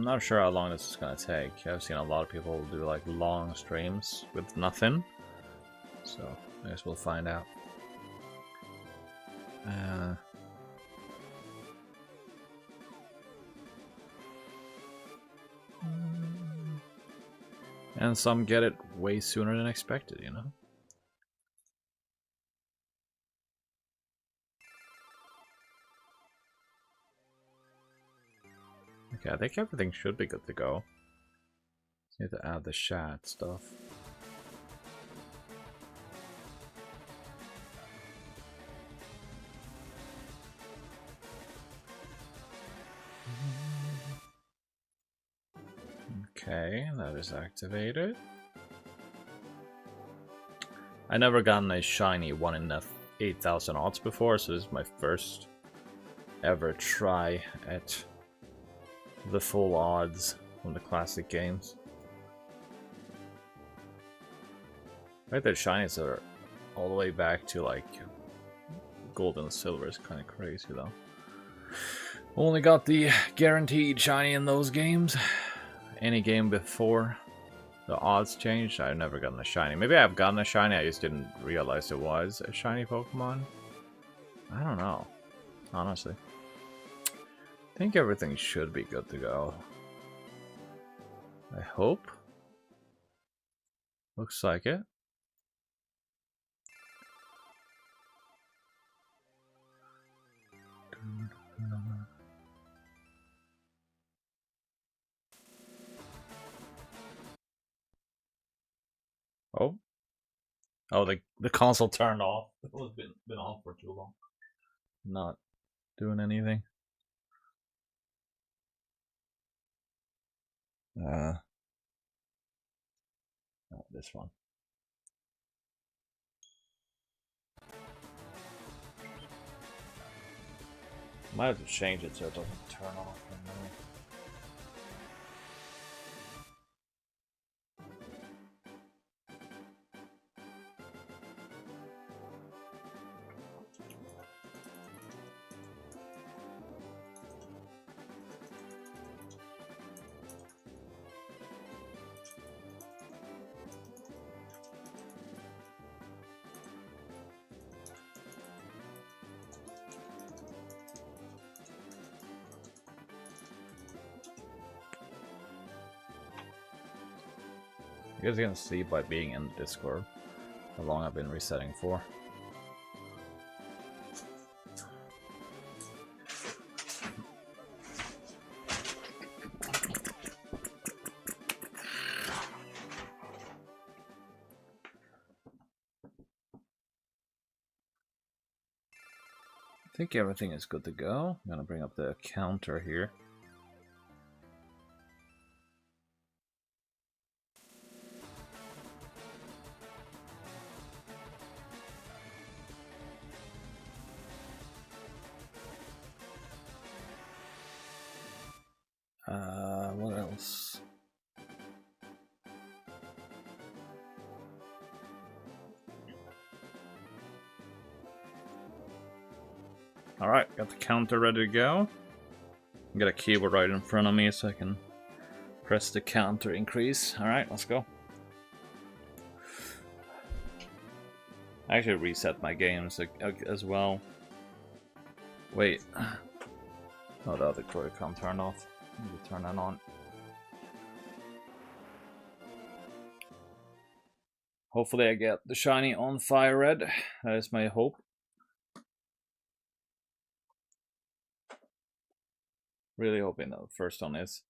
not sure how long this is gonna take. I've seen a lot of people do like long streams with nothing. So I guess we'll find out. And some get it way sooner than expected, you know? Okay, I think everything should be good to go. Just need to add the chat stuff. Okay, that is activated. I never gotten a shiny 1 in the 8,000 odds before, so this is my first ever try at the full odds from the classic games. Right, the shinies are all the way back to like gold and silver is kind of crazy though. Only got the guaranteed shiny in those games. Any game before the odds changed, I've never gotten a shiny. Maybe I've gotten a shiny, I just didn't realize it was a shiny Pokemon. I don't know, honestly. I think everything should be good to go. I hope. Looks like it. Oh. Oh, the console turned off. It was been off for too long. Not doing anything. Oh, this one. Might have to change it so it doesn't turn off. You guys can see by being in Discord how long I've been resetting for. I think everything is good to go. I'm gonna bring up the counter here. What else? Alright, got the counter ready to go. Got a keyboard right in front of me so I can press the counter increase. Alright, let's go. I actually reset my games as well. Wait. Oh, the other Joy-Con turned off. Need to turn that on. Hopefully I get the shiny on Fire Red. That is my hope. Really hoping that the first one is.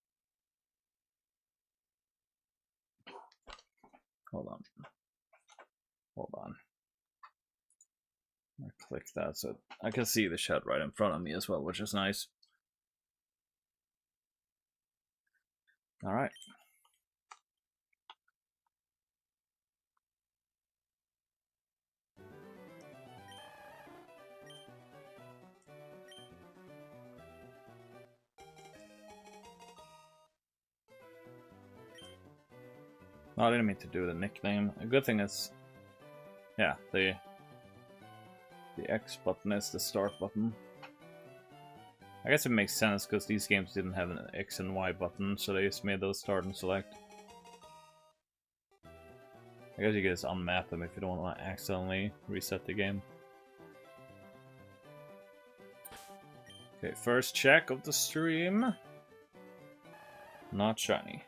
Hold on. Hold on. I click that so I can see the chat right in front of me as well, which is nice. Alright. No, I didn't mean to do the nickname. A good thing is, yeah, the X button is the start button. I guess it makes sense because these games didn't have an X and Y button, so they just made those start and select. I guess you can just unmap them if you don't want to accidentally reset the game. Okay, first check of the stream. Not shiny.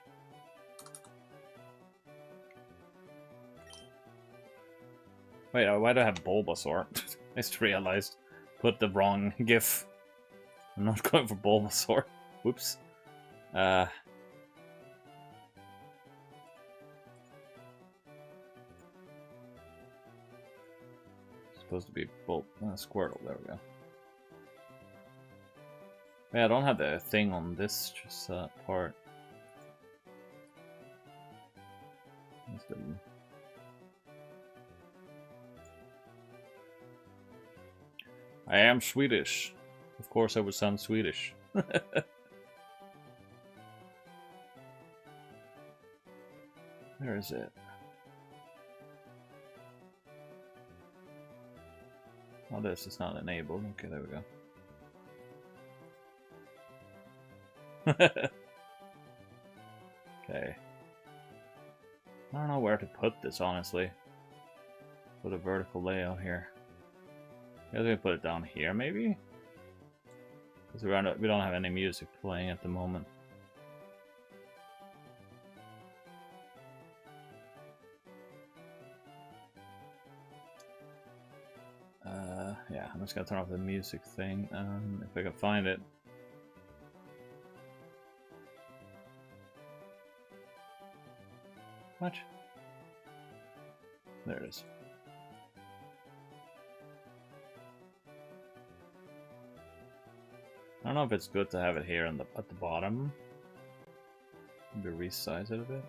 Wait, why do I have Bulbasaur? I just realized. Put the wrong GIF. I'm not going for Bulbasaur. Whoops. Supposed to be Squirtle. There we go. Yeah, I don't have the thing on this just part. I am Swedish. Of course I would sound Swedish. Where is it? Oh, this is not enabled. Okay, there we go. Okay. I don't know where to put this, honestly. Put a vertical layout here. I guess we put it down here, maybe? Because we don't have any music playing at the moment. Yeah, I'm just gonna turn off the music thing, if I can find it. What? There it is. I don't know if it's good to have it here at the bottom. Maybe resize it a bit.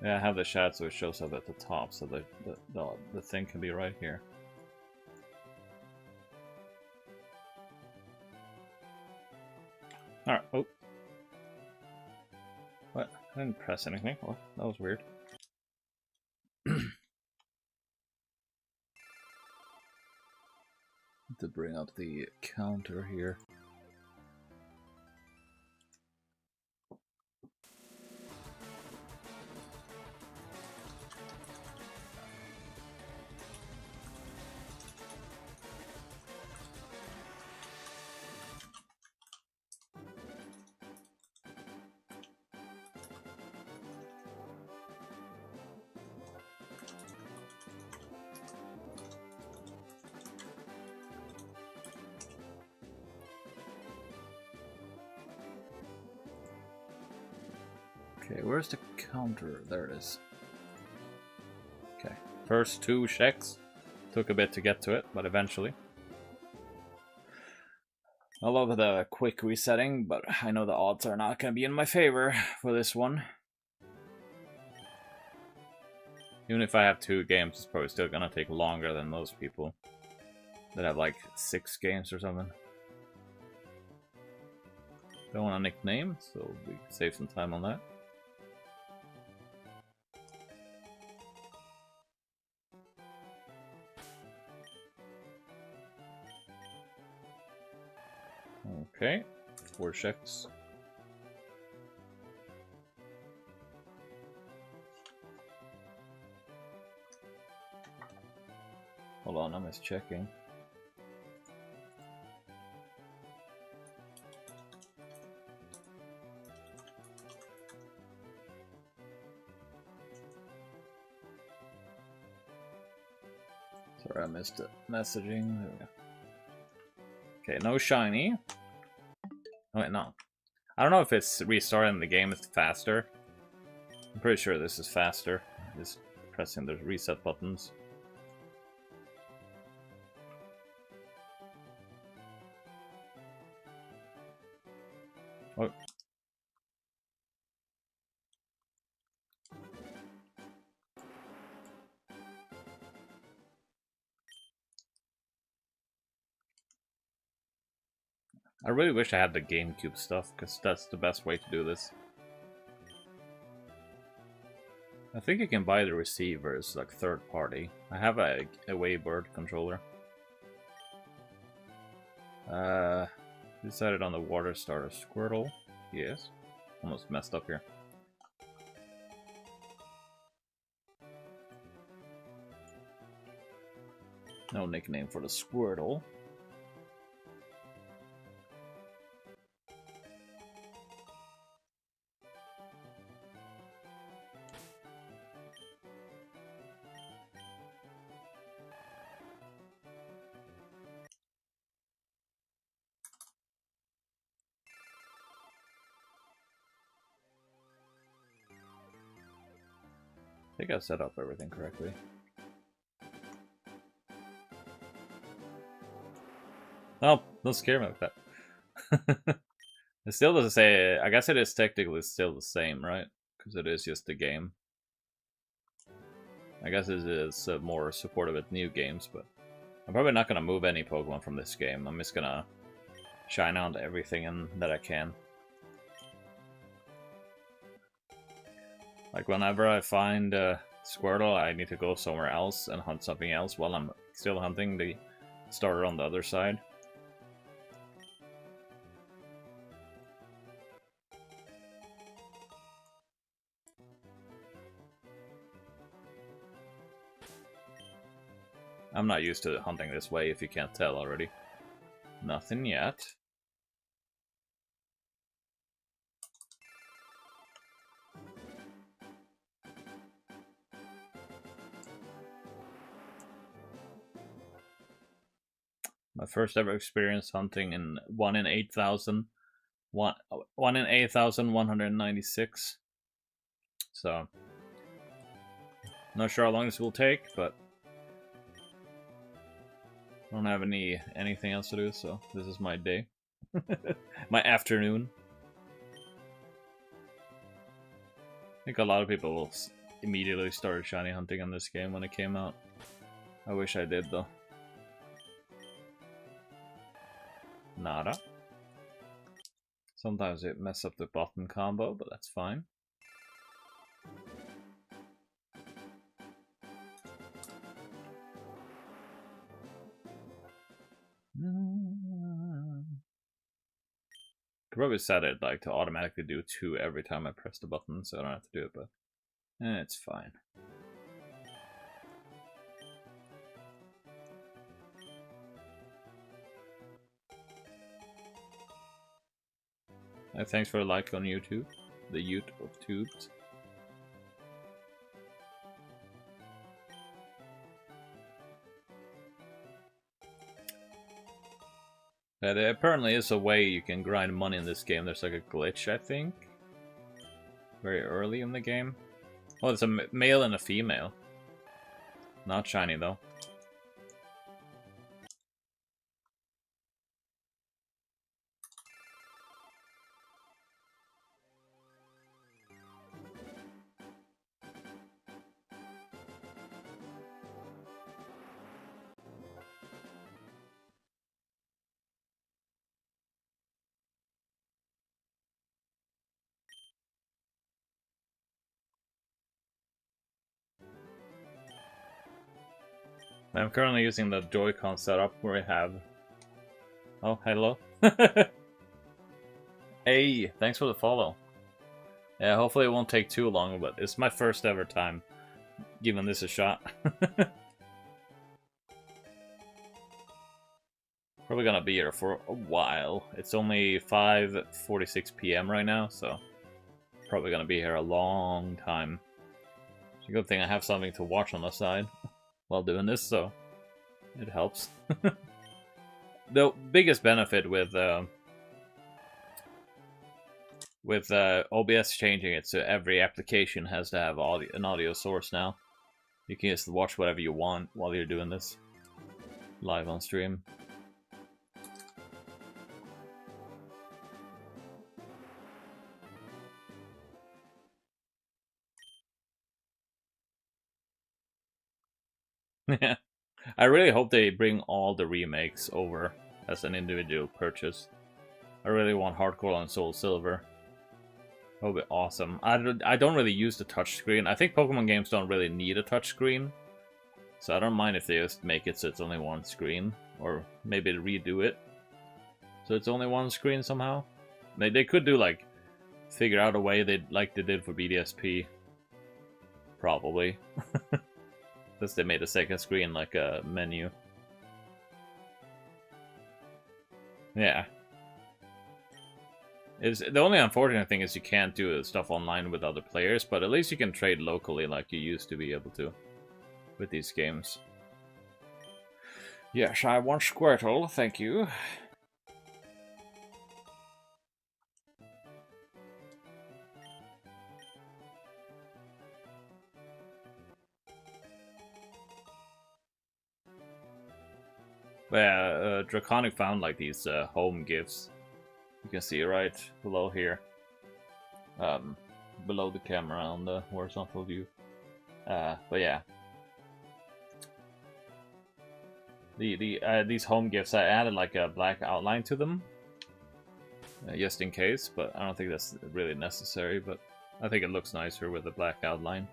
Yeah, I have the shadow so it shows up at the top, so the thing can be right here. Alright, oh. What? I didn't press anything. What? That was weird. To bring up the counter here. Okay, where's the counter? There it is. Okay, first two checks. Took a bit to get to it, but eventually. I love the quick resetting, but I know the odds are not going to be in my favor for this one. Even if I have 2 games, it's probably still going to take longer than most people that have like 6 games or something. Don't want a nickname, so we can save some time on that. Okay, 4 checks. Hold on, I'm just checking. Sorry, I missed it. Messaging. There we go. Okay, no shiny. Oh, wait, no. I don't know if it's restarting the game is faster. I'm pretty sure this is faster. Just pressing the reset buttons. Oh. I really wish I had the GameCube stuff, because that's the best way to do this. I think you can buy the receivers, like third party. I have a Waybird controller. Decided on the water starter Squirtle. Yes. Almost messed up here. No nickname for the Squirtle. I think I set up everything correctly. Oh, don't scare me like that. It still doesn't say. I guess it is technically still the same, right? Because it is just a game. I guess it is more supportive with new games, but I'm probably not going to move any Pokemon from this game. I'm just going to shine on to everything that I can. Like, whenever I find Squirtle, I need to go somewhere else and hunt something else while I'm still hunting the starter on the other side. I'm not used to hunting this way, if you can't tell already. Nothing yet. My first ever experience hunting in 1 in 8,000. 1 in 8,196. So, not sure how long this will take, but I don't have anything else to do, so this is my day. My afternoon. I think a lot of people immediately started shiny hunting on this game when it came out. I wish I did, though. Nada. Sometimes it messes up the button combo, but that's fine. Could probably set it like to automatically do 2 every time I press the button, so I don't have to do it, but it's fine. Thanks for the like on YouTube, the Ute of Tubes. There apparently is a way you can grind money in this game. There's like a glitch, I think, very early in the game. Oh, it's a male and a female. Not shiny, though. I'm currently using the Joy-Con setup where I have... Oh, hello. Hey, thanks for the follow. Yeah, hopefully it won't take too long, but it's my first ever time giving this a shot. Probably gonna be here for a while. It's only 5:46 p.m. right now, so probably gonna be here a long time. It's a good thing I have something to watch on the side while doing this, so it helps. The biggest benefit with OBS changing it so every application has to have an audio source now. You can just watch whatever you want while you're doing this live on stream. Yeah, I really hope they bring all the remakes over as an individual purchase. I really want Hard Gold and Soul Silver. That would be awesome. I don't really use the touchscreen. I think Pokemon games don't really need a touchscreen. So I don't mind if they just make it so it's only one screen. Or maybe redo it so it's only one screen somehow. They could do like, figure out a way like they did for BDSP. Probably. Because they made a second screen like a menu. Yeah. The only unfortunate thing is you can't do stuff online with other players, but at least you can trade locally like you used to be able to with these games. Yes, I want Squirtle, thank you. But yeah, Draconic found like these home gifts. You can see right below here. Below the camera on the horizontal view. But yeah. These home gifts, I added like a black outline to them. Just in case, but I don't think that's really necessary, but I think it looks nicer with a black outline.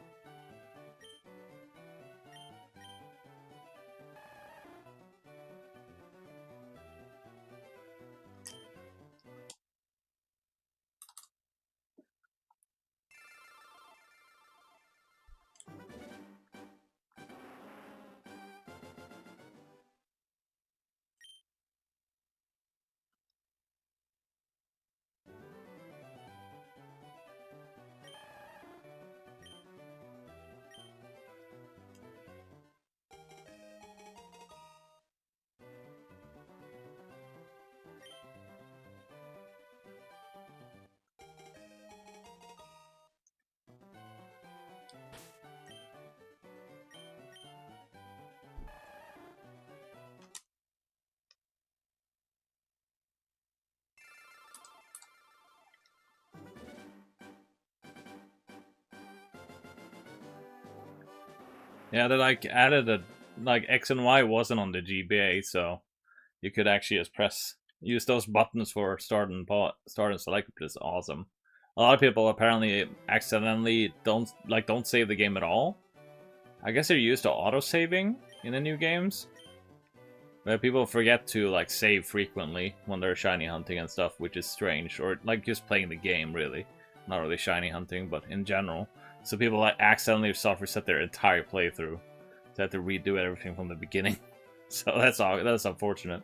Yeah, they like added a like X and Y wasn't on the GBA, so you could actually just use those buttons for start and select, which is awesome. A lot of people apparently accidentally don't save the game at all. I guess they're used to auto saving in the new games, but people forget to like save frequently when they're shiny hunting and stuff, which is strange. Or like just playing the game, really, not really shiny hunting, but in general. So people like accidentally self-reset their entire playthrough. They have to redo everything from the beginning. So that's unfortunate.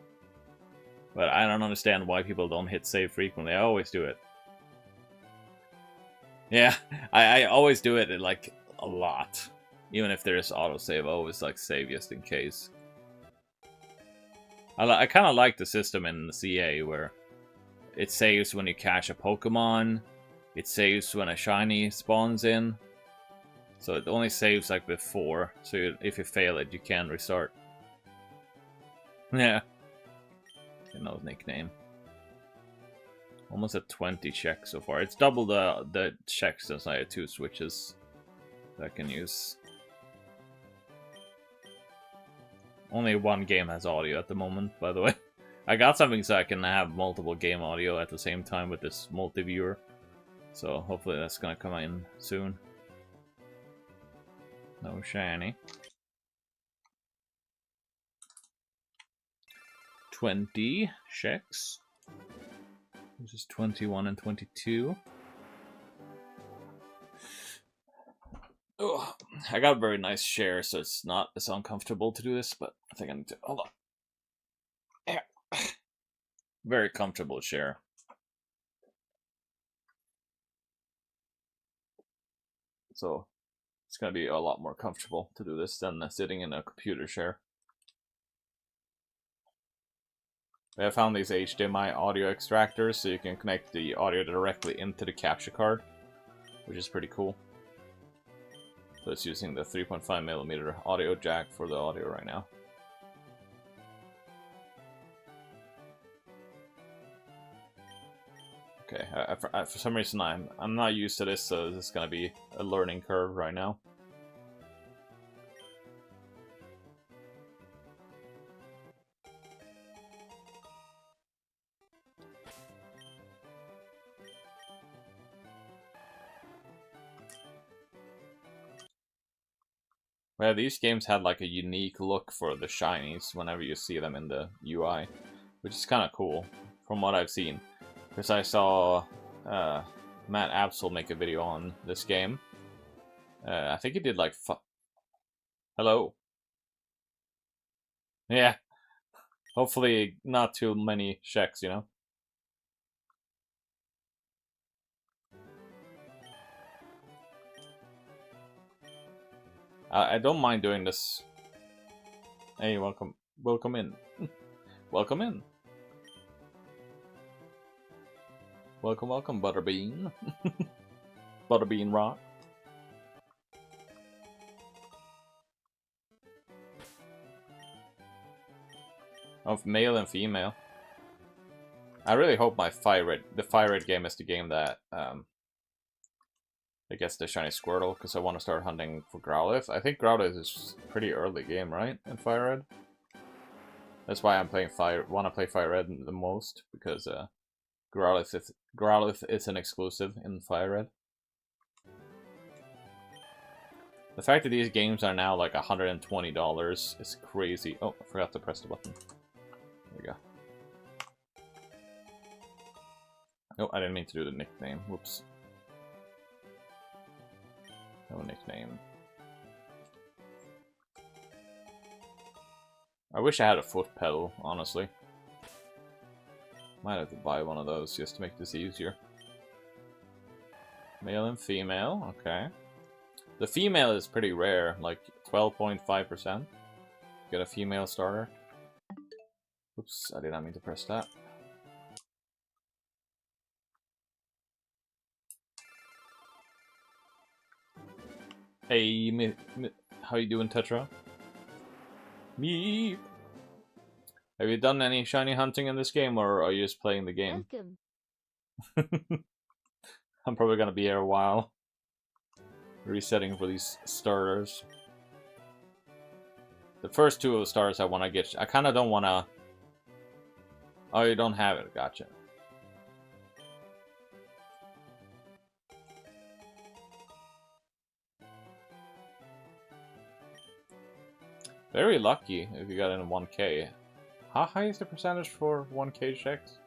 But I don't understand why people don't hit save frequently. I always do it. Yeah, I always do it like a lot. Even if there's autosave, I always like save just in case. I kind of like the system in the CA where it saves when you catch a Pokemon. It saves when a shiny spawns in. So it only saves like before. So if you fail it, you can restart. Yeah. No nickname. Almost at 20 checks so far. It's double the checks since I had 2 switches that I can use. Only one game has audio at the moment, by the way. I got something so I can have multiple game audio at the same time with this multi-viewer. So hopefully that's gonna come in soon. No shiny. 20 checks. This is 21 and 22. Oh, I got a very nice share, so it's not as uncomfortable to do this, but I think I need to... Hold on. Yeah. Very comfortable share. So it's going to be a lot more comfortable to do this than sitting in a computer share. I found these HDMI audio extractors, so you can connect the audio directly into the capture card, which is pretty cool. So it's using the 3.5mm audio jack for the audio right now. Okay, for some reason I'm not used to this, so this is gonna be a learning curve right now. Well, these games had like a unique look for the shinies whenever you see them in the UI, which is kind of cool from what I've seen. Because I saw Matt Absol make a video on this game. I think he did like Hello. Yeah. Hopefully not too many checks, you know? I don't mind doing this. Hey, welcome. Welcome in. Welcome in. Welcome, welcome, Butterbean. Butterbean Rock. Of male and female. I really hope the Fire Red game is the game that I guess the shiny Squirtle, because I want to start hunting for Growlithe. I think Growlithe is pretty early game, right? In Fire Red. That's why I'm playing want to play Fire Red the most, because Growlithe is an exclusive in Fire Red. The fact that these games are now like $120 is crazy. Oh, I forgot to press the button. There we go. Oh, I didn't mean to do the nickname. Whoops. No nickname. I wish I had a foot pedal, honestly. Might have to buy one of those just to make this easier. Male and female, okay. The female is pretty rare, like 12.5%. Get a female starter. Oops, I did not mean to press that. Hey, how you doing, Tetra? Me. Have you done any shiny hunting in this game, or are you just playing the game? Welcome. I'm probably gonna be here a while. Resetting for these starters. The first two of the stars I want to get. I kind of don't want to. Oh, you don't have it. Gotcha. Very lucky if you got in 1K. How high is the percentage for 1K checks?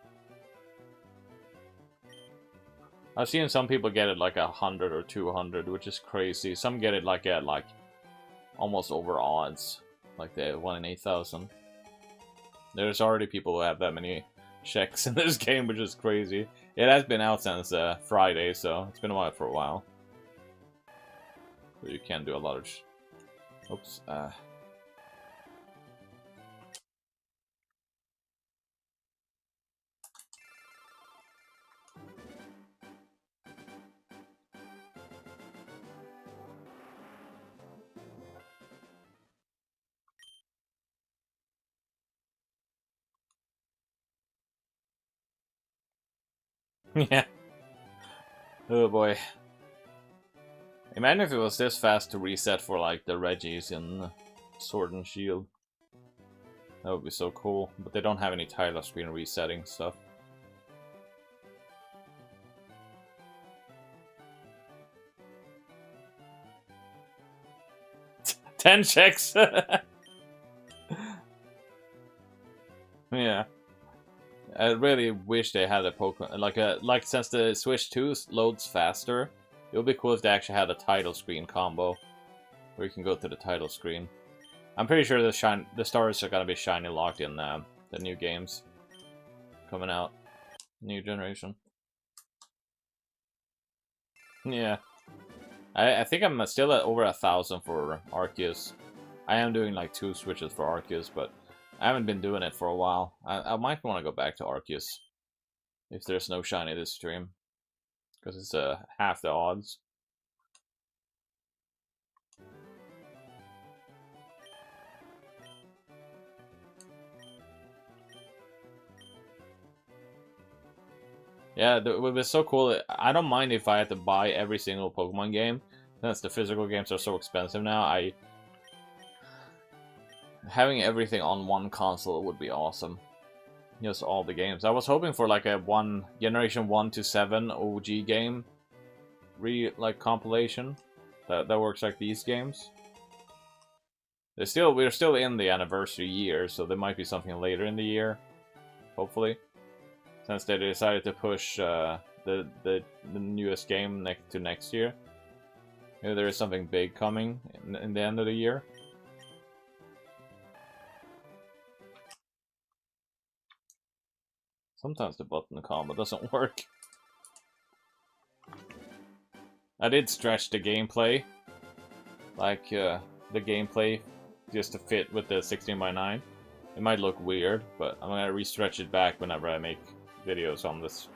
I've seen some people get it like 100 or 200, which is crazy. Some get it like at like almost over odds, like the 1 in 8,000. There's already people who have that many checks in this game, which is crazy. It has been out since Friday, so it's been out for a while. So you can do a lot of. Oops. Yeah. Oh boy. Imagine if it was this fast to reset for like the Reggies in Sword and Shield. That would be so cool. But they don't have any title screen resetting stuff. Ten checks! Yeah. I really wish they had a Pokemon like since the Switch 2 loads faster, it would be cool if they actually had a title screen combo where you can go to the title screen. I'm pretty sure the stars are gonna be shiny locked in the new games coming out, new generation. Yeah, I think I'm still at over 1,000 for Arceus. I am doing like 2 switches for Arceus, but I haven't been doing it for a while. I might want to go back to Arceus if there's no shiny this stream, because it's half the odds. Yeah, it would be so cool. I don't mind if I had to buy every single Pokemon game, since the physical games are so expensive now. Having everything on one console would be awesome. Just all the games. I was hoping for like a generation 1 to 7 OG game compilation that works like these games. We're still in the anniversary year, so there might be something later in the year, hopefully. Since they decided to push the newest game to next year. Maybe there is something big coming in the end of the year. Sometimes the button combo doesn't work. I did stretch the gameplay, like the gameplay, just to fit with the 16:9. It might look weird, but I'm gonna re-stretch it back whenever I make videos on this.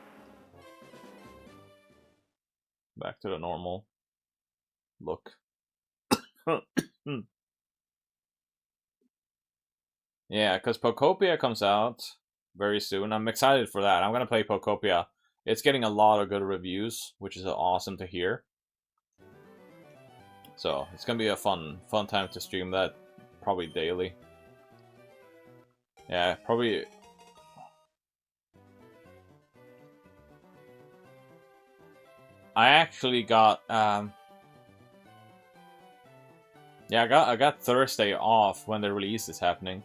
Back to the normal look. Yeah, because Pokopia comes out very soon. I'm excited for that. I'm gonna play Pokopia. It's getting a lot of good reviews, which is awesome to hear. So it's gonna be a fun time to stream that, probably daily. Yeah, probably. I actually got yeah, I got Thursday off when the release is happening.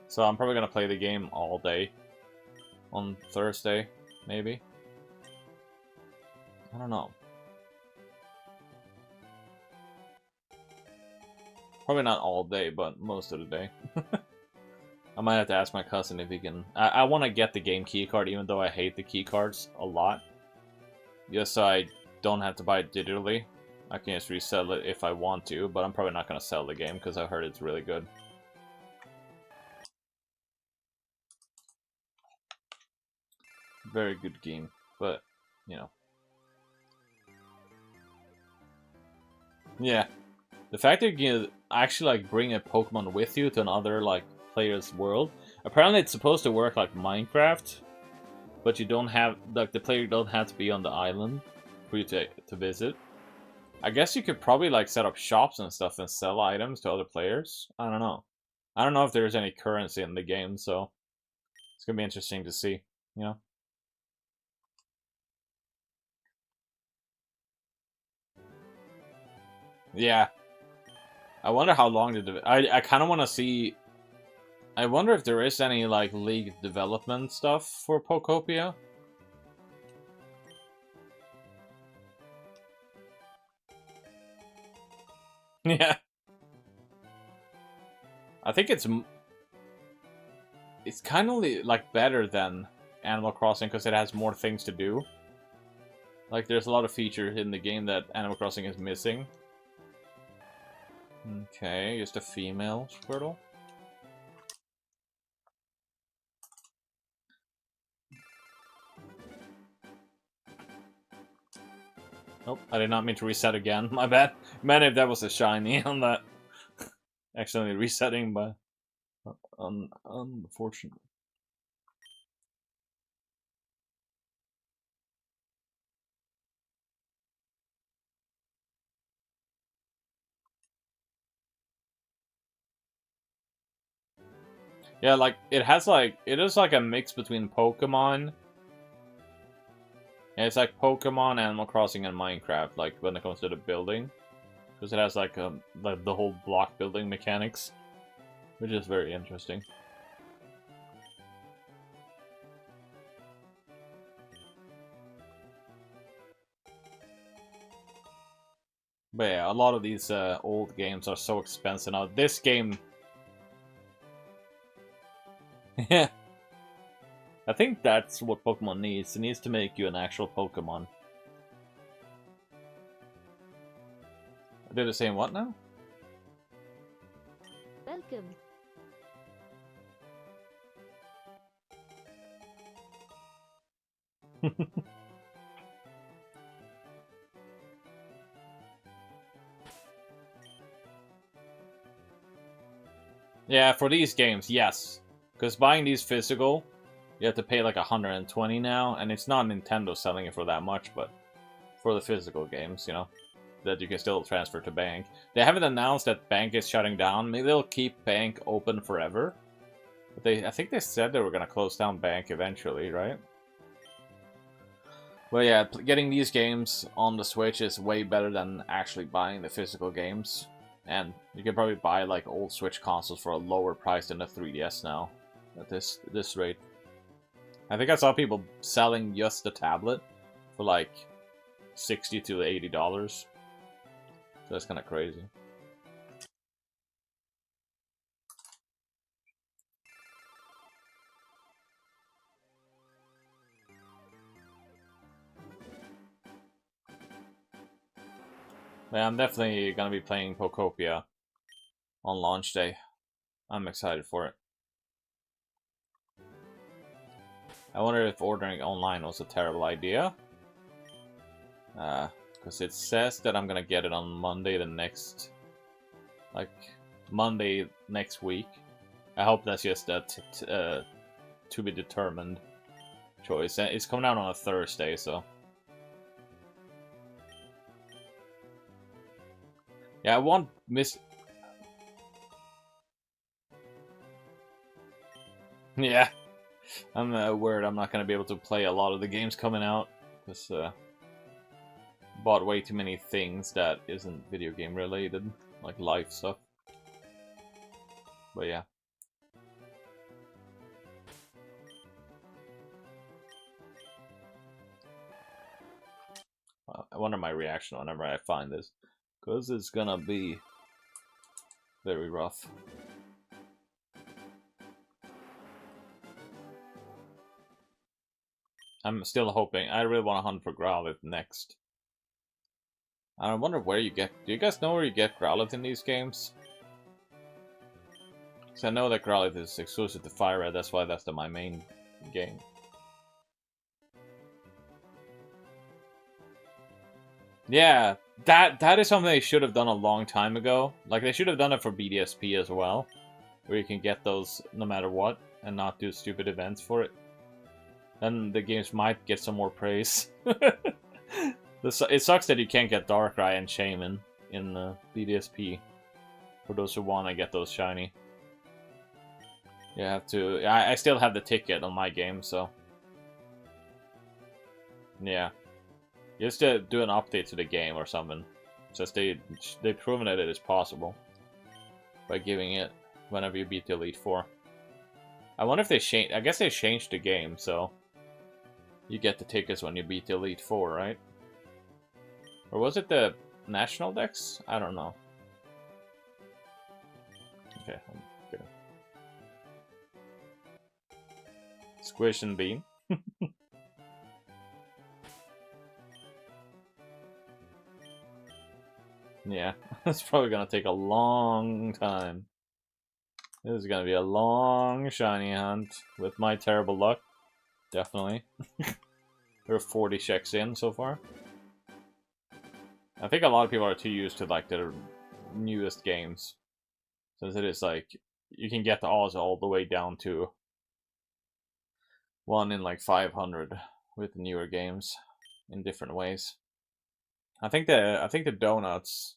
So I'm probably gonna play the game all day on Thursday, maybe. I don't know. Probably not all day, but most of the day. I might have to ask my cousin if he can. I want to get the game keycard, even though I hate the keycards a lot. Just so I don't have to buy it digitally. I can just resell it if I want to, but I'm probably not going to sell the game because I heard it's really good. Very good game, but, you know. Yeah. The fact that you can actually, like, bring a Pokemon with you to another, like, player's world. Apparently it's supposed to work like Minecraft, but you don't have, like, the player don't have to be on the island for you to visit. I guess you could probably, like, set up shops and stuff and sell items to other players. I don't know. I don't know if there's any currency in the game, so it's gonna be interesting to see, you know? Yeah. I wonder how long I kind of want to see. I wonder if there is any, like, league development stuff for Pokopia. Yeah. I think it's kind of like better than Animal Crossing because it has more things to do. Like, there's a lot of features in the game that Animal Crossing is missing. Okay, just a female Squirtle. Nope, I did not mean to reset again. My bad. Man, if that was a shiny on that. Accidentally resetting, but unfortunate. Yeah, like, it is like a mix between Pokemon. And it's like Pokemon, Animal Crossing, and Minecraft, like, when it comes to the building. Because it has, like the whole block building mechanics. Which is very interesting. But yeah, a lot of these old games are so expensive now. This game... Yeah. I think that's what Pokemon needs. It needs to make you an actual Pokemon. They're the same what now? Welcome. Yeah, for these games, yes. Because buying these physical, you have to pay like 120 now, and it's not Nintendo selling it for that much, but for the physical games, you know, that you can still transfer to bank. They haven't announced that bank is shutting down. Maybe they'll keep bank open forever. But I think they said they were going to close down bank eventually, right? But yeah, getting these games on the Switch is way better than actually buying the physical games. And you can probably buy like old Switch consoles for a lower price than the 3DS now at this rate. I think I saw people selling just the tablet for like $60 to $80. So that's kind of crazy. Yeah, I'm definitely gonna be playing Pokopia on launch day. I'm excited for it. I wonder if ordering online was a terrible idea. Because it says that I'm gonna get it on Monday the next... Like, Monday next week. I hope that's just a to be determined choice. It's coming out on a Thursday, so... Yeah, I won't miss... Yeah. I'm worried I'm not going to be able to play a lot of the games coming out. Because bought way too many things that isn't video game related. Like life stuff. But yeah. I wonder my reaction whenever I find this. Because it's gonna be very rough. I'm still hoping. I really want to hunt for Growlithe next. I wonder where you get... Do you guys know where you get Growlithe in these games? Because I know that Growlithe is exclusive to Fire Red, that's why that's my main game. Yeah, that is something they should have done a long time ago. Like, they should have done it for BDSP as well. Where you can get those no matter what, and not do stupid events for it. Then the games might get some more praise. It sucks that you can't get Darkrai and Shaman in BDSP. For those who want to get those shiny. You have to... I still have the ticket on my game, so... Yeah. Just to do an update to the game or something. Just they've proven that it is possible. By giving it whenever you beat the Elite Four. I wonder if they changed... I guess they changed the game, so... You get the tickets when you beat the Elite Four, right? Or was it the National Dex? I don't know. Okay, I'm good. Squish and Beam. Yeah, it's probably gonna take a long time. This is gonna be a long shiny hunt with my terrible luck. Definitely. We're 40 checks in so far. I think a lot of people are too used to like the newest games. Since it is like, you can get the odds all the way down to 1 in like 500 with the newer games in different ways. I think the donuts,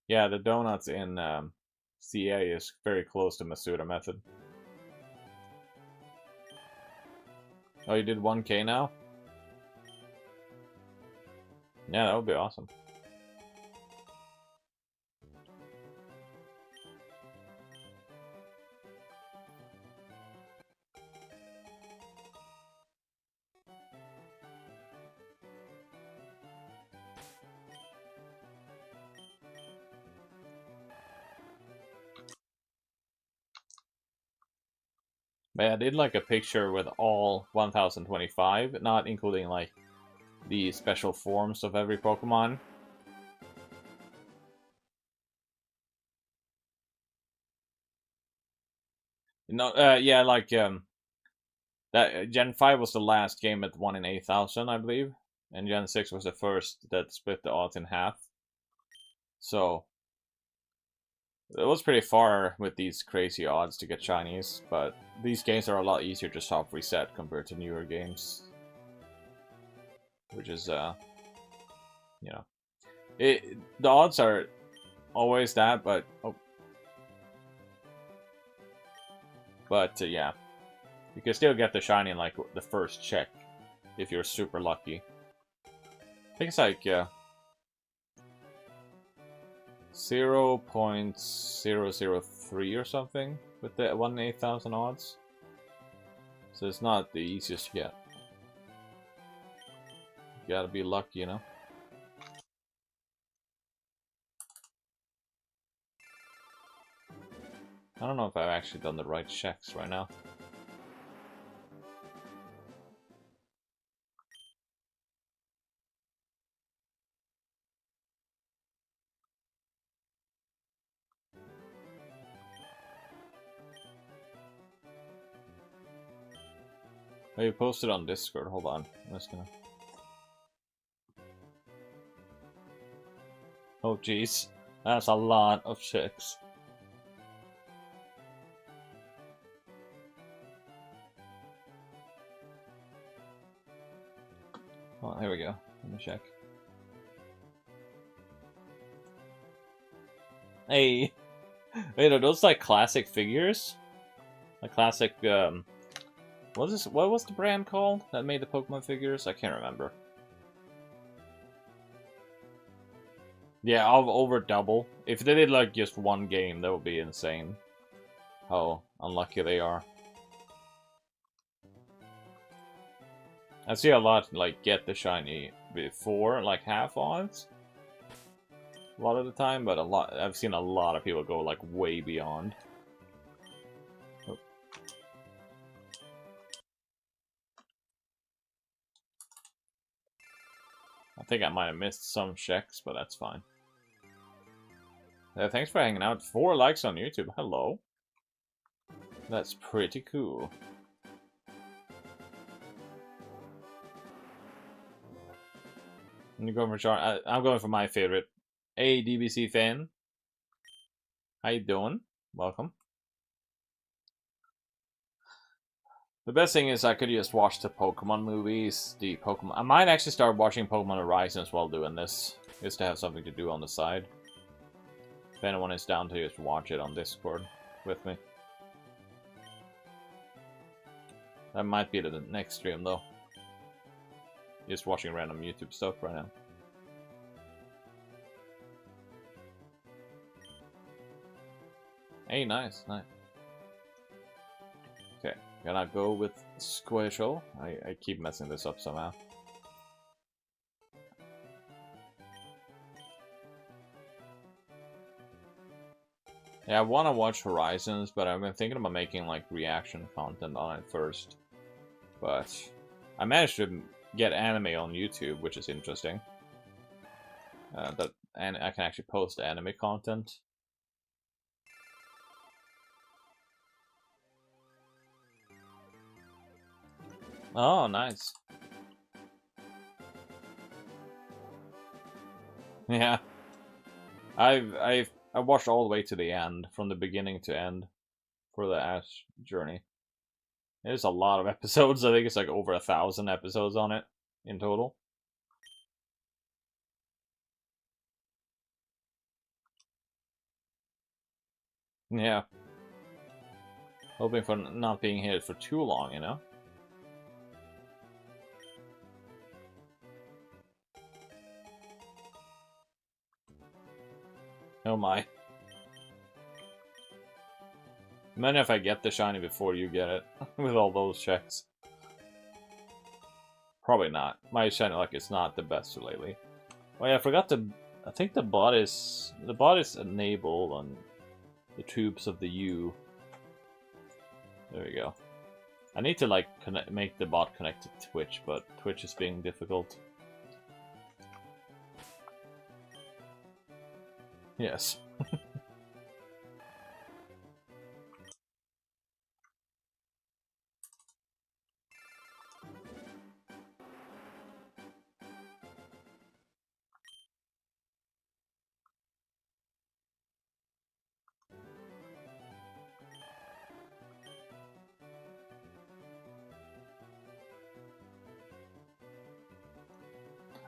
yeah, the donuts in CA is very close to Masuda method. Oh, you did 1K now? Yeah, that would be awesome. But yeah, I did like a picture with all 1025, not including like the special forms of every Pokemon. No, yeah, like that Gen 5 was the last game at 1 in 8,000, I believe, and Gen 6 was the first that split the odds in half. So it was pretty far with these crazy odds to get shinies, but these games are a lot easier to soft reset compared to newer games. Which is, you know, the odds are always that, but yeah, you can still get the shiny in like the first check if you're super lucky. I think it's like 0.003 or something with the 1 in 8,000 odds. So it's not the easiest to get. You gotta be lucky, you know? I don't know if I've actually done the right checks right now. Oh, you posted on Discord. Hold on. I'm just gonna... Oh, jeez. That's a lot of checks. Oh, here we go. Let me check. Hey! Wait, are those like classic figures? Like classic, what was the brand called that made the Pokemon figures? I can't remember. Yeah, I'll over double. If they did like just one game, that would be insane. How unlucky they are. I see a lot like get the shiny before like half odds. A lot of the time, but I've seen a lot of people go like way beyond. Oh. I think I might have missed some checks, but that's fine. Thanks for hanging out. 4 likes on YouTube. Hello. That's pretty cool. I'm going for I'm going for my favorite. Hey, DBC fan. How you doing? Welcome. The best thing is I could just watch the Pokemon movies. I might actually start watching Pokemon Horizons while doing this, just to have something to do on the side. If anyone is down to just watch it on Discord with me. That might be the next stream though. Just watching random YouTube stuff right now. Hey, nice, nice. Okay, gonna go with Squishle. I keep messing this up somehow. Yeah, I want to watch Horizons, but I've been thinking about making like reaction content on it first. But I managed to get anime on YouTube, which is interesting. And I can actually post anime content. Oh, nice. Yeah, I watched all the way to the end, from the beginning to end, for the Ash journey. There's a lot of episodes. I think it's like over 1,000 episodes on it in total. Yeah. Hoping for not being hit for too long, you know? Oh my. Imagine if I get the shiny before you get it, with all those checks. Probably not. My shiny luck is not the best lately. Oh yeah, I forgot to... I think the bot is enabled on the tubes of the U. There we go. I need to like make the bot connect to Twitch, but Twitch is being difficult. Yes.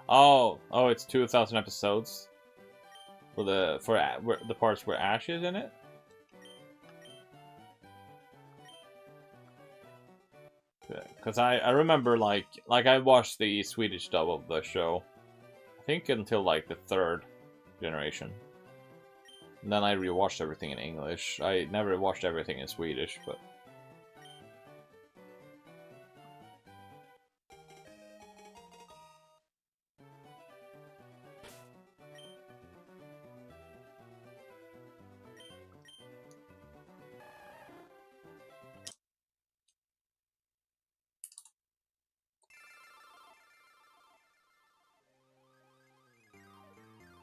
Oh, it's 2,000 episodes for the parts where Ash is in it. Because I remember like I watched the Swedish dub of the show, I think until like the 3rd generation. And then I rewatched everything in English. I never watched everything in Swedish, but...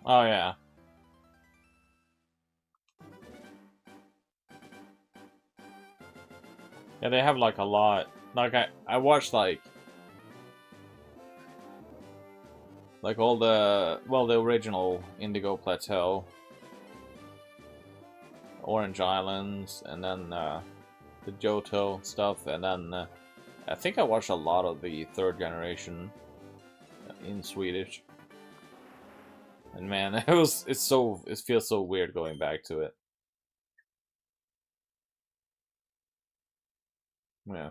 Oh, yeah. Yeah, they have, like, a lot. Like, I watched, like all the... Well, the original Indigo Plateau. Orange Islands, and then, the Johto stuff, and then, I think I watched a lot of the third generation in Swedish. And man, it feels so weird going back to it. Yeah.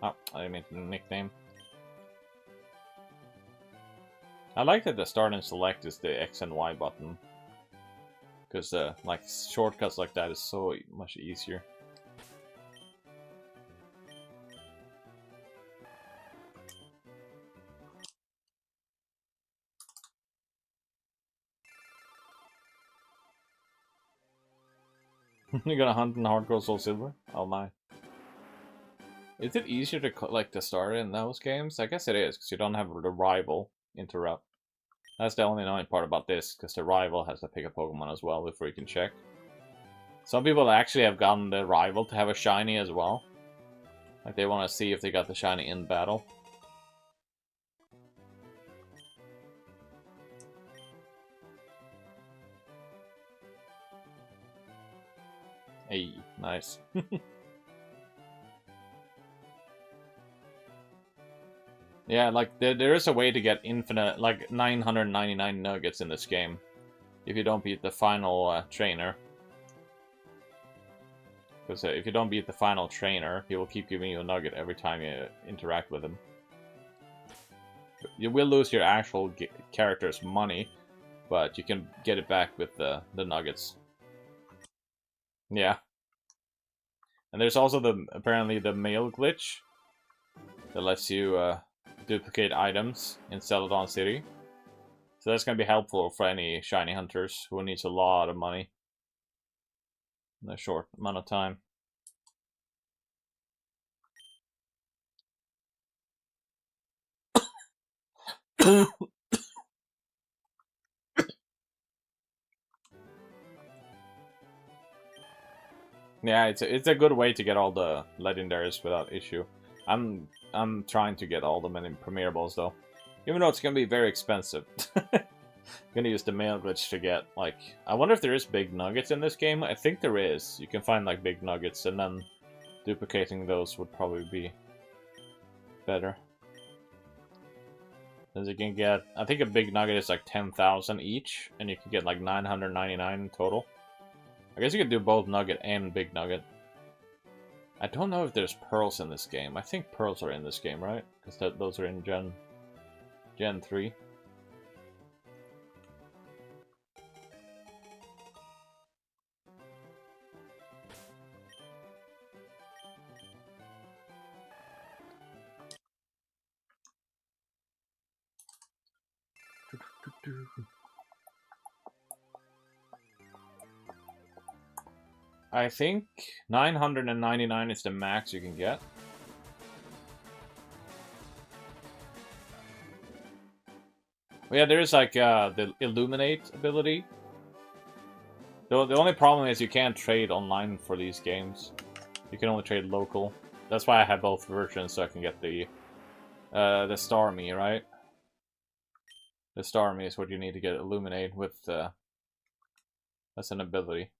Oh, I didn't mean the nickname. I like that the start and select is the X and Y button. Because, like, shortcuts like that is so much easier. You're gonna hunt in Hardcore Soul Silver? Oh my. Is it easier to, like, to start in those games? I guess it is, because you don't have the rival interrupt. That's the only annoying part about this, because the rival has to pick a Pokemon as well before you can check. Some people actually have gotten the rival to have a shiny as well. Like, they want to see if they got the shiny in battle. Hey, nice. Yeah, like, there is a way to get infinite, like, 999 nuggets in this game. If you don't beat the final trainer. Because if you don't beat the final trainer, he will keep giving you a nugget every time you interact with him. You will lose your actual character's money, but you can get it back with the nuggets. Yeah. And there's also apparently the mail glitch that lets you duplicate items in Celadon City. So that's going to be helpful for any shiny hunters who needs a lot of money in a short amount of time. Yeah, it's a good way to get all the legendaries without issue. I'm trying to get all the many Premier Balls though, even though it's gonna be very expensive. I'm gonna use the mail glitch to get, like, I wonder if there is big nuggets in this game. I think there is. You can find like big nuggets, and then duplicating those would probably be better. As you can get, I think a big nugget is like 10,000 each, and you can get like 999 in total. I guess you could do both nugget and big nugget. I don't know if there's pearls in this game. I think pearls are in this game, right? Because those are in Gen 3. I think 999 is the max you can get. But yeah, there is like the Illuminate ability. The only problem is you can't trade online for these games. You can only trade local. That's why I have both versions, so I can get the Starmie, right? The Starmie is what you need to get Illuminate with. That's an ability.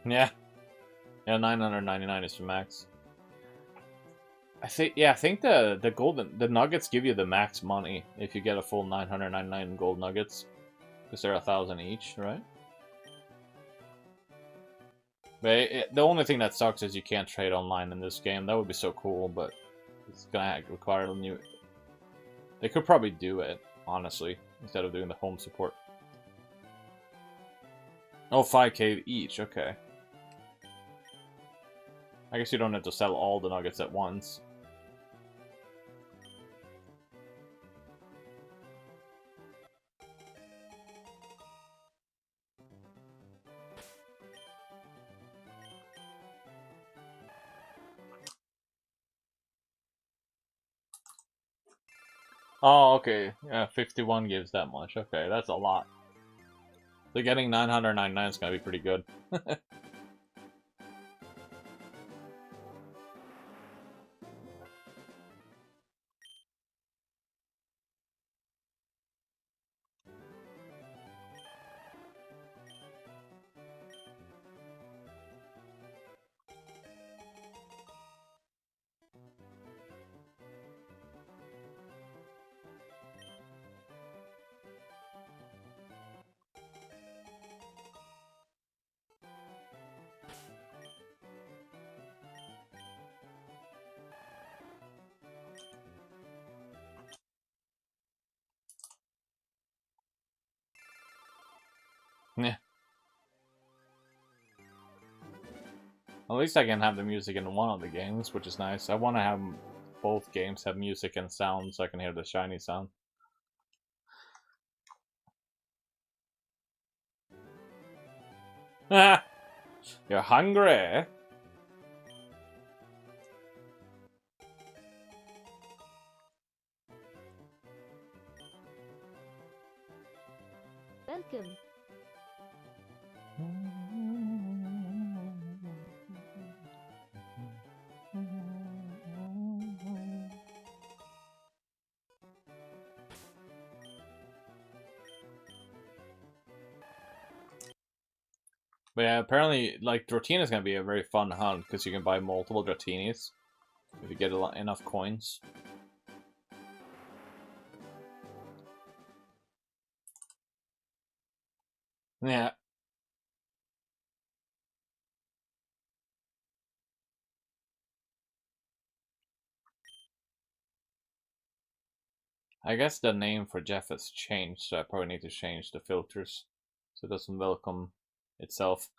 Yeah. Yeah, 999 is the max. I think the nuggets give you the max money if you get a full 999 gold nuggets, because they're 1,000 each, right? But the only thing that sucks is you can't trade online in this game. That would be so cool, but it's gonna require a new. They could probably do it, honestly, instead of doing the home support. Oh, 5k each, okay. I guess you don't have to sell all the nuggets at once. Oh, okay. Yeah, 51 gives that much. Okay, that's a lot. So getting 999 is gonna be pretty good. Yeah. At least I can have the music in one of the games, which is nice. I want to have both games have music and sound so I can hear the shiny sound. You're hungry? Welcome. But yeah, apparently, like, Dratini is going to be a very fun hunt, because you can buy multiple Dratinis if you get enough coins. Yeah. I guess the name for Jeff has changed, so I probably need to change the filters so it doesn't welcome itself.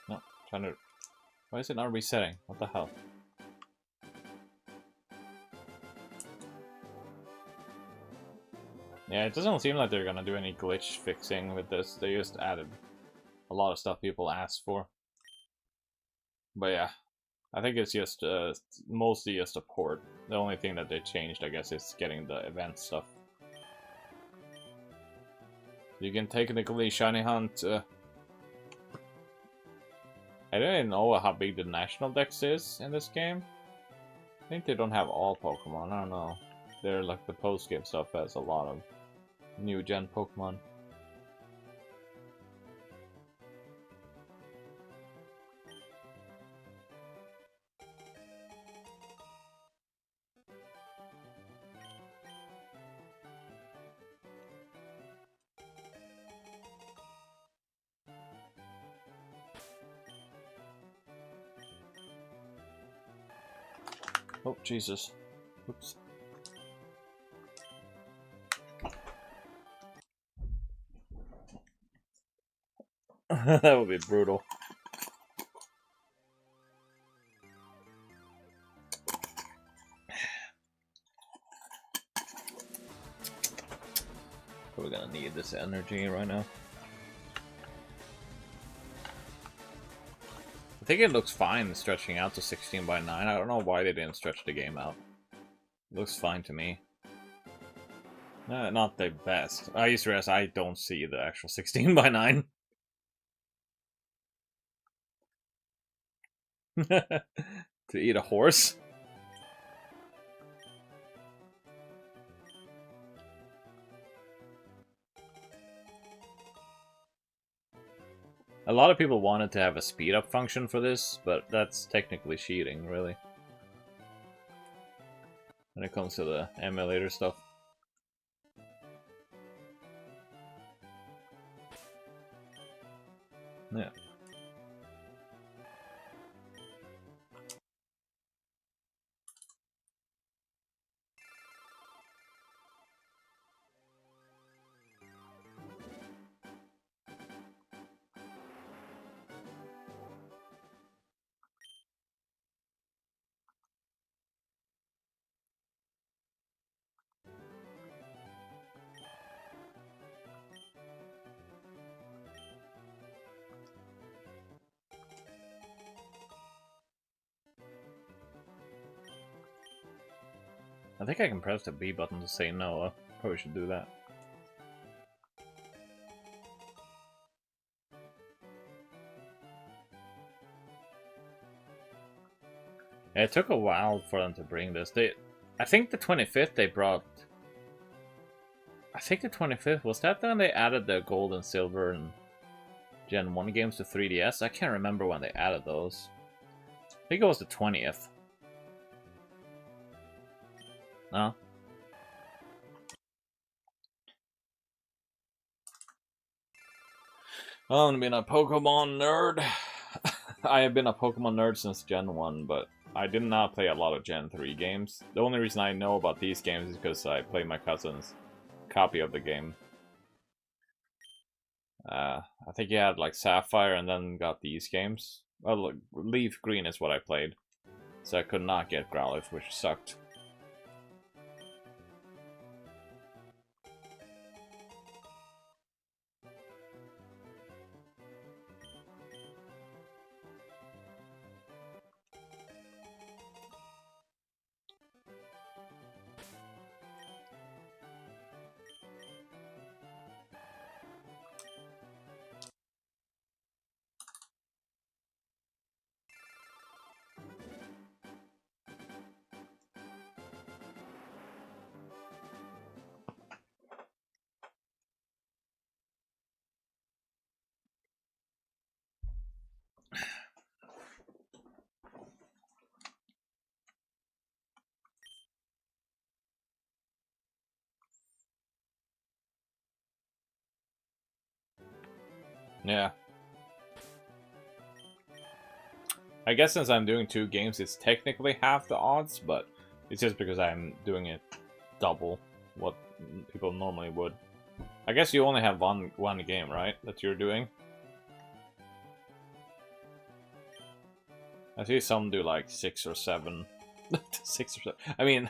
No, trying to. Why is it not resetting? What the hell? Yeah, it doesn't seem like they're gonna do any glitch fixing with this. They just added a lot of stuff people asked for. But yeah, I think it's just mostly just a port. The only thing that they changed, I guess, is getting the event stuff. You can technically shiny hunt. I don't even know how big the national dex is in this game. I think they don't have all Pokemon. I don't know. They're like the post-game stuff has a lot of new gen Pokemon. Oh, Jesus. Oops. That would be brutal. We're gonna need this energy right now. I think it looks fine stretching out to 16 by 9. I don't know why they didn't stretch the game out. Looks fine to me. Not the best. I used to realize I don't see the actual 16 by 9. To eat a horse? A lot of people wanted to have a speed up function for this, but that's technically cheating, really. When it comes to the emulator stuff. Yeah. I think I can press the B button to say no. I probably should do that. Yeah, it took a while for them to bring this. I think the 25th they brought... I think the 25th, was that when they added the gold and silver and Gen 1 games to 3DS? I can't remember when they added those. I think it was the 20th. No? Well, I've been a Pokemon nerd. I have been a Pokemon nerd since Gen 1, but I did not play a lot of Gen 3 games. The only reason I know about these games is because I played my cousin's copy of the game. I think he had like Sapphire and then got these games. Well, look, Leaf Green is what I played. So I could not get Growlithe, which sucked. Yeah. I guess since I'm doing 2 games, it's technically half the odds, but it's just because I'm doing it double what people normally would. I guess you only have one game, right, that you're doing? I see some do like 6 or 7. 6 or 7. I mean,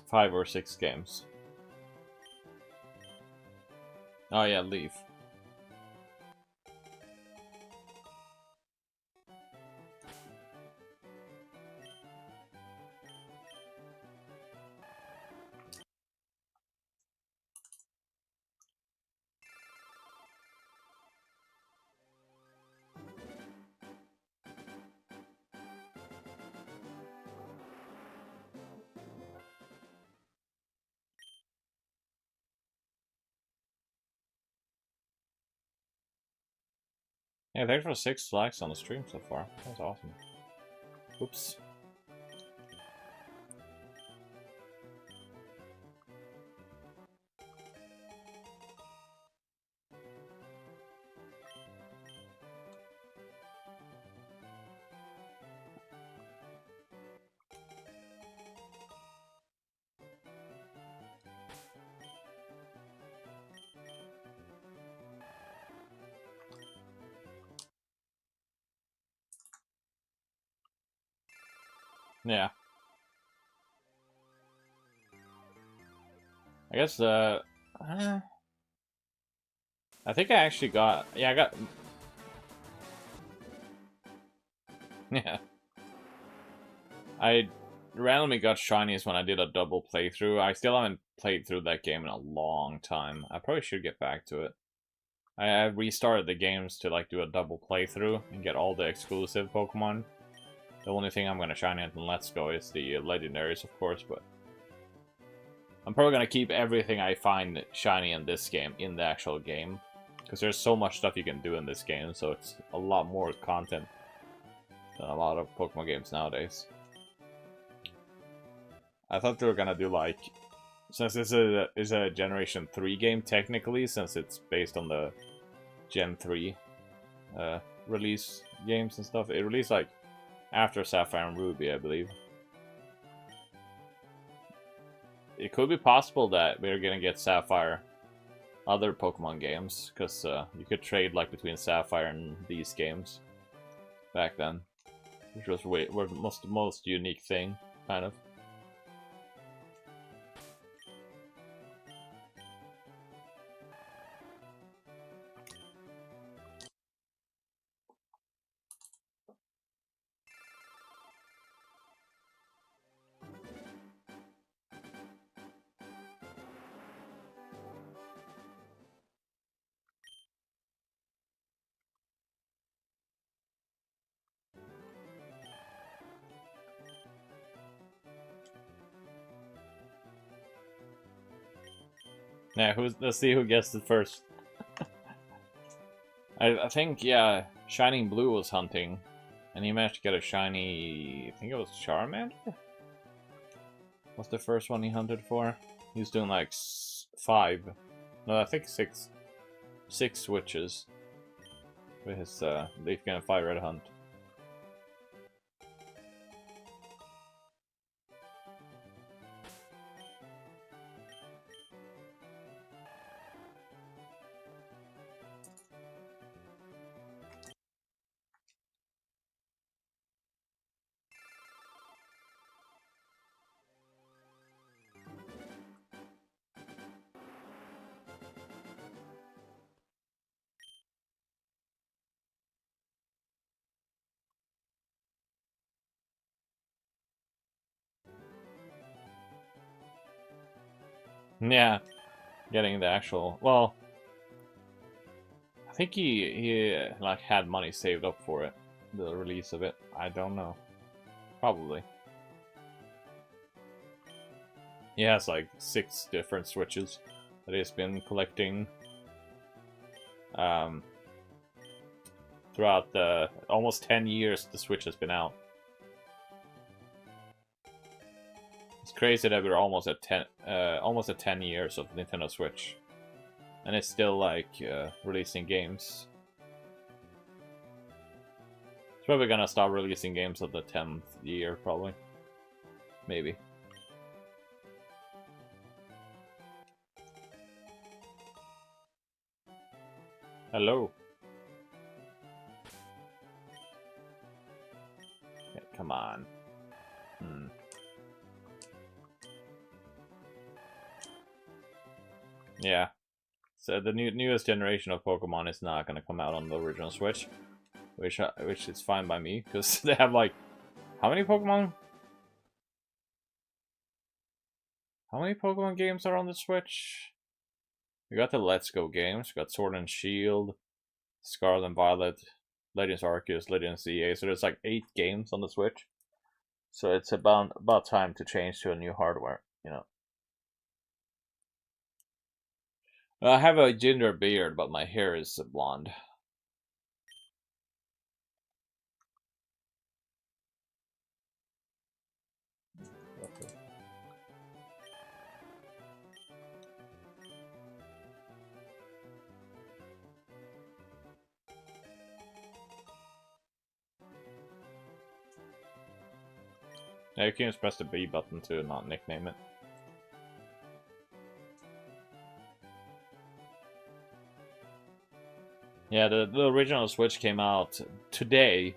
5 or 6 games. Oh yeah, Leaf. Yeah, thanks for 6 likes on the stream so far. That's awesome. Oops. Yeah. I guess I think I actually got... Yeah, I got... Yeah. randomly got Shinies when I did a double playthrough. I still haven't played through that game in a long time. I probably should get back to it. I restarted the games to like do a double playthrough and get all the exclusive Pokemon. The only thing I'm gonna shiny in Let's Go is the legendaries, of course, but I'm probably gonna keep everything I find shiny in this game in the actual game, because there's so much stuff you can do in this game, so it's a lot more content than a lot of Pokemon games nowadays. I thought they were gonna do like, since this is a Generation 3 game technically, since it's based on the Gen 3 release games and stuff. It released like after Sapphire and Ruby, I believe. It could be possible that we're gonna get Sapphire other Pokemon games, because you could trade like between Sapphire and these games back then, which was the most unique thing, kind of. Yeah, let's see who gets it first. I think, yeah, Shining Blue was hunting, and he managed to get a shiny, I think it was Charmander? What's the first one he hunted for? He was doing like 5, no, I think 6 switches with his Leaf Gun and Fire Red hunt. Yeah, getting the actual, well, I think he like had money saved up for it, the release of it. I don't know, probably. He has like 6 different switches that he's been collecting throughout the almost 10 years the Switch has been out. It's crazy that we're almost at 10 years of Nintendo Switch, and it's still like releasing games. It's probably gonna start releasing games at the 10th year, probably. Maybe. Hello. Yeah, come on. Yeah. So the newest generation of Pokemon is not gonna come out on the original Switch, which is fine by me, because they have like, how many Pokemon? How many Pokemon games are on the Switch? We got the Let's Go games. We got Sword and Shield, Scarlet and Violet, Legends Arceus, Legends ZA. So there's like 8 games on the Switch. So it's about time to change to a new hardware, you know. I have a ginger beard, but my hair is blonde. Yeah, you can just press the B button to not nickname it. Yeah, the original Switch came out today,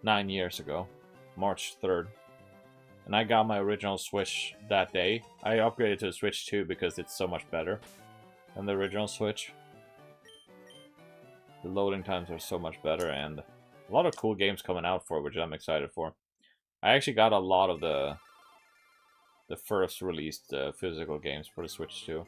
9 years ago, March 3rd. And I got my original Switch that day. I upgraded to the Switch 2 because it's so much better than the original Switch. The loading times are so much better, and a lot of cool games coming out for it, which I'm excited for. I actually got a lot of the the first released physical games for the Switch 2.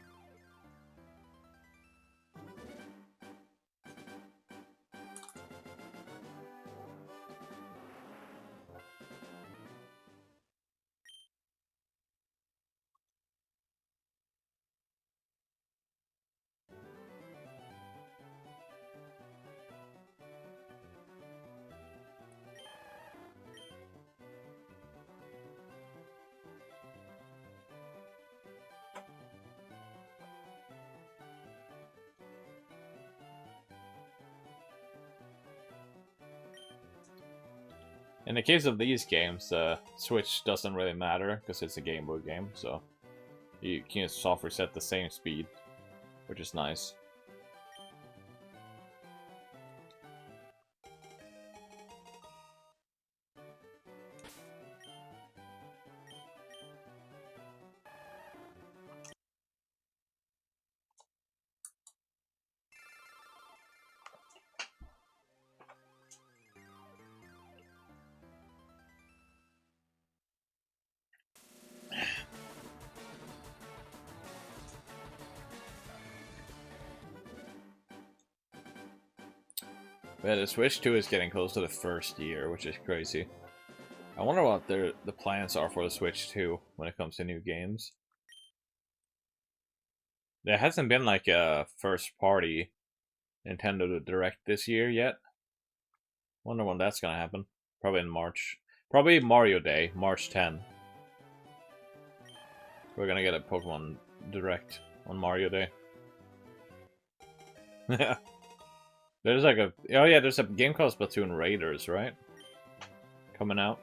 In the case of these games, Switch doesn't really matter because it's a Game Boy game, so you can soft reset the same speed, which is nice. Yeah, the Switch 2 is getting close to the first year, which is crazy. I wonder what the plans are for the Switch 2 when it comes to new games. There hasn't been like a first party Nintendo Direct this year yet. Wonder when that's gonna happen. Probably in March. Probably Mario Day, March 10. We're gonna get a Pokemon Direct on Mario Day. Yeah. There's like a... Oh yeah, there's a game called Splatoon Raiders, right? Coming out.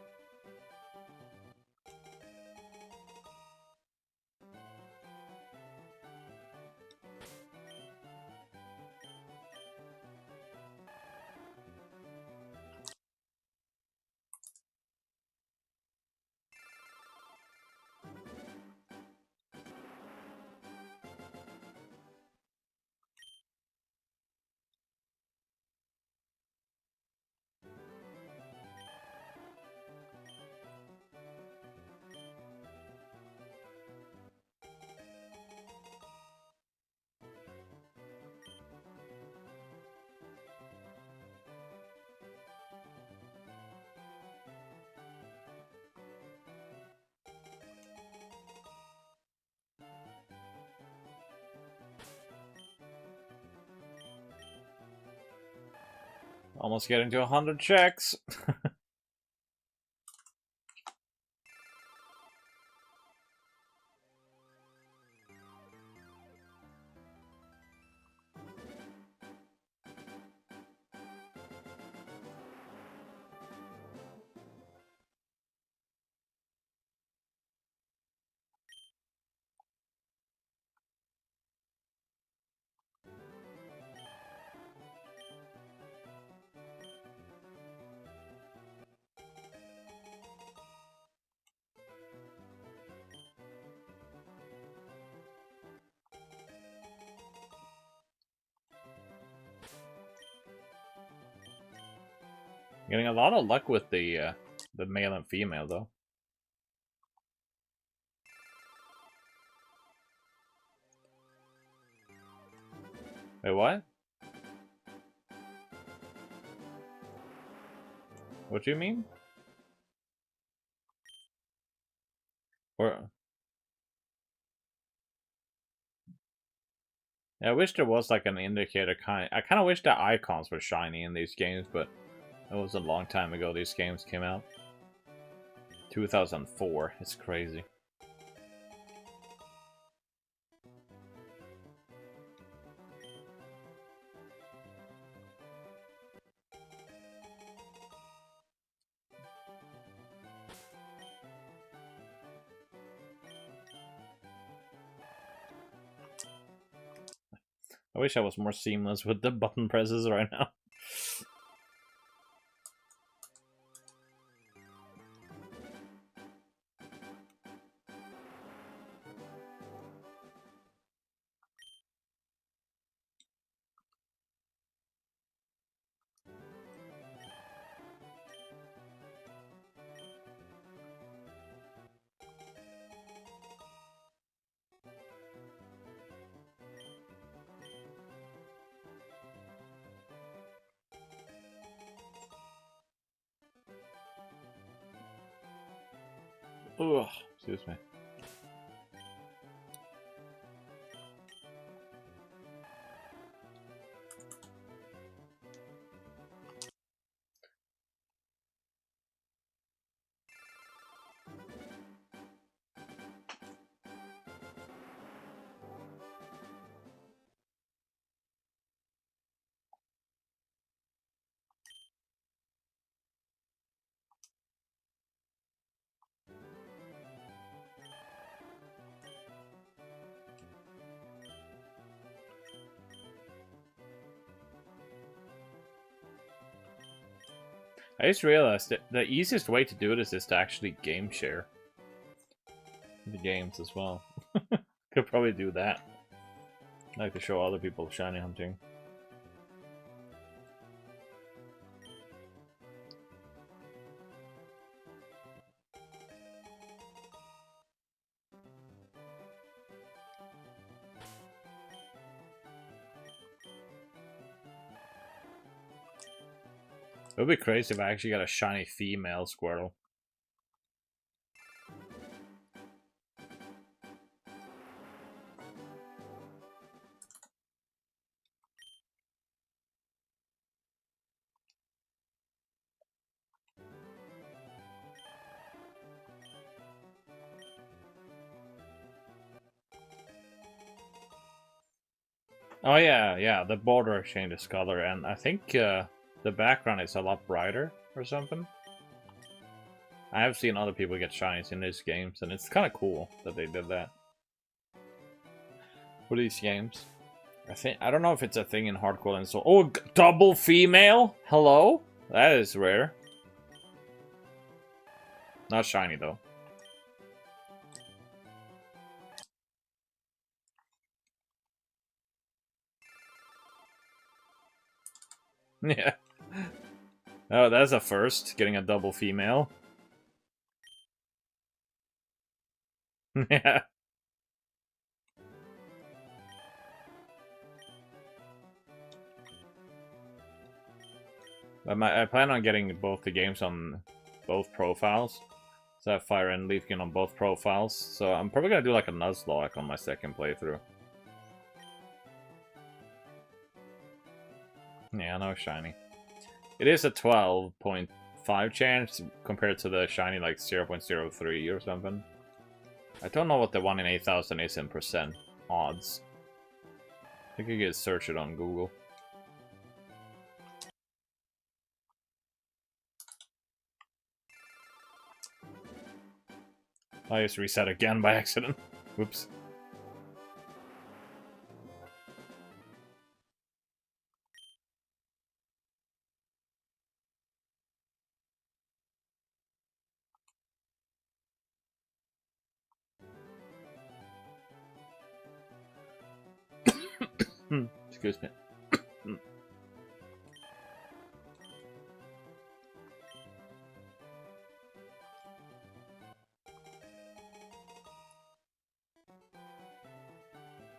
Almost getting to 100 checks. Getting a lot of luck with the male and female, though. Wait, what? What do you mean? Or... Yeah, I wish there was like an indicator kind. I kind of wish the icons were shiny in these games, but it was a long time ago these games came out. 2004. It's crazy. I wish I was more seamless with the button presses right now. Ugh, excuse me. I just realized that the easiest way to do this is to actually game share the games as well. Could probably do that. I like to show other people shiny hunting. It would be crazy if I actually got a shiny female Squirtle. Oh yeah, the border changes color, and I think the background is a lot brighter or something. I have seen other people get shinies in these games, and it's kind of cool that they did that for these games. I don't know if it's a thing in hardcore and so. Oh, double female? Hello? That is rare. Not shiny though. Yeah. Oh, that's a first, getting a double female. Yeah. I plan on getting both the games on both profiles. So I have Fire and Leafkin on both profiles. So I'm probably gonna do like a Nuzlocke on my second playthrough. Yeah, no shiny. It is a 12.5 chance compared to the shiny like 0.03 or something. I don't know what the 1 in 8,000 is in percent odds. I think you can search it on Google. I just reset again by accident. Whoops. Excuse me.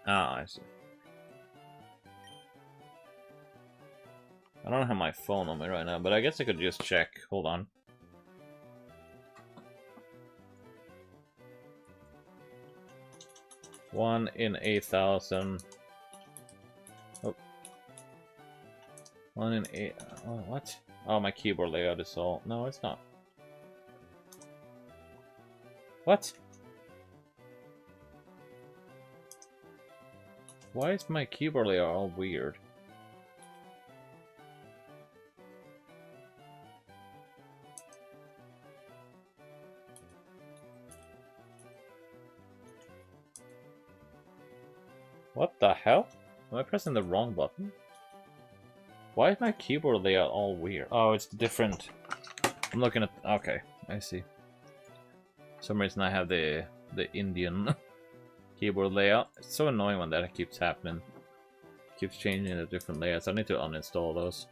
Ah, I see. I don't have my phone on me right now, but I guess I could just check. Hold on. One in 8,000. Oh. 1 in 8. Oh, what? Oh, my keyboard layout is all. No, it's not. What? Why is my keyboard layout all weird? What the hell? Am I pressing the wrong button? Why is my keyboard layout all weird? Oh, it's different. I'm looking at... Okay, I see. For some reason I have the Indian keyboard layout. It's so annoying when that keeps happening. It keeps changing the different layouts. I need to uninstall those.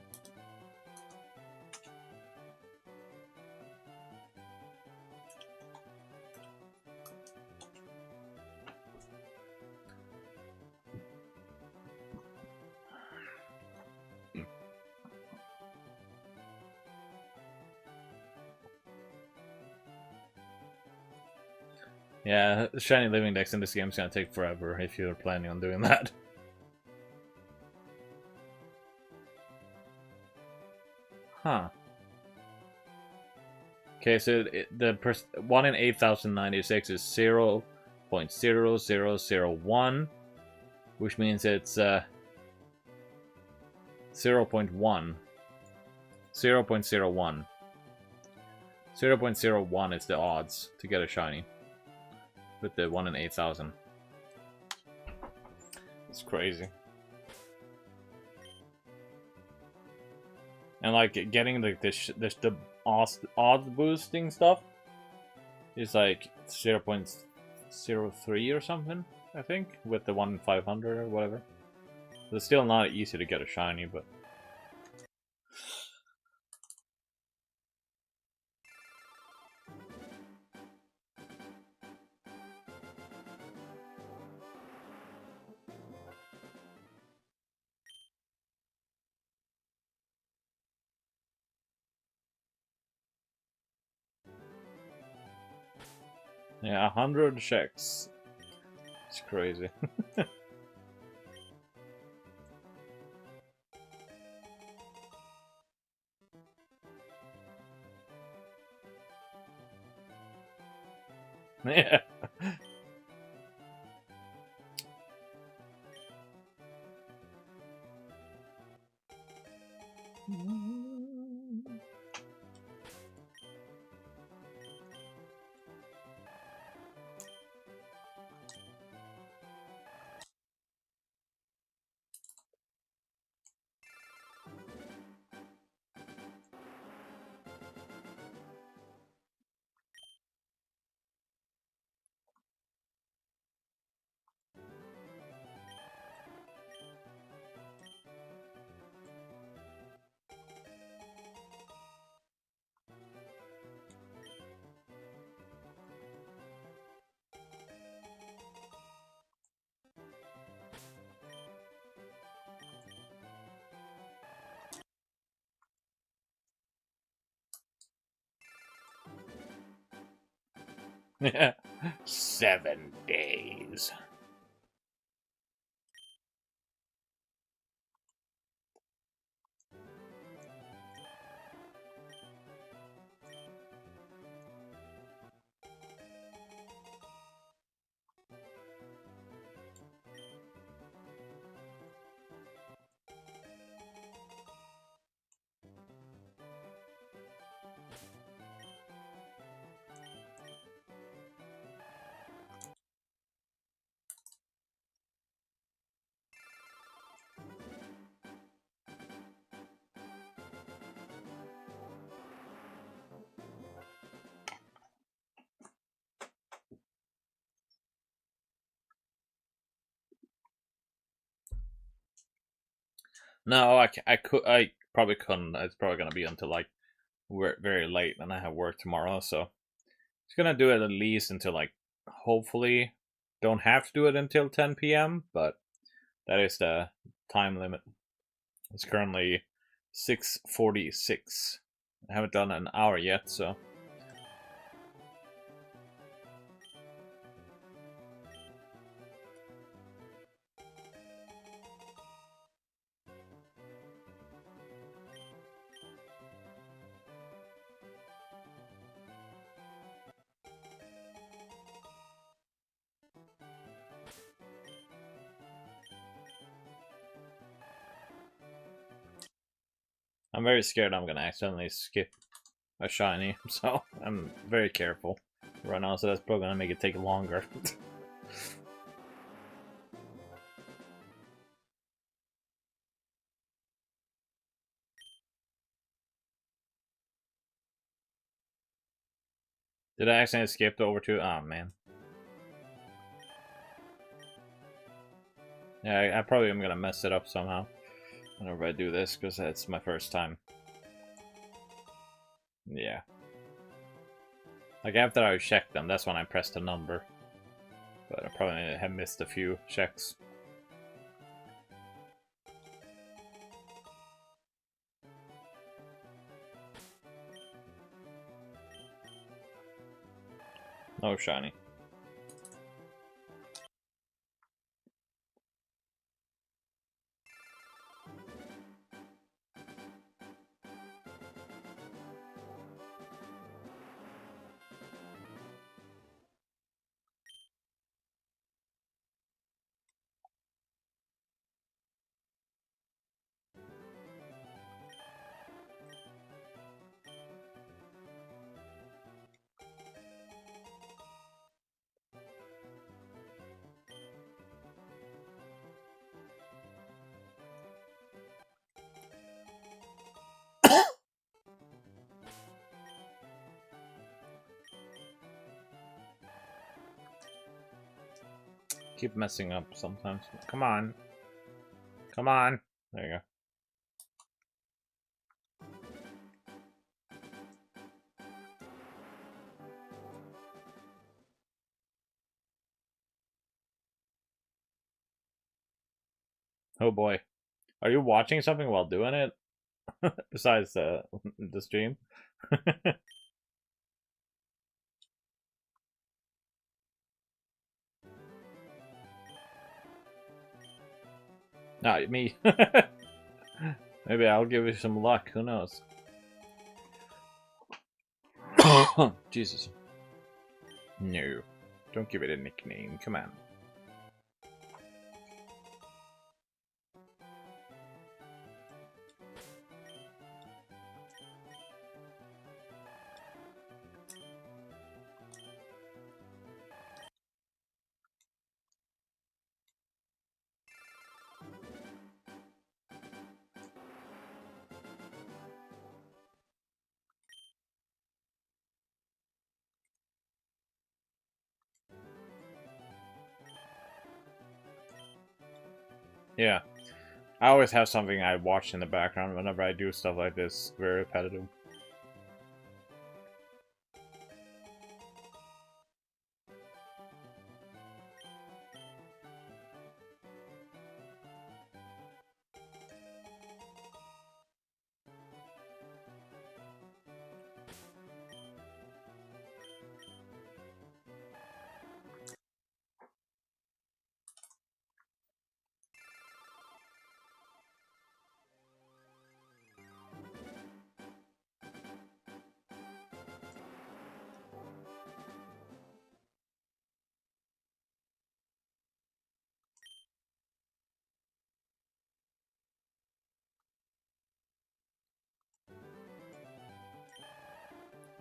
Yeah, shiny living dex in this game is gonna take forever if you're planning on doing that. Huh. Okay, so the 1 in 8,096 is 0.0001, which means it's 0.1. 0.01. 0.01 is the odds to get a shiny with the 1 in 8,000. It's crazy. And like getting like the odds boosting stuff is like 0.03 or something, I think, with the 1 in 500 or whatever. It's still not easy to get a shiny, but yeah, 100 checks. It's crazy. Yeah. Yeah. 7 days. No, I probably couldn't. It's probably gonna be until like very late, and I have work tomorrow, so it's gonna do it at least until like hopefully don't have to do it until 10 p.m. But that is the time limit. It's currently 6:46. I haven't done an hour yet, so. I'm very scared I'm gonna accidentally skip a shiny, so I'm very careful right now, so that's probably gonna make it take longer. Did I accidentally skip over to? Oh man. Yeah, I probably am gonna mess it up somehow whenever I do this, because it's my first time. Yeah. Like after I checked them, that's when I pressed the number. But I probably have missed a few checks. No shiny. keep messing up sometimes. Come on. Come on. There you go. Oh boy. Are you watching something while doing it? Besides the stream? Not me. Maybe I'll give you some luck. Who knows? Jesus. No. Don't give it a nickname. Come on. Yeah. I always have something I watch in the background whenever I do stuff like this. Very repetitive.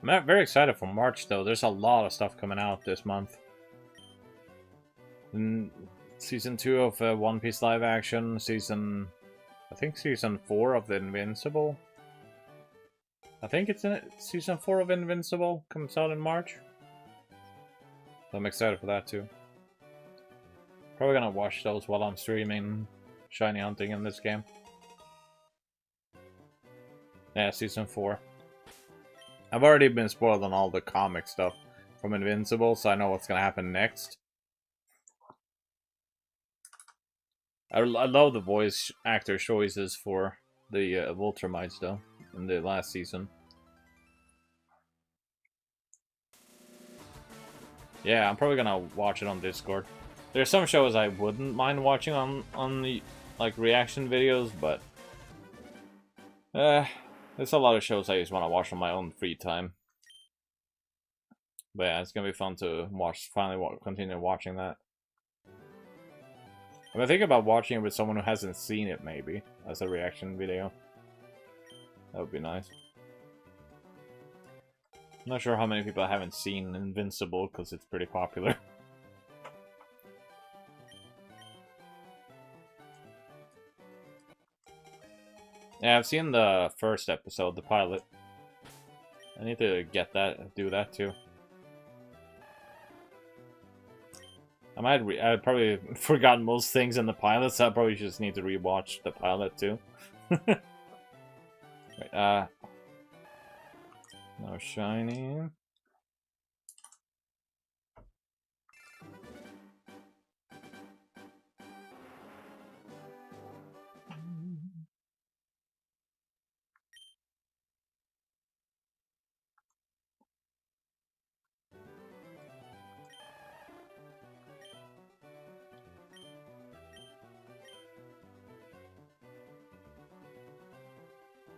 I'm very excited for March, though. There's a lot of stuff coming out this month. Season 2 of One Piece live action. I think Season 4 of Invincible. I think it's in it. Season 4 of Invincible comes out in March. So I'm excited for that, too. Probably gonna watch those while I'm streaming Shiny Hunting in this game. Yeah, Season 4. I've already been spoiled on all the comic stuff from Invincible, so I know what's gonna happen next. I love the voice actor choices for the Voltrumites, though, in the last season. Yeah, I'm probably gonna watch it on Discord. There's some shows I wouldn't mind watching on the like reaction videos, but there's a lot of shows I just want to watch on my own free time. But yeah, it's gonna be fun to continue watching that. I think about watching it with someone who hasn't seen it, maybe, as a reaction video. That would be nice. I'm not sure how many people haven't seen Invincible, because it's pretty popular. Yeah, I've seen the first episode, the pilot. I need to do that too. I've probably forgotten most things in the pilot, so I probably just need to rewatch the pilot too. Wait, no shiny.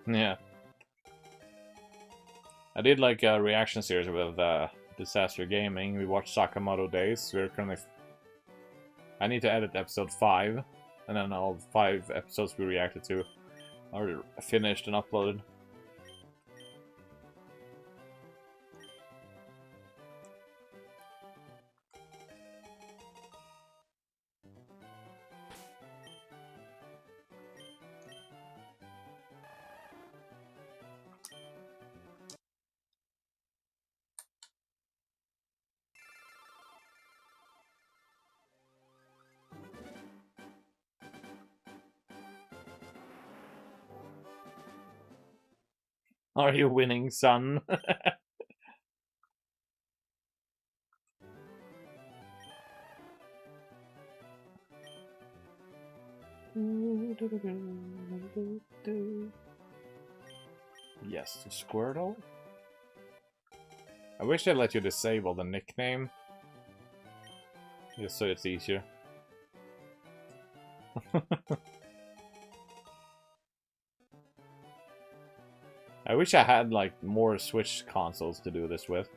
Yeah. I did like a reaction series with Disaster Gaming. We watched Sakamoto Days. We're currently... I need to edit episode 5. And then all 5 episodes we reacted to are finished and uploaded. Are you winning, son? Yes, to Squirtle. I wish they let you disable the nickname. Just so it's easier. I wish I had like more Switch consoles to do this with.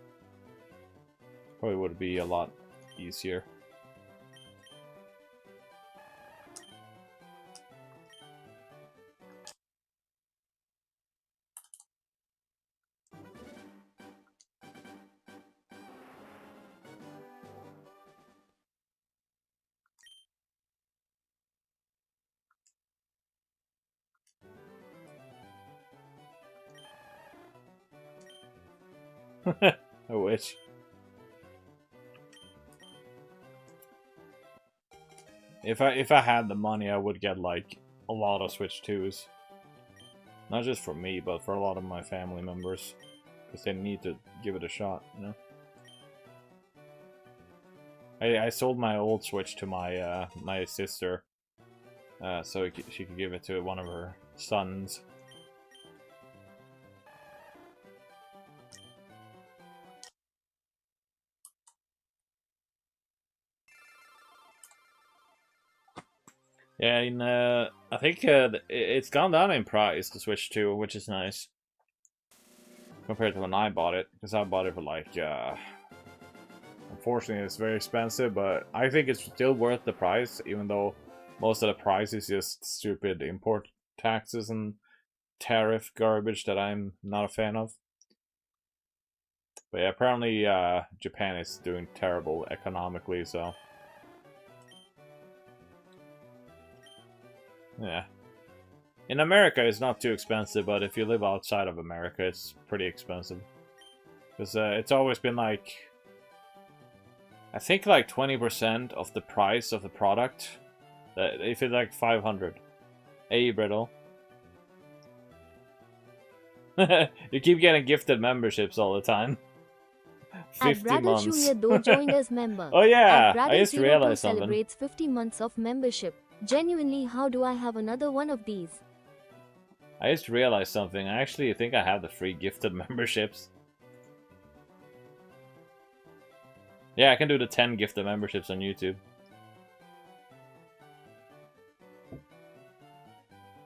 Probably would be a lot easier. I wish. If I had the money, I would get like a lot of Switch 2s. Not just for me, but for a lot of my family members, because they need to give it a shot, you know. I sold my old Switch to my my sister, so she could give it to one of her sons. Yeah, in I think it's gone down in price, the Switch 2, which is nice compared to when I bought it, because I bought it for like unfortunately it's very expensive, but I think it's still worth the price, even though most of the price is just stupid import taxes and tariff garbage that I'm not a fan of. But yeah, apparently Japan is doing terrible economically, so yeah. In America, it's not too expensive, but if you live outside of America, it's pretty expensive. Because it's always been like, I think like 20% of the price of the product. If it's like 500. Hey, Brittle. You keep getting gifted memberships all the time. 50 months. joined as member. Oh yeah, I just realized something. Celebrates 50 months of membership. Genuinely, how do I have another one of these? I just realized something. I actually think I have the free gifted memberships. Yeah, I can do the 10 gifted memberships on YouTube.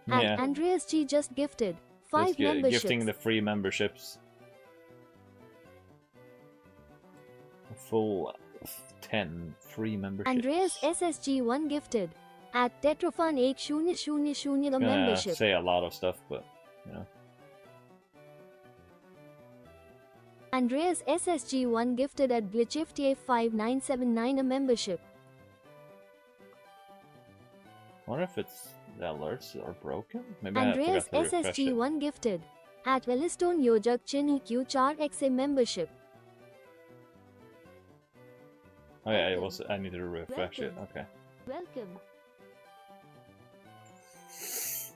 And Andreas G just gifted 5 memberships. Gifting the free memberships. A full 10 free memberships. Andreas SSG1 gifted. At Tetrafan 8000 membership. Say a lot of stuff, but you know. Andreas SSG1 gifted at GlitchFTA5979 a membership. I wonder if it's the alerts are broken? Maybe Andreas SSG1 gifted. At Wellistone Yojak Chin Q4XA membership. Oh yeah, I needed to refresh it. Okay. Welcome.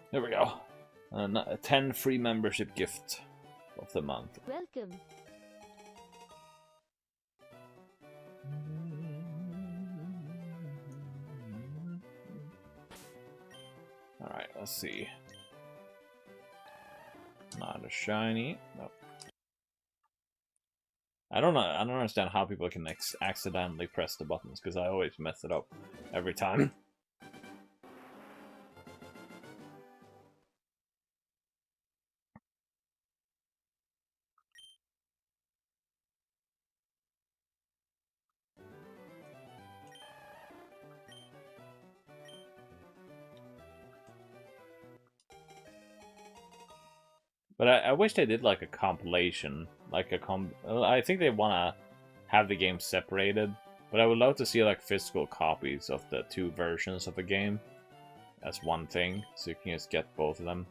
There we go. A 10 free membership gift of the month. Welcome. Alright, let's see. Not a shiny. Nope. I don't understand how people can accidentally press the buttons, because I always mess it up every time. But I wish they did like a compilation, like I think they want to have the game separated, but I would love to see like physical copies of the 2 versions of a game as one thing, so you can just get both of them.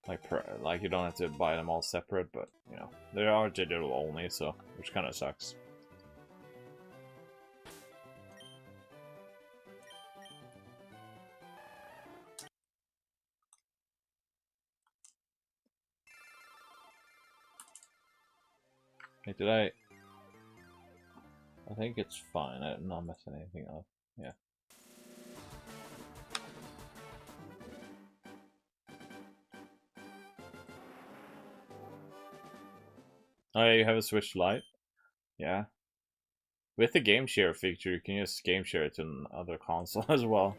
Like you don't have to buy them all separate, but you know, they are digital only, so which kind of sucks. Hey, did I think it's fine. I'm not messing anything up. Yeah. Oh yeah, you have a Switch Lite? Yeah. With the game share feature, you can just game share it to another console as well.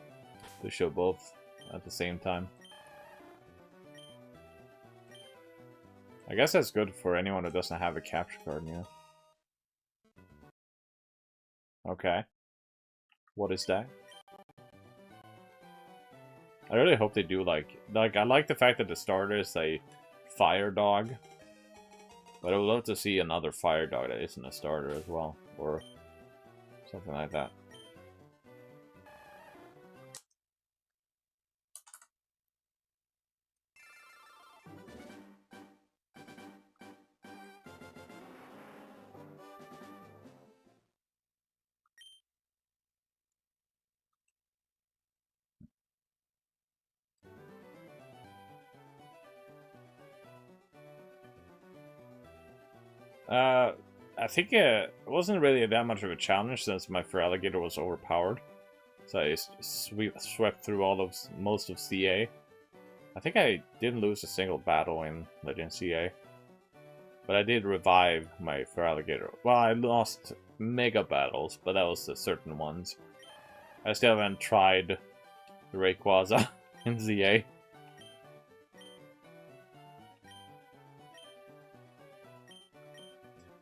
To show both at the same time. I guess that's good for anyone who doesn't have a capture card, yeah. Okay. What is that? I really hope they do like I like the fact that the starter is a fire dog. But I would love to see another fire dog that isn't a starter as well. Or something like that. I think it wasn't really that much of a challenge since my Feraligatr was overpowered. So I swept through most of CA. I think I didn't lose a single battle in Legend CA. But I did revive my Feraligatr. Well, I lost mega battles, but that was the certain ones. I still haven't tried the Rayquaza in ZA.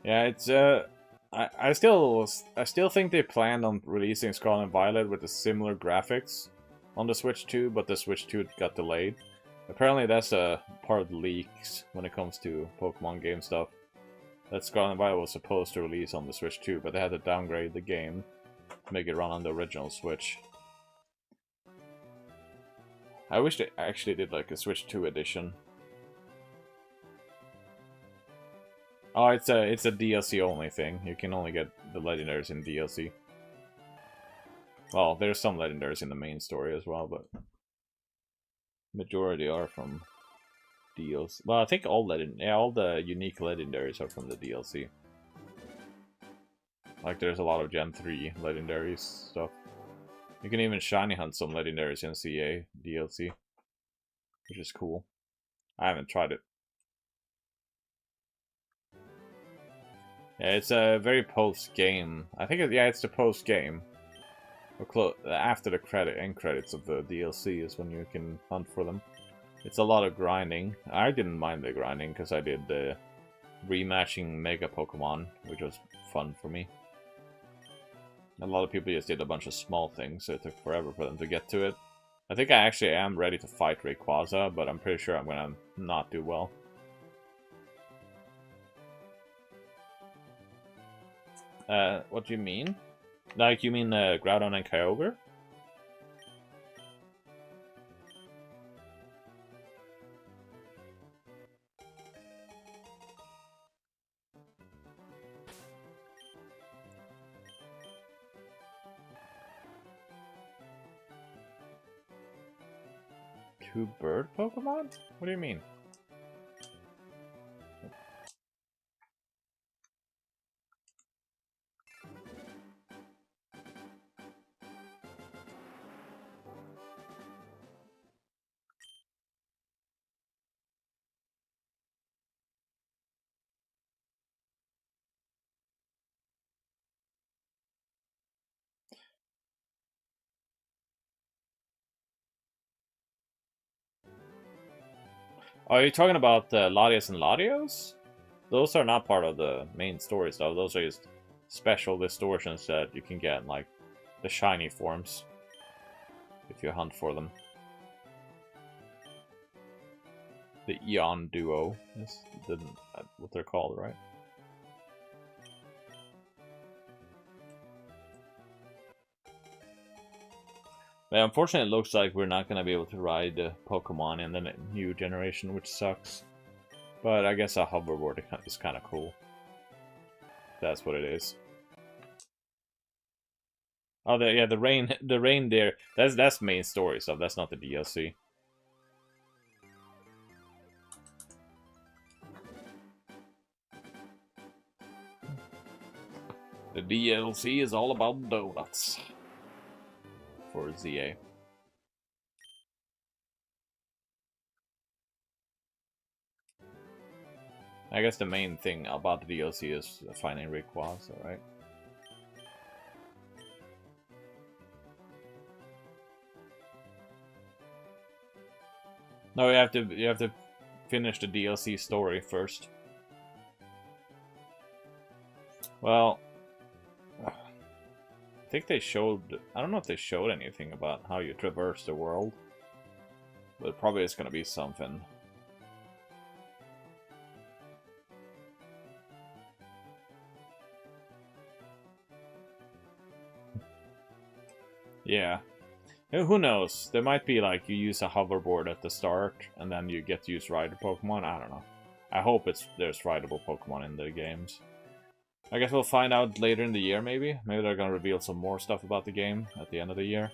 Yeah, it's I still think they planned on releasing Scarlet and Violet with the similar graphics on the Switch 2, but the Switch 2 got delayed. Apparently that's a part of the leaks when it comes to Pokemon game stuff. That Scarlet and Violet was supposed to release on the Switch 2, but they had to downgrade the game to make it run on the original Switch. I wish they actually did like a Switch 2 edition. Oh, it's a DLC only thing. You can only get the legendaries in DLC. Well, there's some legendaries in the main story as well, but majority are from DLC. Well, I think all the unique legendaries are from the DLC. Like there's a lot of Gen 3 legendaries stuff. You can even shiny hunt some legendaries in CA DLC, which is cool. I haven't tried it. Yeah, it's a very post-game. I think it's the post-game. After the end credits of the DLC is when you can hunt for them. It's a lot of grinding. I didn't mind the grinding because I did the rematching Mega Pokemon, which was fun for me. A lot of people just did a bunch of small things, so it took forever for them to get to it. I think I actually am ready to fight Rayquaza, but I'm pretty sure I'm gonna not do well. What do you mean? Like, you mean Groudon and Kyogre? Two bird Pokemon? What do you mean? Are you talking about Latias and Latios? Those are not part of the main stories, though. Those are just special distortions that you can get in, like, the shiny forms. If you hunt for them. The Eon Duo is what they're called, right? But unfortunately, it looks like we're not going to be able to ride Pokemon in the new generation, which sucks. But I guess a hoverboard is kind of cool. That's what it is. Oh, the rain there. That's main story stuff. That's not the DLC. The DLC is all about donuts. For ZA. I guess the main thing about the DLC is finding Rayquaza, right? No, you have to finish the DLC story first. Well, I think they showed... I don't know if they showed anything about how you traverse the world. But probably it's gonna be something. Yeah. Who knows? There might be like you use a hoverboard at the start and then you get to use rider Pokemon. I don't know. I hope there's rideable Pokemon in the games. I guess we'll find out later in the year, maybe. Maybe they're gonna reveal some more stuff about the game at the end of the year.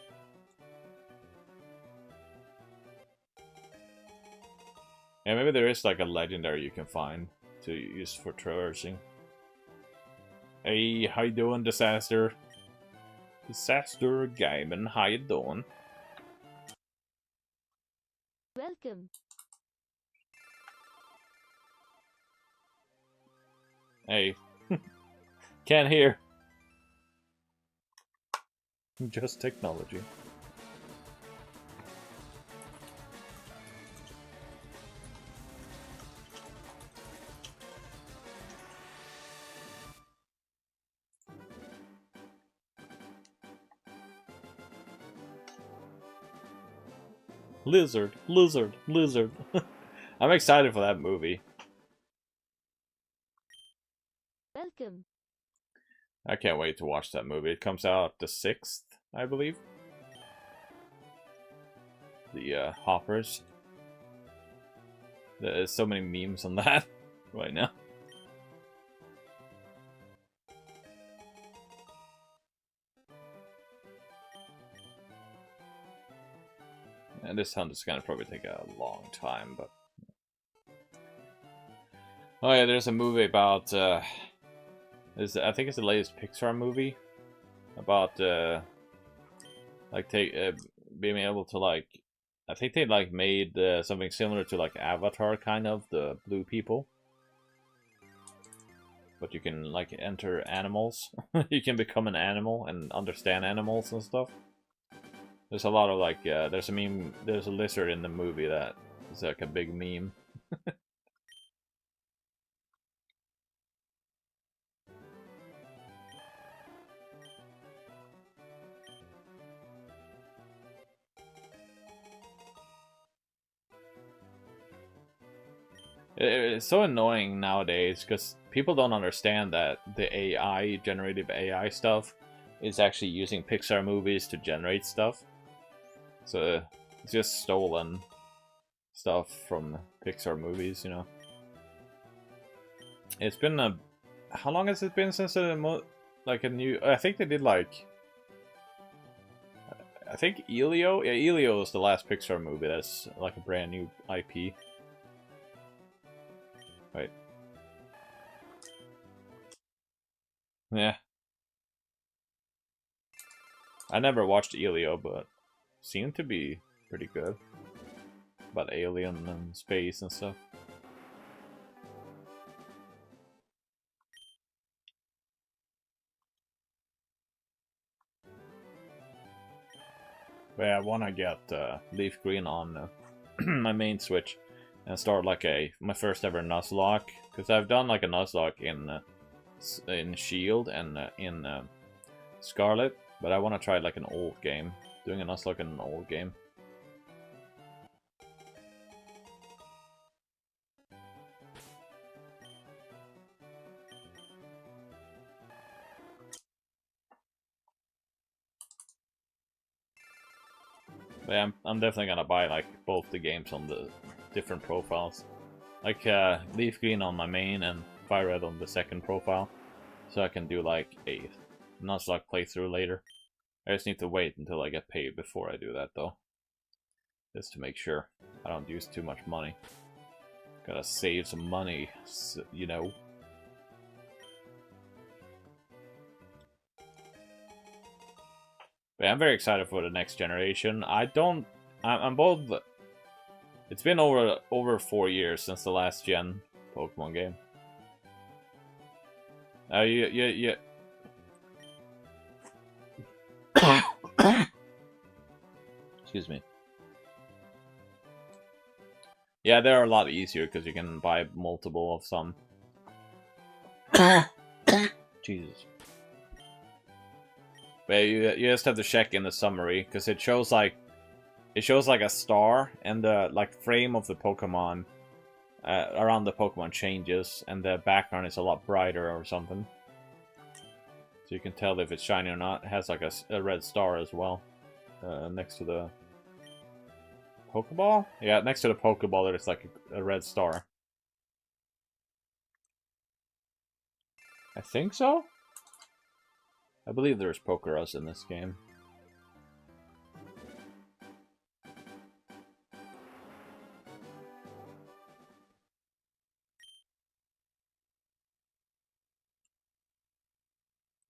Yeah, maybe there is like a legendary you can find to use for traversing. Hey, how you doing, Disaster? Disaster Gaming, how you doing? Welcome. Hey. Can't hear. Just technology. Lizard, lizard, lizard. I'm excited for that movie. Welcome. I can't wait to watch that movie. It comes out the 6th, I believe. The Hoppers. There's so many memes on that right now. And this hunt is gonna probably take a long time, but... Oh yeah, there's a movie about, I think it's the latest Pixar movie. About, like, being able to, like... I think they, like, made something similar to, like, Avatar, kind of, the blue people. But you can, like, enter animals. You can become an animal and understand animals and stuff. There's a lot of, like, there's a lizard in the movie that is, like, a big meme. It's so annoying nowadays because people don't understand that the AI, generative AI stuff, is actually using Pixar movies to generate stuff. So it's just stolen stuff from Pixar movies, you know. It's been a... How long has it been since like a new... I think they did like... I think Elio? Yeah, Elio is the last Pixar movie that's like a brand new IP. Right. Yeah. I never watched Elio, but seemed to be pretty good. About alien and space and stuff. But yeah, I want to get Leaf Green on my main Switch and start like my first ever Nuzlocke, because I've done like a Nuzlocke in Shield and in Scarlet, but I want to try like an old game, doing a Nuzlocke in an old game. But yeah, I'm definitely gonna buy like both the games on the different profiles, like Leaf Green on my main and Fire Red on the second profile, so I can do like a Nuzlocke playthrough later. I just need to wait until I get paid before I do that though, just to make sure I don't use too much money. Gotta save some money, you know. But I'm very excited for the next generation. I'm both. It's been over 4 years since the last gen Pokemon game. Yeah. Excuse me. Yeah, they're a lot easier because you can buy multiple of some. Jesus. But you just have to check in the summary because it shows like a star and the like frame of the Pokemon around the Pokemon changes and the background is a lot brighter or something. So you can tell if it's shiny or not. It has like a red star as well next to the Pokeball? Yeah, next to the Pokeball there's like a red star. I think so? I believe there's Pokerus in this game.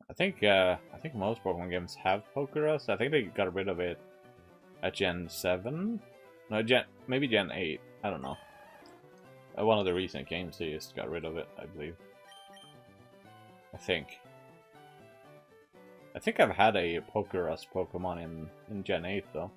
I think most Pokemon games have Pokerus. I think they got rid of it at Gen 7? No, maybe Gen 8. I don't know. One of the recent games they just got rid of it, I believe. I think I've had a Pokerus Pokemon in Gen 8 though.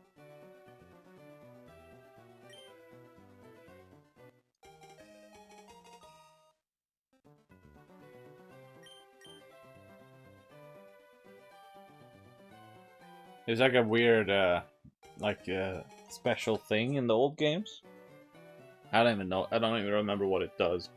It's like a weird special thing in the old games. I don't even know. I don't even remember what it does.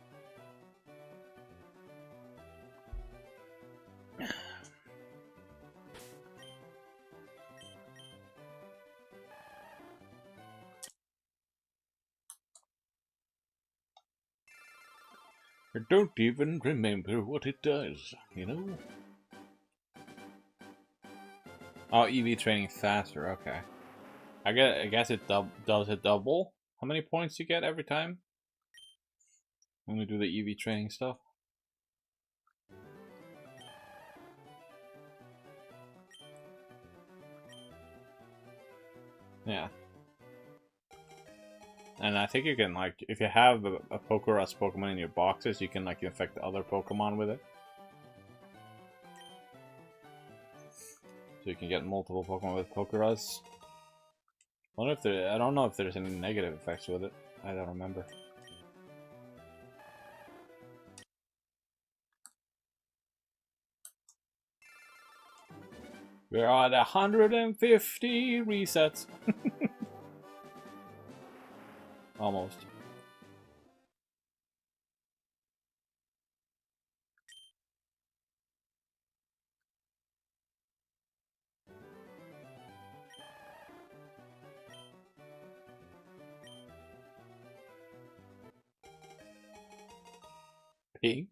I don't even remember what it does, you know? Oh, EV training faster, okay. I guess it does it double? How many points you get every time? When we do the EV training stuff? Yeah. And I think you can, like, if you have a Pokerus Pokemon in your boxes, you can, like, infect other Pokemon with it. So you can get multiple Pokemon with Pokerus. I don't know if there's any negative effects with it. I don't remember. We're at 150 resets. Almost. Pink?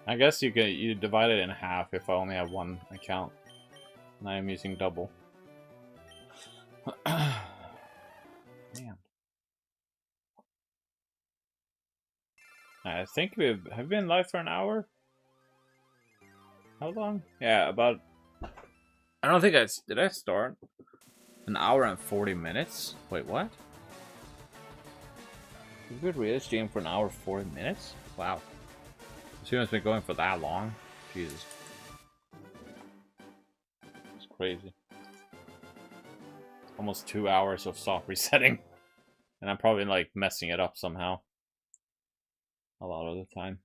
I guess you divide it in half if I only have one account. And I am using double. Man. I think have been live for an hour? How long? Yeah, about... I don't think did I start? An hour and 40 minutes? Wait, what? We've been really streaming for an hour 40 minutes? Wow. It's been going for that long? Jesus. It's crazy. Almost 2 hours of soft resetting. And I'm probably like messing it up somehow. A lot of the time.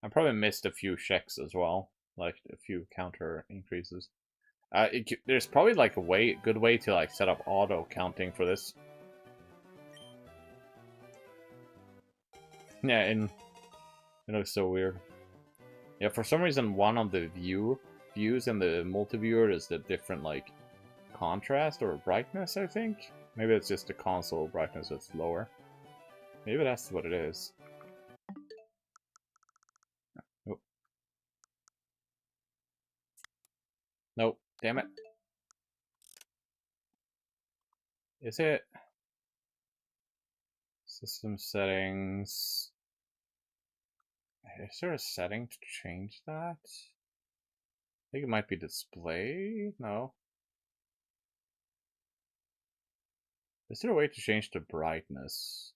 I probably missed a few checks as well. Like a few counter increases. There's probably like a good way to like set up auto counting for this. Yeah, it looks so weird. Yeah, for some reason one of the views in the multi-viewer is the different like contrast or brightness, I think. Maybe it's just the console brightness that's lower. Maybe that's what it is. Oh. Nope, damn it. Is it? System settings. Is there a setting to change that? I think it might be display? No. Is there a way to change the brightness?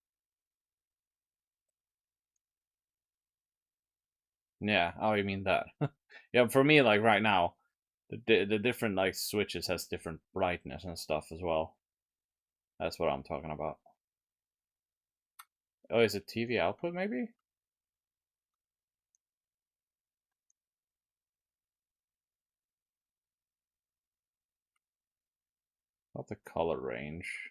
Yeah, oh, you mean that. Yeah, for me, like right now, the different like switches has different brightness and stuff as well. That's what I'm talking about. Oh, is it TV output maybe? Not the color range.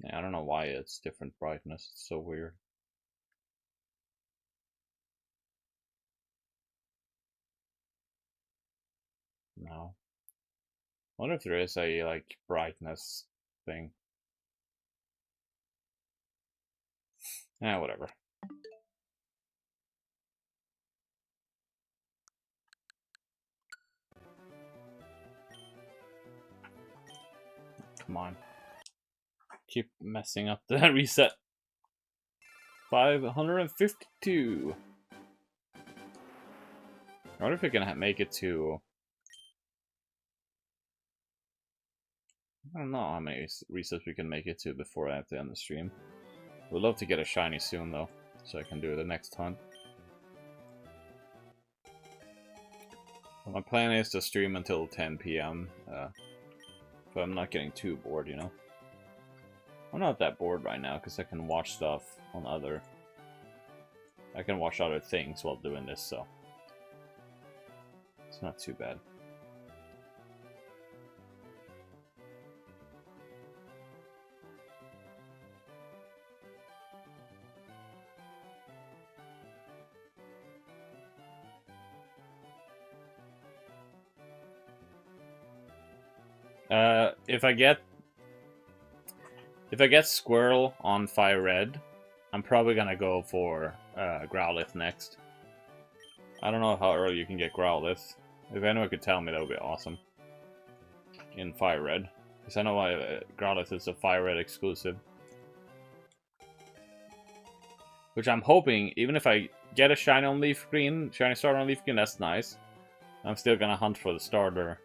Yeah, I don't know why it's different brightness. It's so weird. No. I wonder if there is a like brightness thing. Yeah, whatever. Come on. Keep messing up the reset. 552. I wonder if we can make it to... I don't know how many resets we can make it to before I have to end the stream. Would love to get a shiny soon though, so I can do the next hunt. My plan is to stream until 10 p.m. But I'm not getting too bored, you know. I'm not that bored right now because I can watch stuff on other... I can watch other things while doing this, so... It's not too bad. If I get Squirrel on Fire Red, I'm probably gonna go for Growlithe next. I don't know how early you can get Growlithe. If anyone could tell me, that would be awesome. In Fire Red, because I know Growlithe is a Fire Red exclusive. Which I'm hoping, even if I get a shiny on Leaf Green, shiny starter on Leaf Green, that's nice. I'm still gonna hunt for the starter.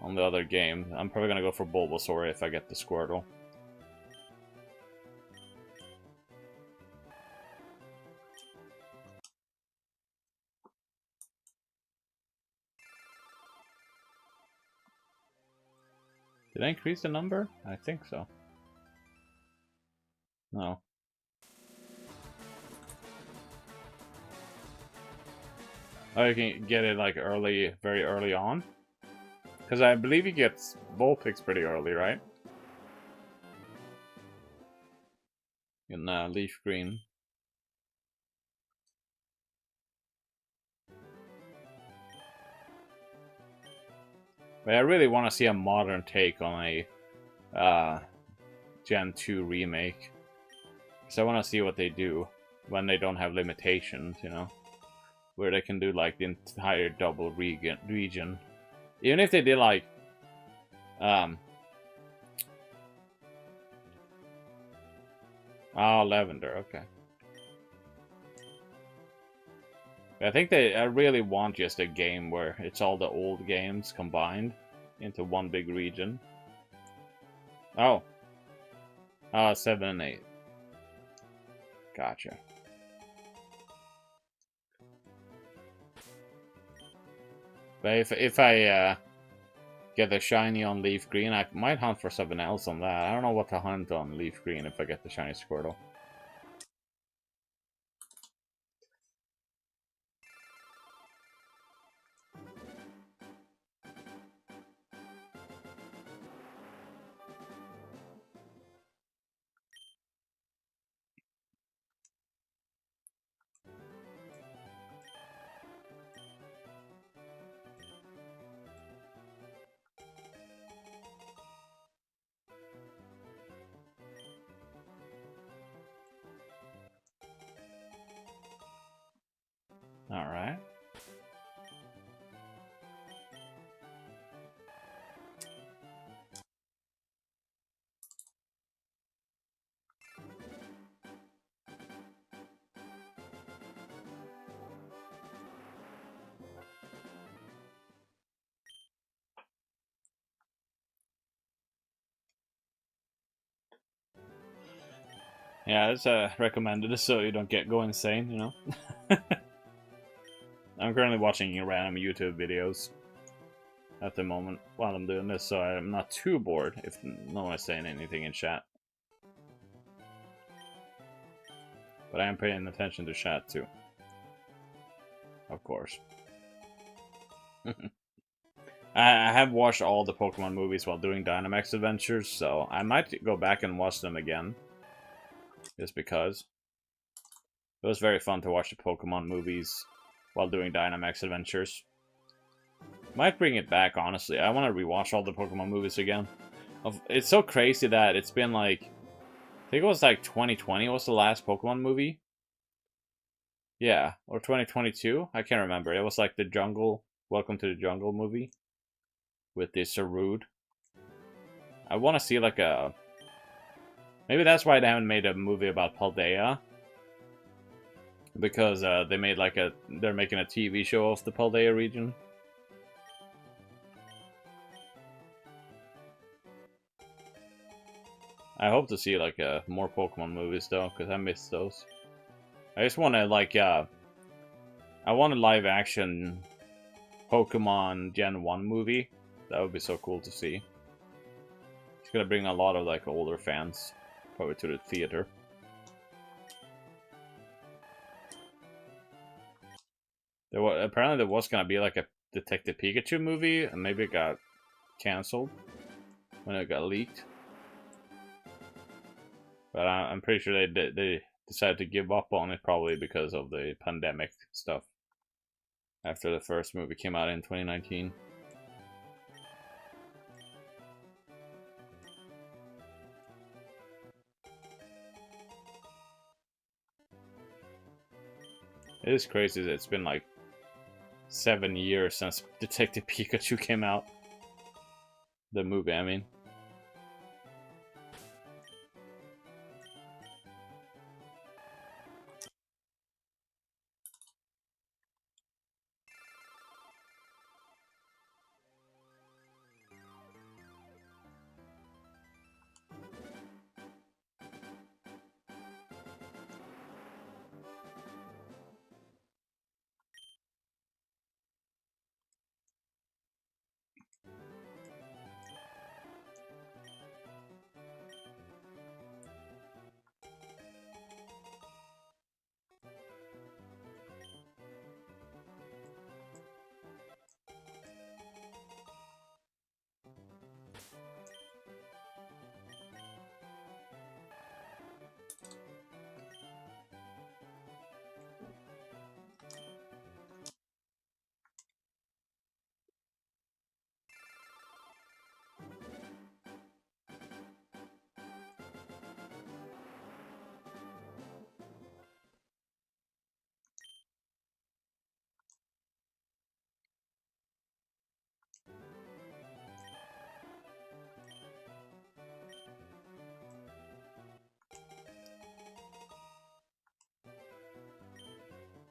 On the other game. I'm probably gonna go for Bulbasaur if I get the Squirtle. Did I increase the number? I think so. No. Oh, you can get it like early, very early on? Because I believe he gets Vulpix pretty early, right? In Leaf Green. But I really want to see a modern take on a Gen 2 remake. Because I want to see what they do when they don't have limitations, you know? Where they can do like the entire double region. Even if they did like... Oh, Lavender, okay. I think I really want just a game where it's all the old games combined into one big region. Oh. 7 and 8. Gotcha. But if I get the shiny on Leaf Green, I might hunt for something else on that. I don't know what to hunt on Leaf Green if I get the shiny Squirtle. Alright. Yeah, it's recommended so you don't go insane, you know? I'm currently watching random YouTube videos at the moment while I'm doing this, so I'm not too bored if no one is saying anything in chat. But I am paying attention to chat too. Of course. I have watched all the Pokemon movies while doing Dynamax Adventures, so I might go back and watch them again. Just because. It was very fun to watch the Pokemon movies while doing Dynamax Adventures. Might bring it back, honestly. I want to rewatch all the Pokemon movies again. It's so crazy that it's been like... I think it was like 2020 was the last Pokemon movie. Yeah, or 2022? I can't remember. It was like the Jungle... Welcome to the Jungle movie. With the Sarud. I want to see like a... Maybe that's why they haven't made a movie about Paldea. Because they made like a... They're making a TV show of the Paldea region. I hope to see like more Pokemon movies though, because I missed those. I just want to like I want a live action Pokemon Gen 1 movie. That would be so cool to see. It's gonna bring a lot of like older fans probably to the theater. Apparently there was gonna be like a Detective Pikachu movie, and maybe it got cancelled when it got leaked. But I'm pretty sure they decided to give up on it probably because of the pandemic stuff. After the first movie came out in 2019. It is crazy that it's been like 7 years since Detective Pikachu came out. The movie, I mean.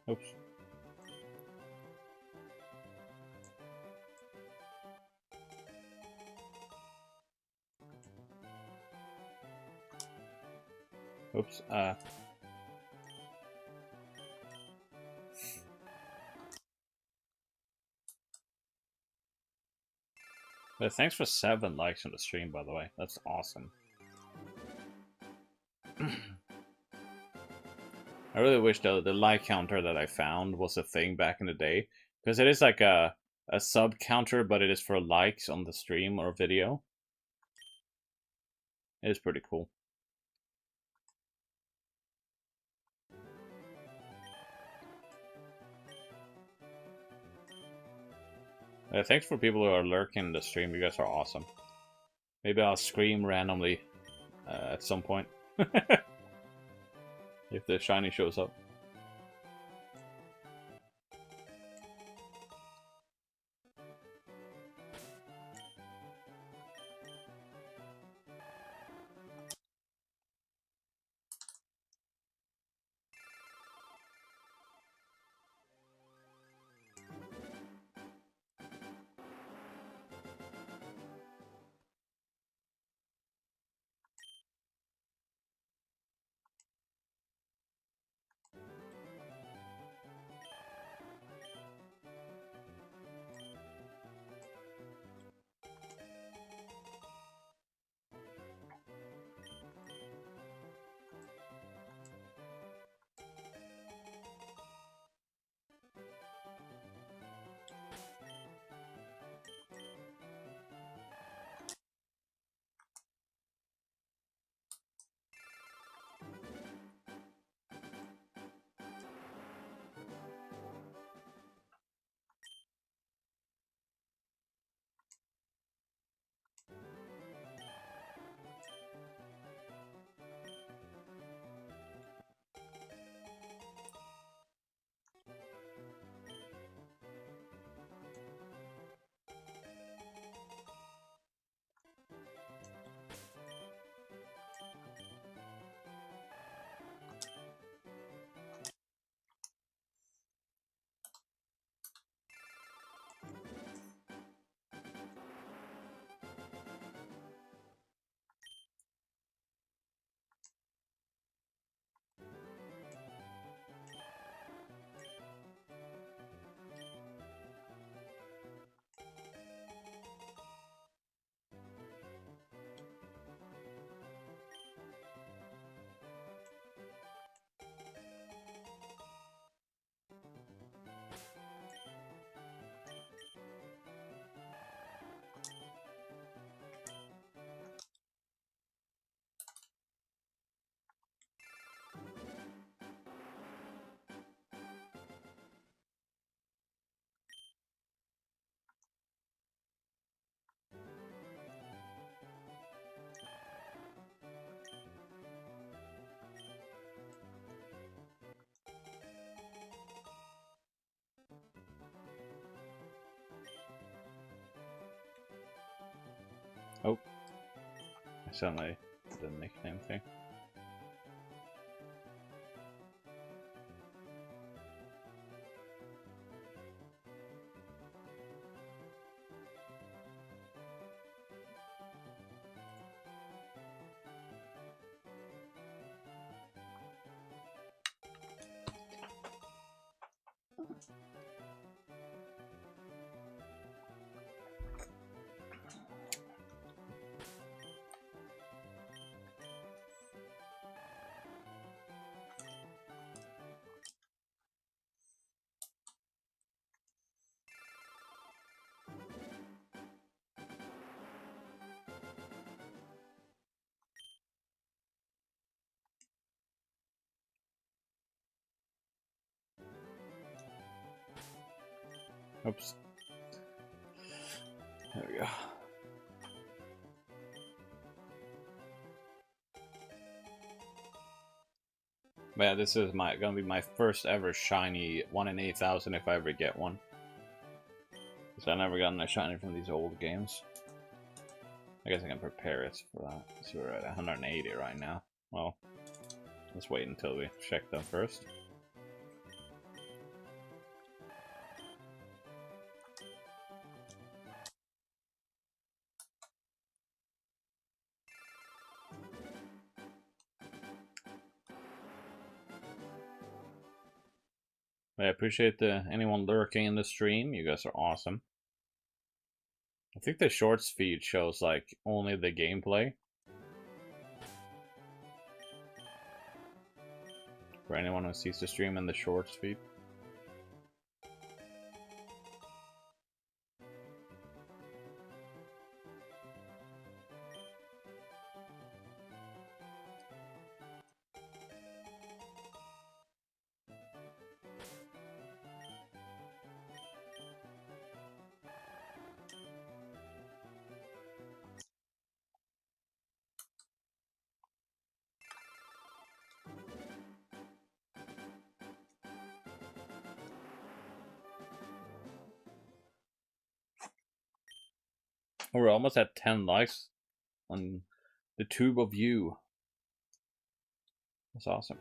Oops. Oops. But thanks for 7 likes on the stream, by the way. That's awesome. I really wish the like counter that I found was a thing back in the day. Because it is like a sub counter, but it is for likes on the stream or video. It is pretty cool. Thanks for people who are lurking in the stream. You guys are awesome. Maybe I'll scream randomly at some point. If the shiny shows up. Certainly the nickname thing. Oops. There we go. But yeah, this is gonna be my first ever shiny 1 in 8,000 if I ever get one. Because I've never gotten a shiny from these old games. I guess I can prepare it for that. So we're at 180 right now. Well, let's wait until we check them first. I appreciate anyone lurking in the stream. You guys are awesome. I think the shorts feed shows like only the gameplay. For anyone who sees the stream in the shorts feed. We're almost at 10 likes on the tube of you. That's awesome.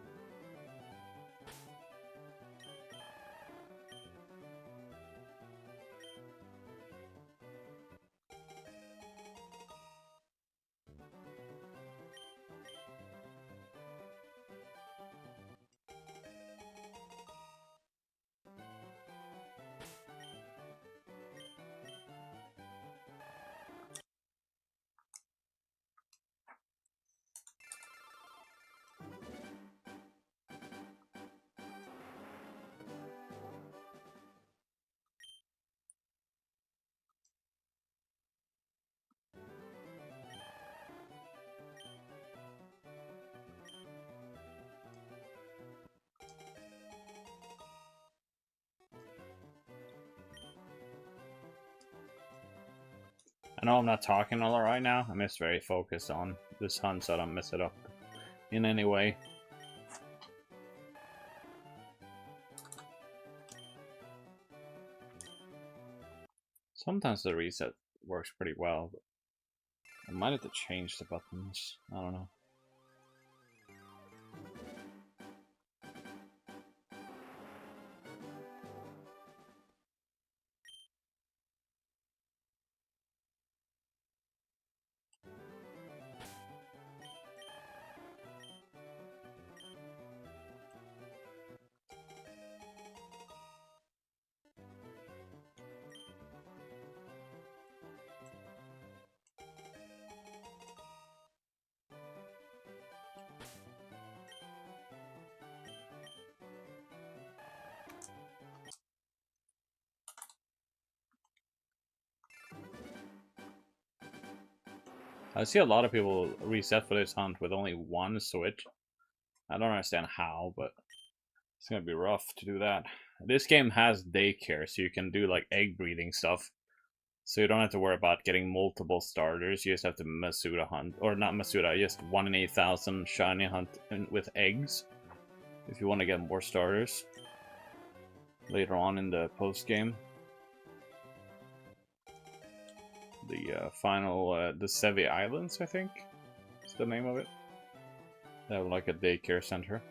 I know I'm not talking a lot right now. I'm just very focused on this hunt so I don't mess it up in any way. Sometimes the reset works pretty well, but I might have to change the buttons. I don't know. I see a lot of people reset for this hunt with only one switch. I don't understand how, but it's gonna be rough to do that. This game has daycare, so you can do like egg breeding stuff. So you don't have to worry about getting multiple starters. You just have to Masuda hunt, or not Masuda, just 1 in 8,000 shiny hunt with eggs. If you want to get more starters later on in the post game. The final, the Sevi Islands, I think. What's the name of it? They have like a daycare center.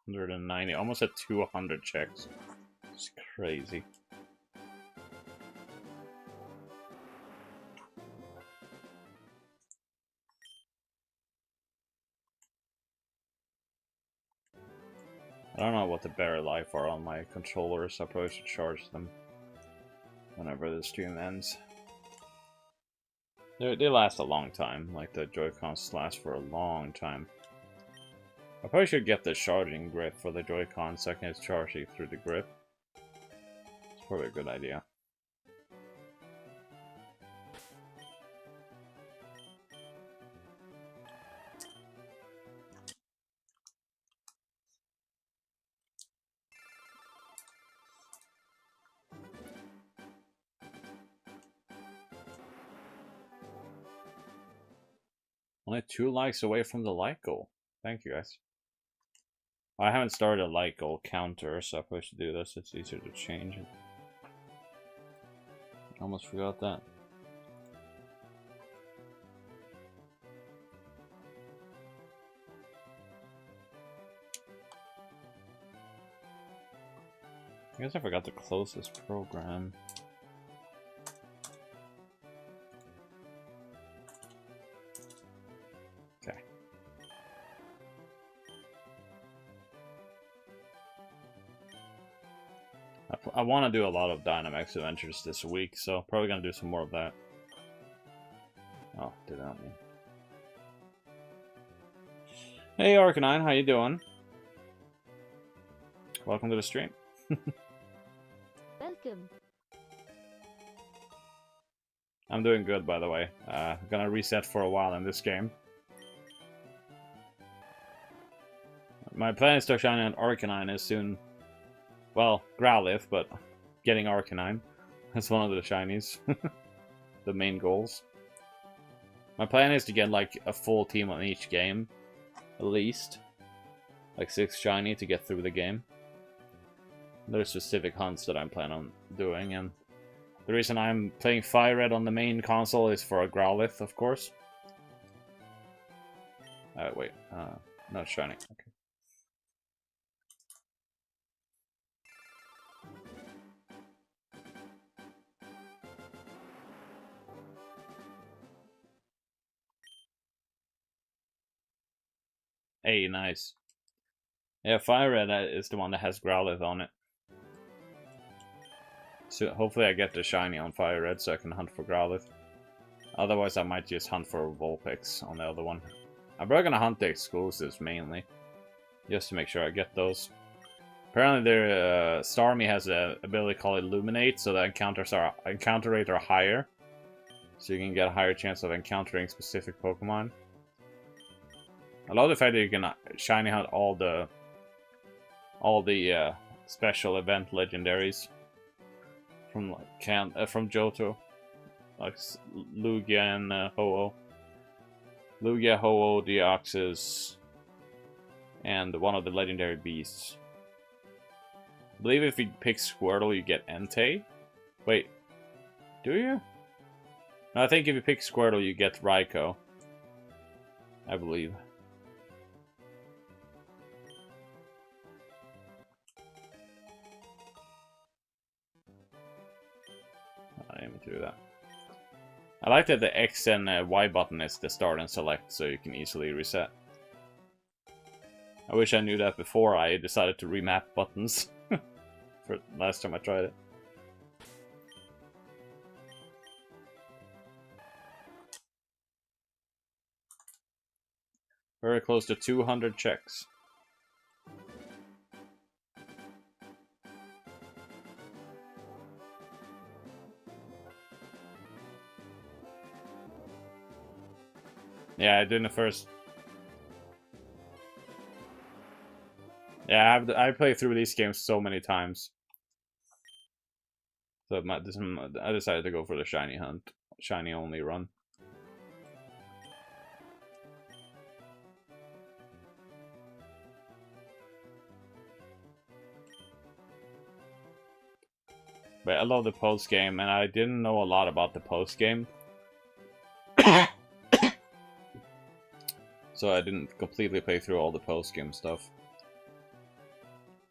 $190, almost at 200 checks. It's crazy. I don't know what the better life are on my controllers, so I probably should charge them whenever the stream ends. They last a long time, like the Joy-Cons last for a long time. I probably should get the charging grip for the Joy-Con so I can just charge it through the grip. It's probably a good idea. Only 2 likes away from the like goal. Thank you, guys. I haven't started a like goal counter, so I probably should do this. It's easier to change it. Almost forgot that. I guess I forgot to close this program. Okay. I want to do a lot of Dynamax Adventures this week, so probably gonna do some more of that. Oh, did that mean? Hey Arcanine, how you doing? Welcome to the stream. Welcome. I'm doing good, by the way. Gonna reset for a while in this game. My plan is to shine on Arcanine as soon... Well, Growlithe, but getting Arcanine. That's one of the shinies. The main goals. My plan is to get like a full team on each game. At least. Like 6 shiny to get through the game. There's specific hunts that I'm planning on doing, and the reason I'm playing Fire Red on the main console is for a Growlithe, of course. Wait, not shiny. Okay. Hey, nice. Yeah, Fire Red is the one that has Growlithe on it. So hopefully I get the shiny on Fire Red so I can hunt for Growlithe. Otherwise I might just hunt for Vulpix on the other one. I'm probably gonna hunt the exclusives mainly. Just to make sure I get those. Apparently their Starmie has an ability called Illuminate, so the encounter rate are higher. So you can get a higher chance of encountering specific Pokemon. I love the fact that you can shiny hunt all the special event legendaries from like from Johto, like Lugia and Ho-Oh. Lugia, Ho-Oh, Deoxys, and one of the legendary beasts. I believe if you pick Squirtle, you get Entei. Wait, do you? No, I think if you pick Squirtle, you get Raikou. I believe. I didn't mean to do that. I like that the X and Y button is the start and select, so you can easily reset. I wish I knew that before I decided to remap buttons. For last time I tried it. Very close to 200 checks. Yeah, I did in the first. Yeah, I played through these games so many times. So I decided to go for the shiny hunt, shiny only run. But I love the post game, and I didn't know a lot about the post game, so I didn't completely play through all the post game stuff.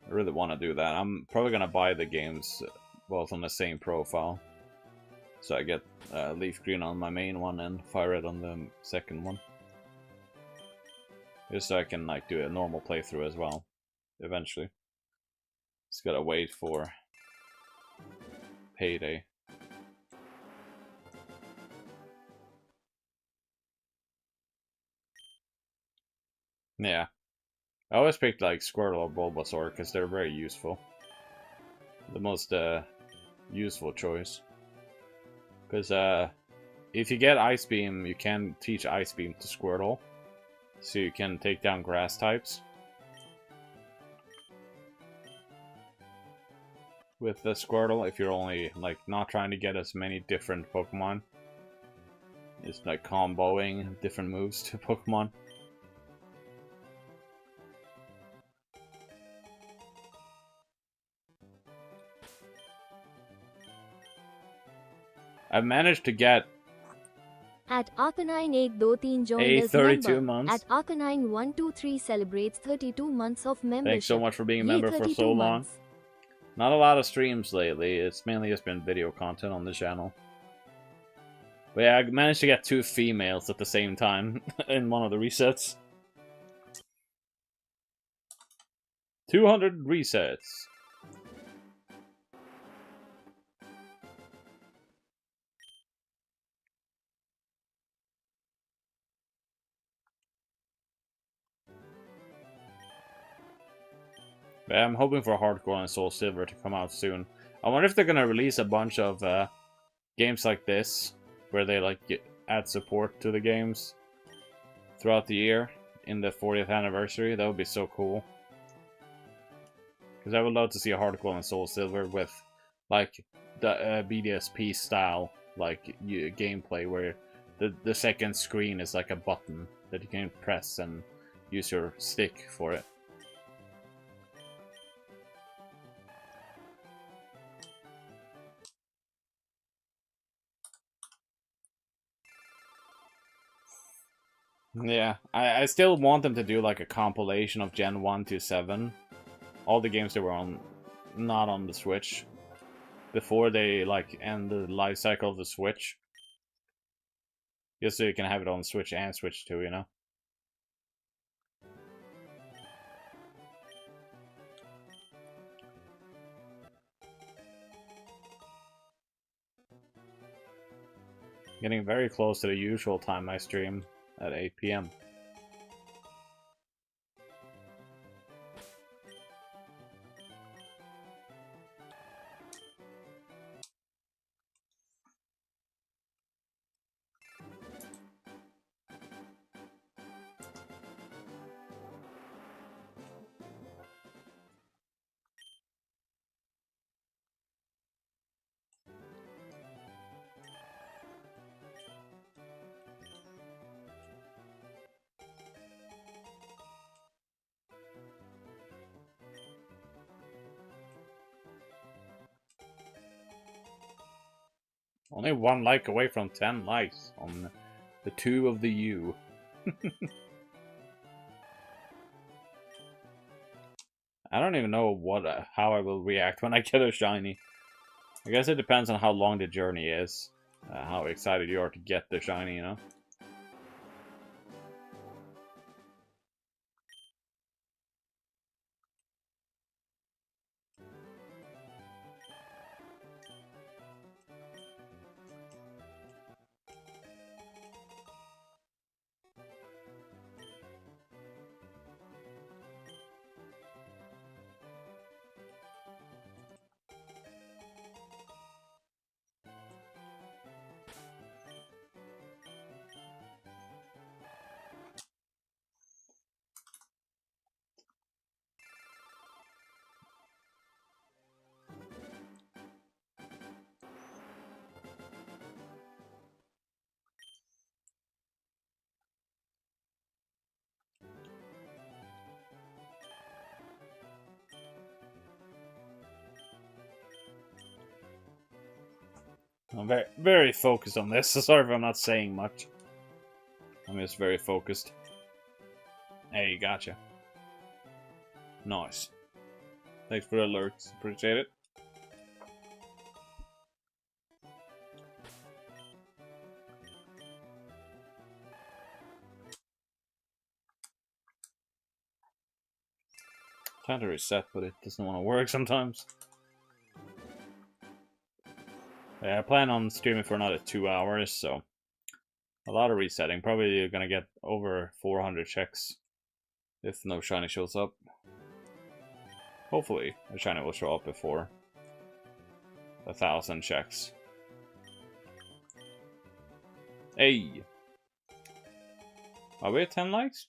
I really want to do that. I'm probably gonna buy the games both on the same profile, so I get Leaf Green on my main one and Fire Red on the second one, just so I can like do a normal playthrough as well. Eventually, just gotta wait for payday. Yeah, I always picked like Squirtle or Bulbasaur because they're very useful. The most useful choice. Because if you get Ice Beam, you can teach Ice Beam to Squirtle, so you can take down grass types with the Squirtle if you're only like not trying to get as many different Pokemon. It's like comboing different moves to Pokemon. I've managed to get At Arcanine823 joined a as 32 member. months. At Arcanine123 celebrates 32 months of membership. Thanks so much for being a member for so long. Not a lot of streams lately. It's mainly just been video content on the channel. But yeah, I managed to get 2 females at the same time in one of the resets. 200 resets. But I'm hoping for Hardcore and Soul Silver to come out soon. I wonder if they're gonna release a bunch of games like this, where they like add support to the games throughout the year in the 40th anniversary. That would be so cool. Because I would love to see a Hardcore and Soul Silver with like the BDSP style like gameplay, where the second screen is like a button that you can press and use your stick for it. Yeah, I still want them to do like a compilation of Gen 1 to 7. All the games that were on, not on the Switch. Before they like end the life cycle of the Switch. Just so you can have it on Switch and Switch 2, you know? Getting very close to the usual time I stream at 8 PM. Only 1 like away from 10 likes on the 2 of the U. I don't even know how I will react when I get a shiny. I guess it depends on how long the journey is. How excited you are to get the shiny, you know? I'm very focused on this. So sorry if I'm not saying much. I'm just very focused. Hey, gotcha. Nice. Thanks for the alerts. Appreciate it. Trying to reset, but it doesn't want to work sometimes. Yeah, I plan on streaming for another 2 hours, so a lot of resetting. Probably gonna get over 400 checks if no shiny shows up. Hopefully, a shiny will show up before 1,000 checks. Hey! Are we at 10 likes?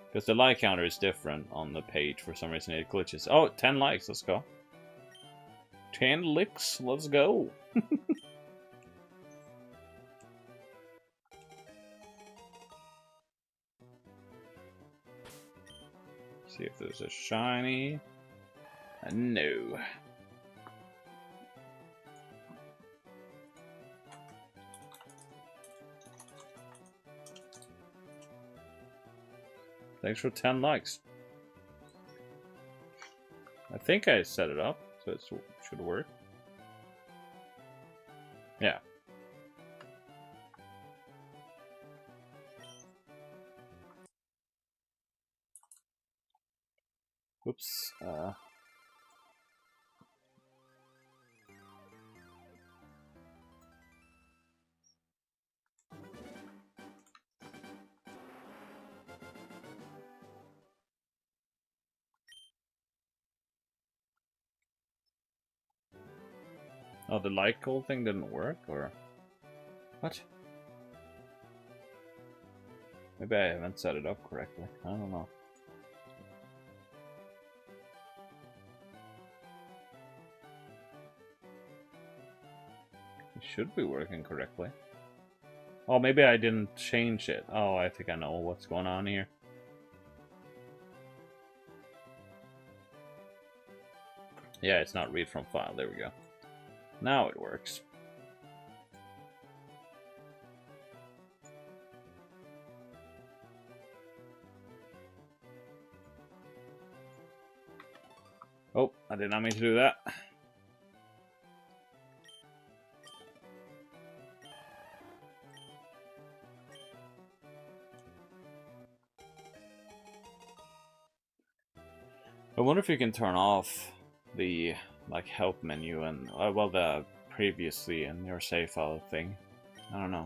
Because the like counter is different on the page. For some reason it glitches. Oh, 10 likes. Let's go. 10 licks. Let's go. See if there's a shiny. No. Thanks for 10 likes. I think I set it up, so it should work. Yeah. Oops. Oh, the light goal thing didn't work, or what? Maybe I haven't set it up correctly. I don't know. It should be working correctly. Oh, maybe I didn't change it. Oh, I think I know what's going on here. Yeah, it's not read from file. There we go. Now it works. Oh, I did not mean to do that. I wonder if you can turn off the like help menu and well, the previously in your save file thing. I don't know.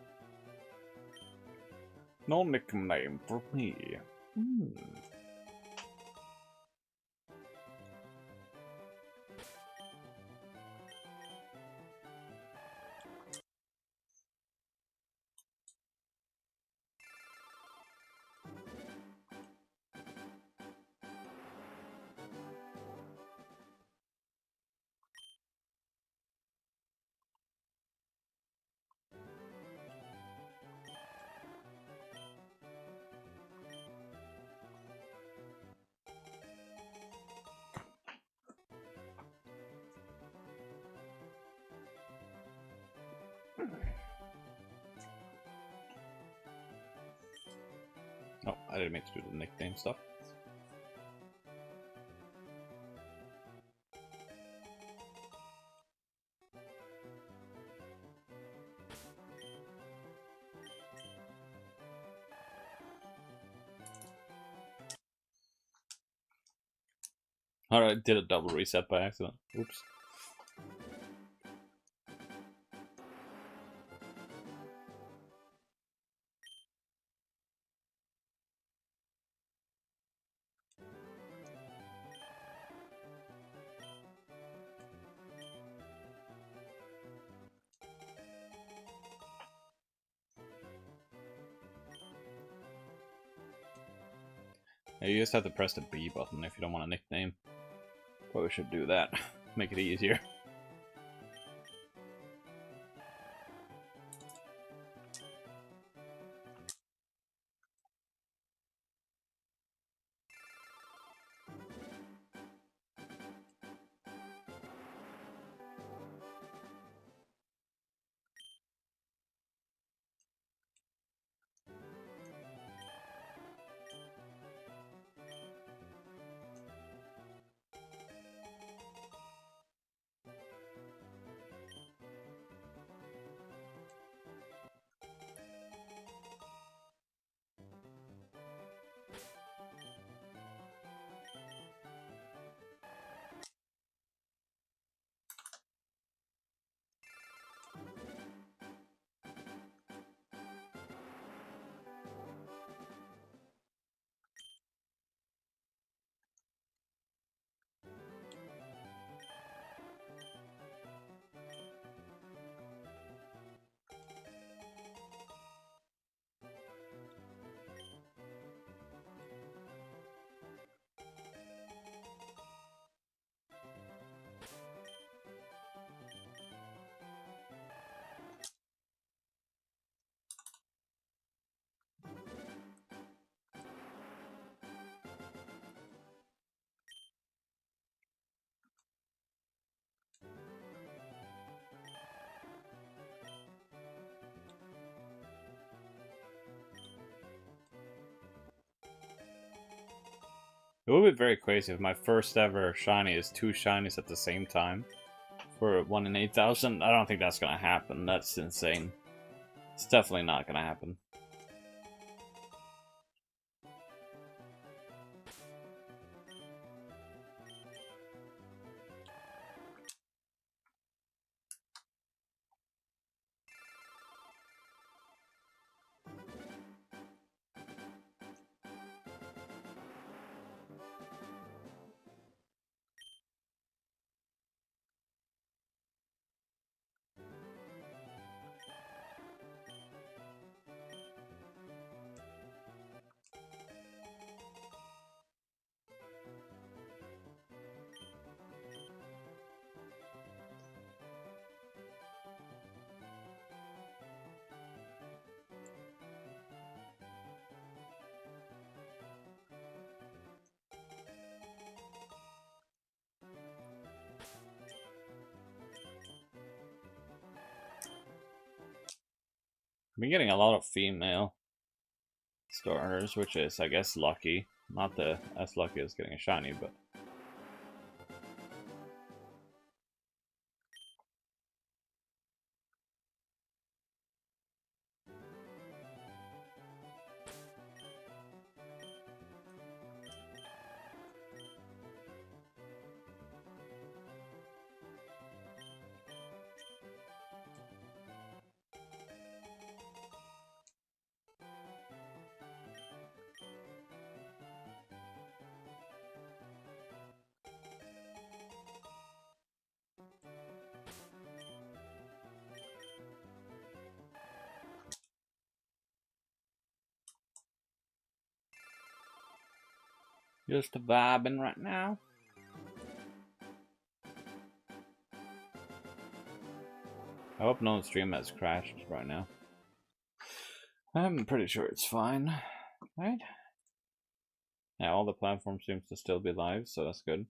No nickname for me. Oh, I didn't mean to do the nickname stuff. Alright, I did a double reset by accident. Oops. Yeah, you just have to press the B button if you don't want a nickname. Probably should do that. Make it easier. It would be very crazy if my first ever shiny is 2 shinies at the same time. For 1 in 8,000, I don't think that's gonna happen. That's insane. It's definitely not gonna happen. I've been getting a lot of female starters, which is, I guess, lucky. Not as lucky as getting a shiny, but... Just vibing right now. I hope no stream has crashed right now. I'm pretty sure it's fine, right? Yeah, all the platforms seems to still be live, so that's good.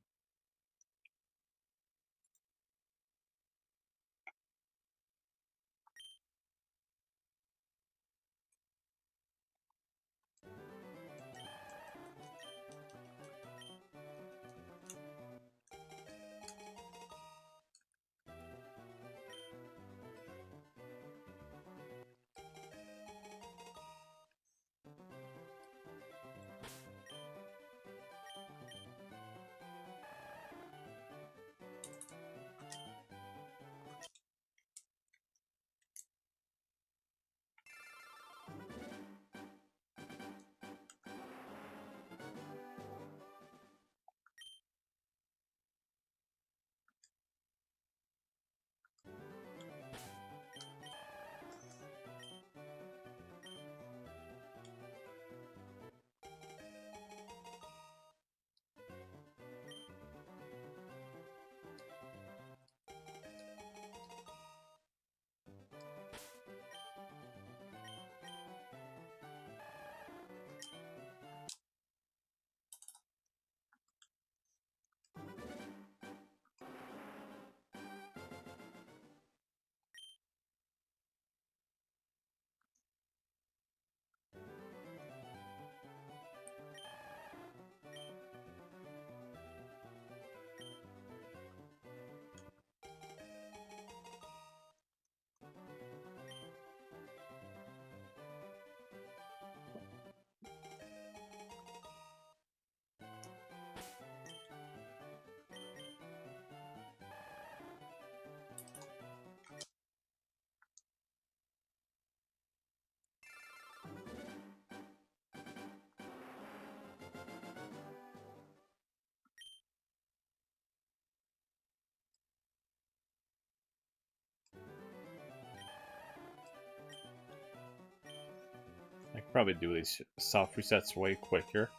I could probably do these soft resets way quicker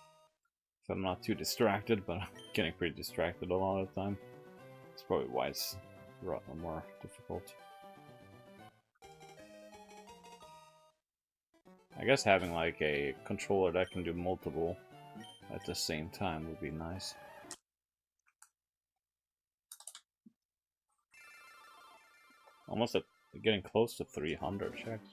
if I'm not too distracted, but I'm getting pretty distracted a lot of the time. That's probably why it's a lot more difficult. I guess having like a controller that can do multiple at the same time would be nice. Almost at getting close to 300 checks.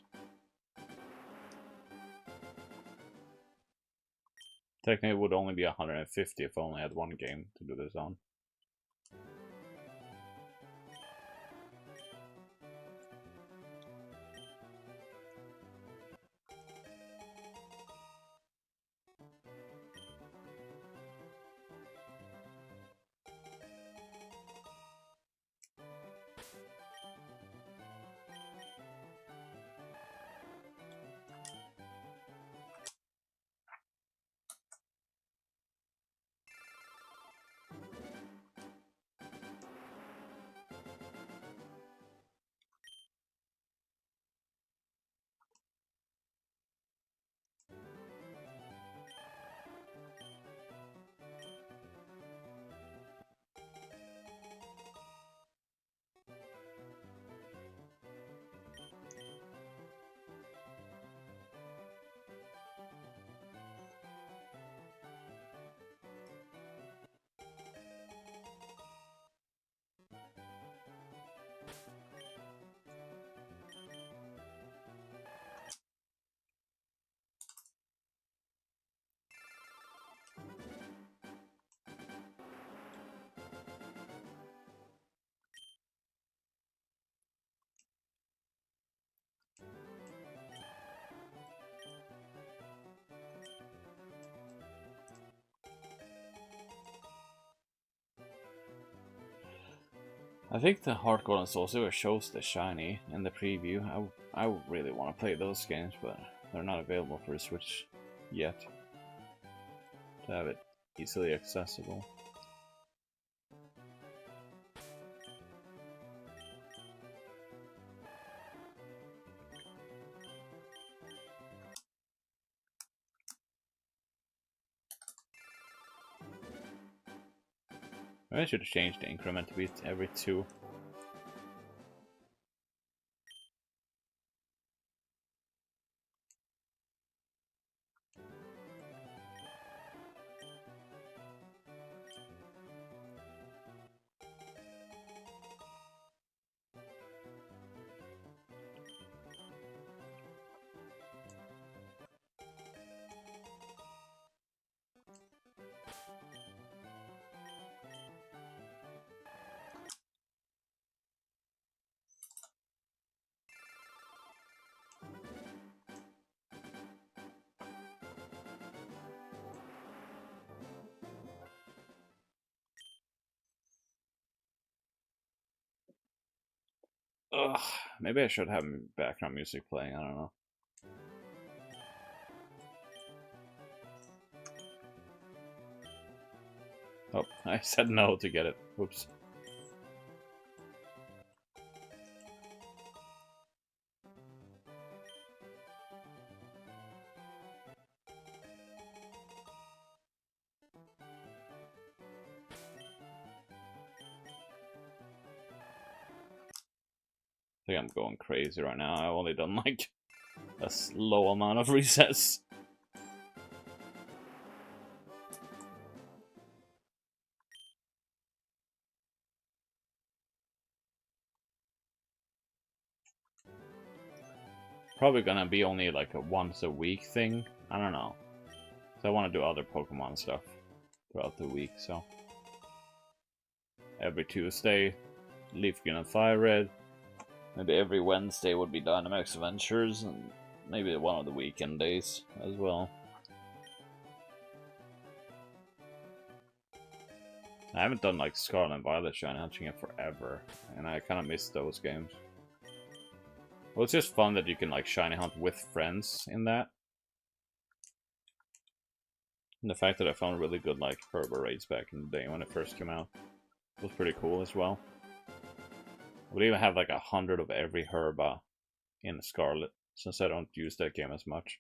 Technically, it would only be 150 if I only had one game to do this on. I think the Hardcore and Sorcerer shows the Shiny in the preview. I really want to play those games, but they're not available for the Switch yet to have it easily accessible. Maybe I should change the increment to be every 2. Ugh, maybe I should have background music playing, I don't know. Oh, I said no to get it. Whoops. I think I'm going crazy right now. I've only done like a low amount of resets. Probably gonna be only like a once a week thing. I don't know. So I want to do other Pokemon stuff throughout the week, so. Every Tuesday, Leaf Green and Fire Red. Maybe every Wednesday would be Dynamax Adventures, and maybe one of the weekend days as well. I haven't done like Scarlet and Violet Shiny Hunting in forever, and I kind of miss those games. Well, it's just fun that you can like shiny hunt with friends in that. And the fact that I found really good like Herba raids back in the day when it first came out was pretty cool as well. I would even have like 100 of every Herba in Scarlet, since I don't use that game as much.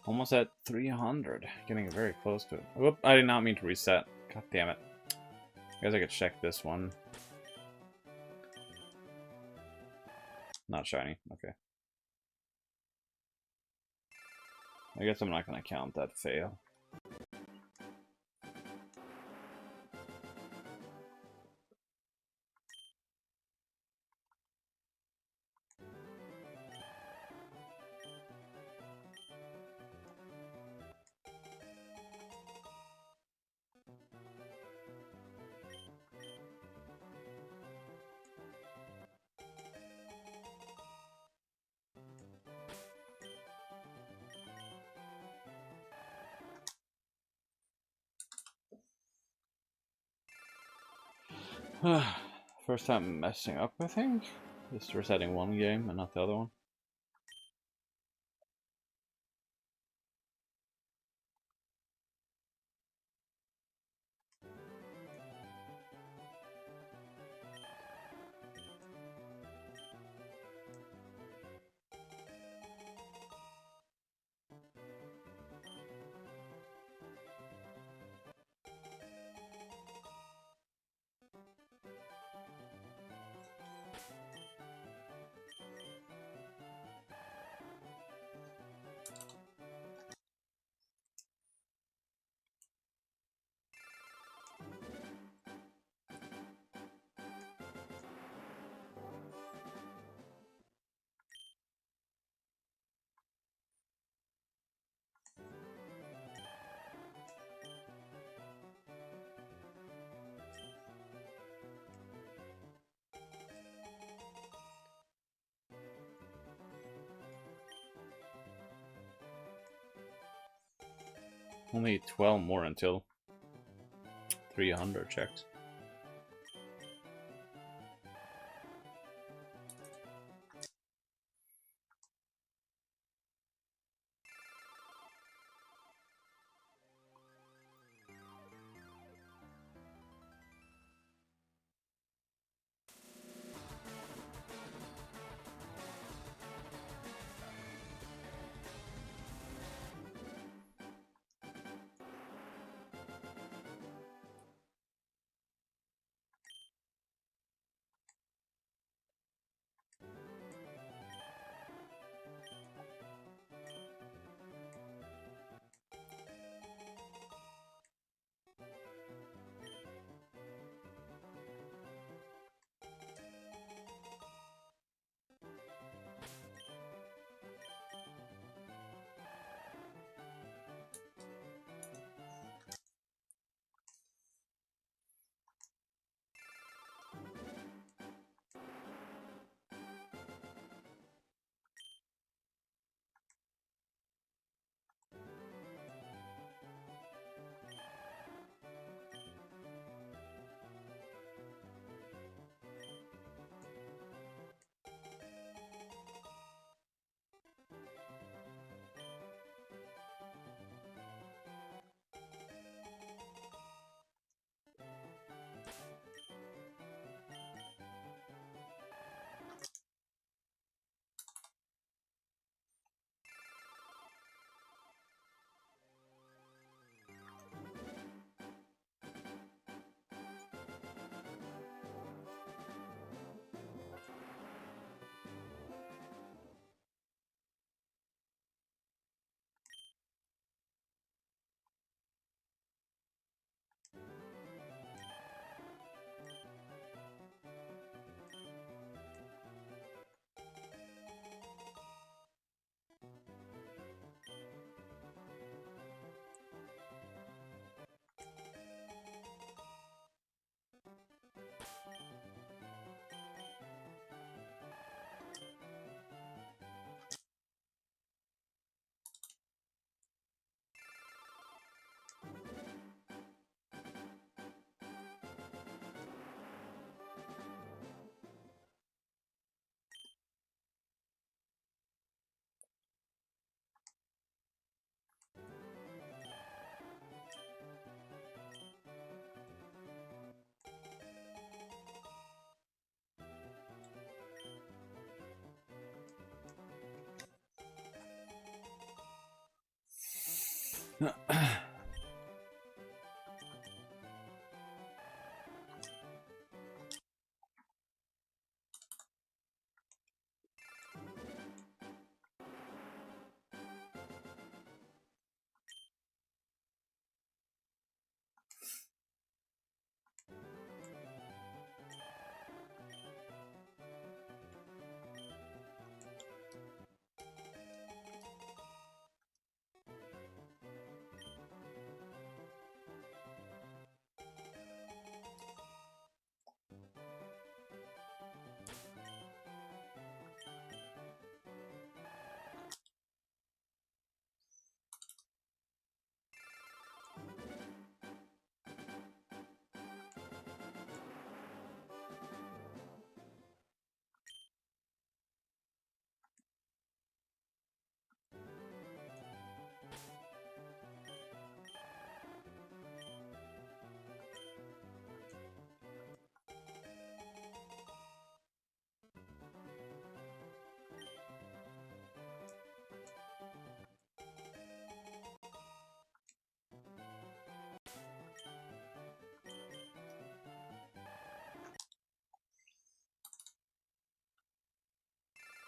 Almost at 300. Getting very close to it. Whoop, I did not mean to reset. God damn it. I guess I could check this one. Not shiny. Okay. I guess I'm not going to count that fail. First time messing up, I think. Just resetting one game and not the other one. Only 12 more until 300 checks.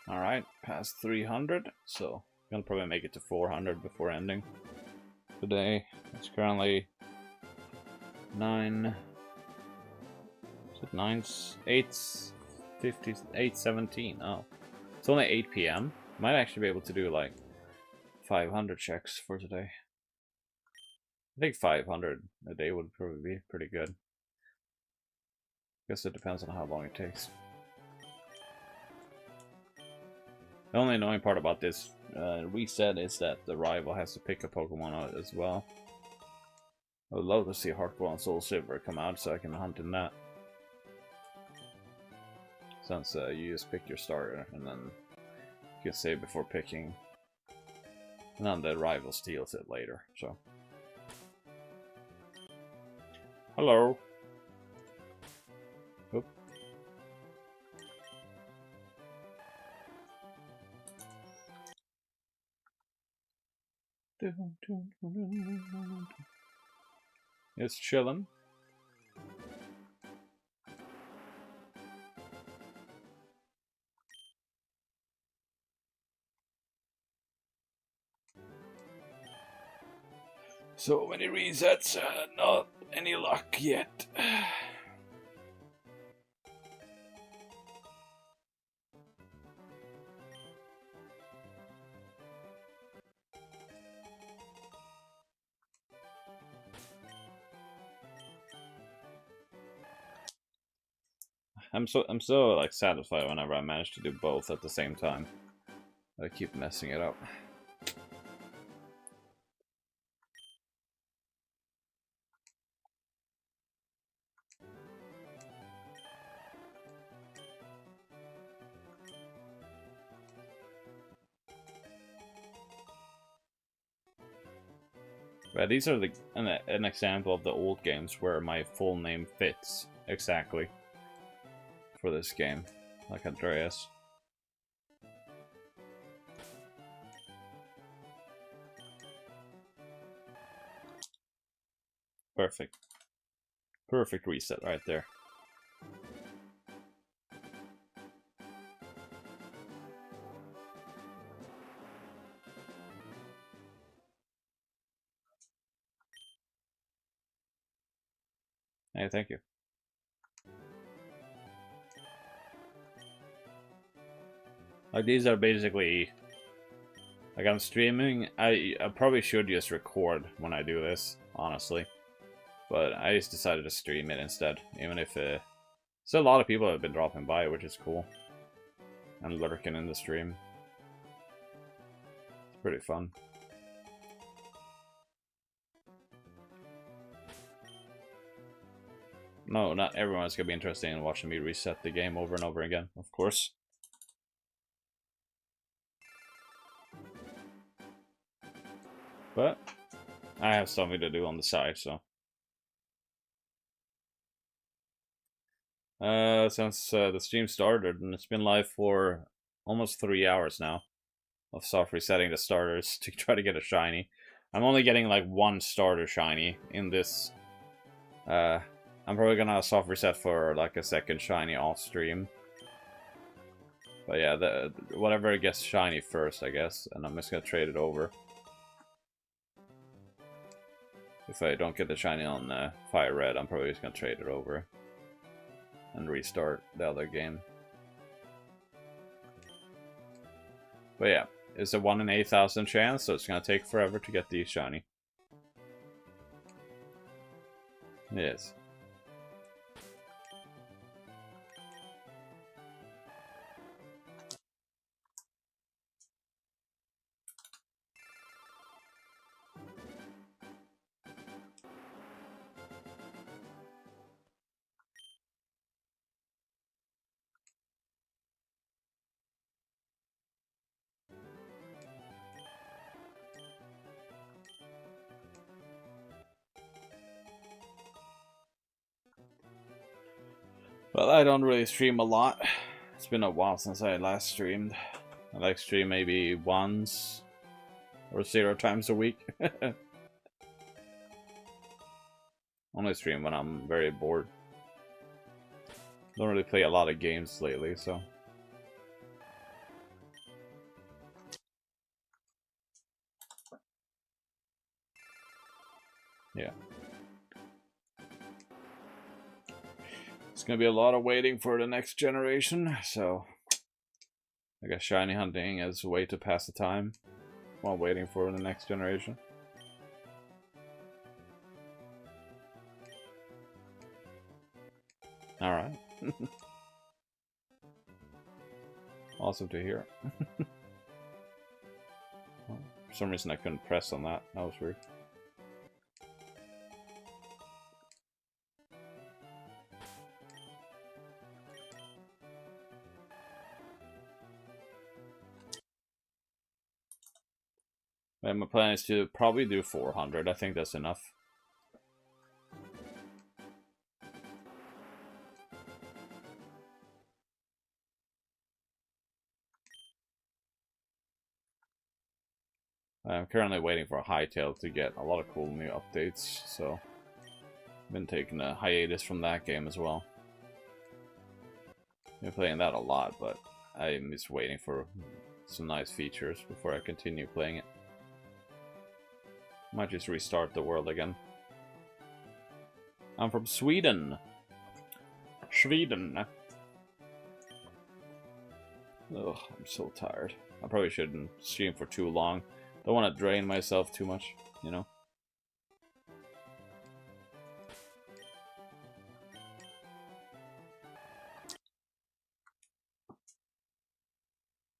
Alright, past 300, so I'm gonna probably make it to 400 before ending today. It's currently 9. Is it 9? 8, 50, 8:17. Oh, it's only 8 p.m. Might actually be able to do like 500 checks for today. I think 500 a day would probably be pretty good. Guess it depends on how long it takes. The only annoying part about this reset is that the rival has to pick a Pokemon out as well. I would love to see Heart Gold and Soul Silver come out so I can hunt in that. Since you just pick your starter and then you can save before picking. And then the rival steals it later, so. Hello. Oop. It's chillin'. So many resets, not any luck yet. I'm so like satisfied whenever I manage to do both at the same time. I keep messing it up. But these are an example of the old games where my full name fits exactly for this game, like Andreas. Perfect. Perfect reset right there. Hey, thank you. Like, these are basically... Like, I'm streaming. I probably should just record when I do this, honestly. But I just decided to stream it instead, even if... So a lot of people have been dropping by, which is cool. And lurking in the stream. It's pretty fun. No, not everyone's gonna be interested in watching me reset the game over and over again, of course. But I have something to do on the side, so. Since the stream started, and it's been live for almost 3 hours now of soft resetting the starters to try to get a shiny. I'm only getting like one starter shiny in this. I'm probably gonna soft reset for like a second shiny off stream. But yeah, whatever gets shiny first, I guess, and I'm just gonna trade it over. If I don't get the shiny on Fire Red, I'm probably just gonna trade it over and restart the other game. But yeah, it's a 1 in 8,000 chance, so it's gonna take forever to get these shiny. Yes. Well, I don't really stream a lot. It's been a while since I last streamed. I like stream maybe once or 0 times a week. Only stream when I'm very bored. Don't really play a lot of games lately, so. Yeah. It's gonna be a lot of waiting for the next generation, so I guess shiny hunting is a way to pass the time while waiting for the next generation. Alright. Awesome to hear. Well, for some reason I couldn't press on that. That was weird. And my plan is to probably do 400. I think that's enough. I'm currently waiting for Hytale to get a lot of cool new updates, so I've been taking a hiatus from that game as well. Been playing that a lot, but I'm just waiting for some nice features before I continue playing it. Might just restart the world again. I'm from Sweden. Sweden. Ugh, I'm so tired. I probably shouldn't stream for too long. Don't want to drain myself too much, you know?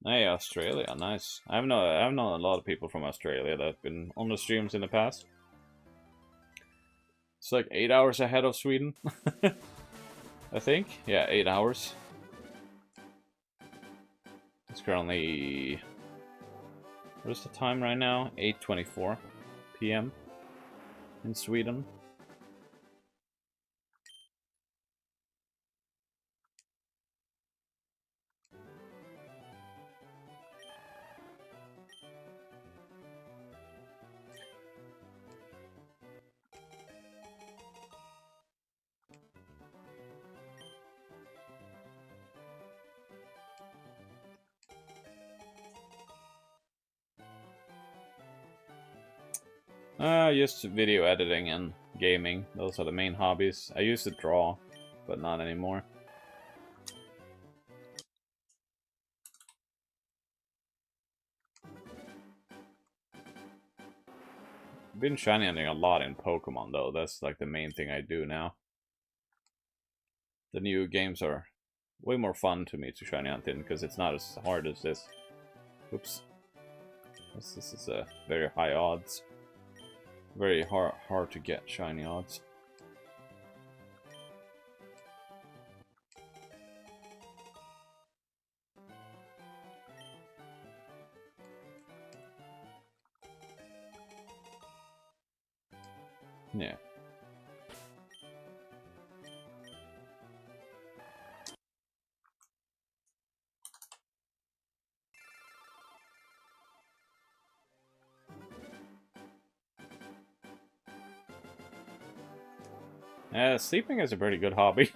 Hey, Australia, nice. I've known a lot of people from Australia that have been on the streams in the past. It's like 8 hours ahead of Sweden, I think. Yeah, 8 hours. It's currently... what is the time right now? 8:24 p.m. in Sweden. Just video editing and gaming. Those are the main hobbies. I used to draw, but not anymore. I've been shiny hunting a lot in Pokemon, though. That's like the main thing I do now. The new games are way more fun to me to shiny hunt in, because it's not as hard as this. Oops. This is very high odds. Very hard to get shiny odds. Yeah. Sleeping is a pretty good hobby.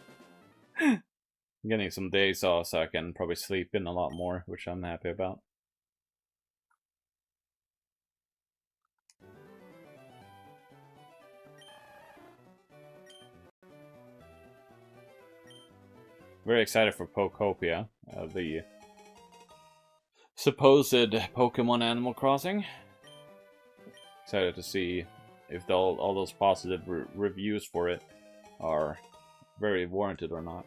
Getting some days off so I can probably sleep in a lot more, which I'm happy about. Very excited for Pokopia, the supposed Pokemon Animal Crossing. Excited to see if all those positive reviews for it are very warranted or not.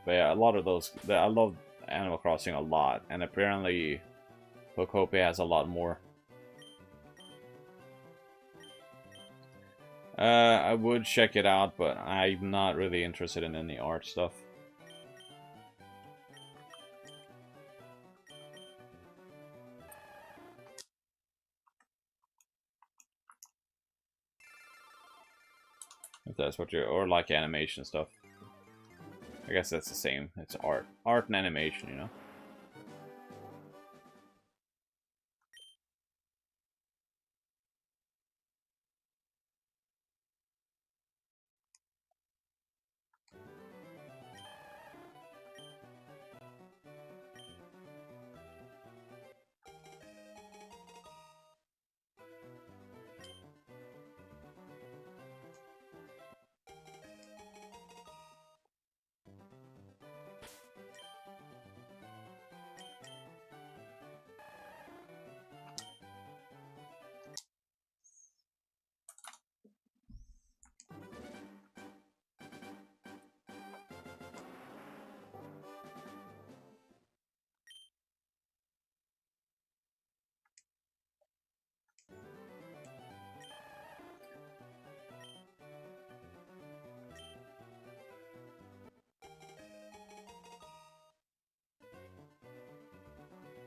But yeah, a lot of those, I love Animal Crossing a lot, and apparently Pokopia has a lot more. I would check it out, but I'm not really interested in any art stuff. If that's what you're, or like animation stuff. I guess that's the same. It's art. Art and animation, you know?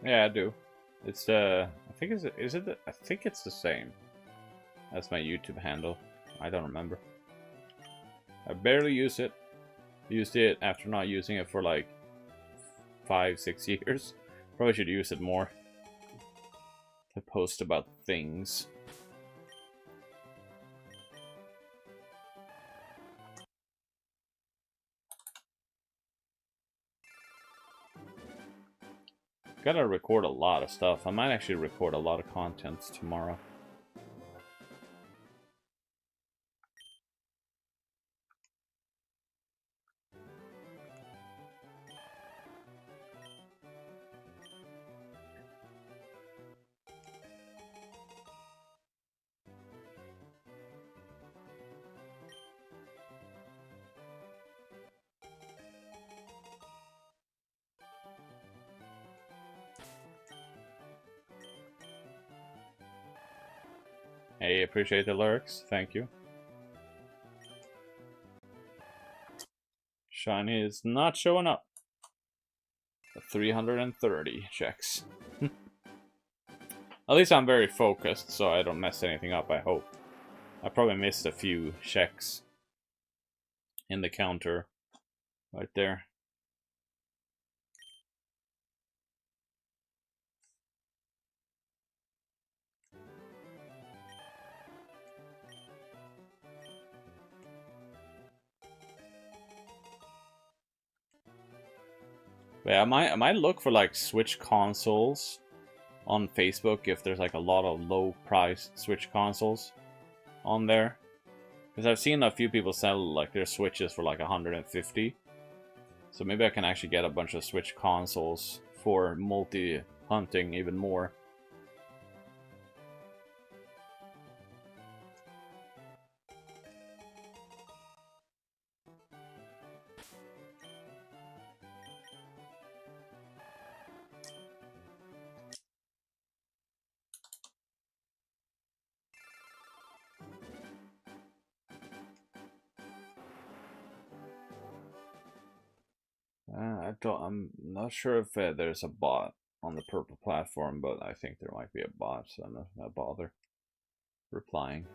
Yeah, I do. It's I think I think it's the same as my YouTube handle. I don't remember. I barely use it. Used it after not using it for like 5-6 years. Probably should use it more to post about things. Gotta record a lot of stuff. I might actually record a lot of contents tomorrow. Hey, appreciate the lurks. Thank you. Shiny is not showing up. 330 checks. At least I'm very focused, so I don't mess anything up, I hope. I probably missed a few checks in the counter right there. But yeah, I might look for like Switch consoles on Facebook if there's like a lot of low priced Switch consoles on there. Because I've seen a few people sell like their Switches for like 150. So maybe I can actually get a bunch of Switch consoles for multi-hunting even more. I'm not sure if there's a bot on the purple platform, but I think there might be a bot, so I'm not gonna bother replying.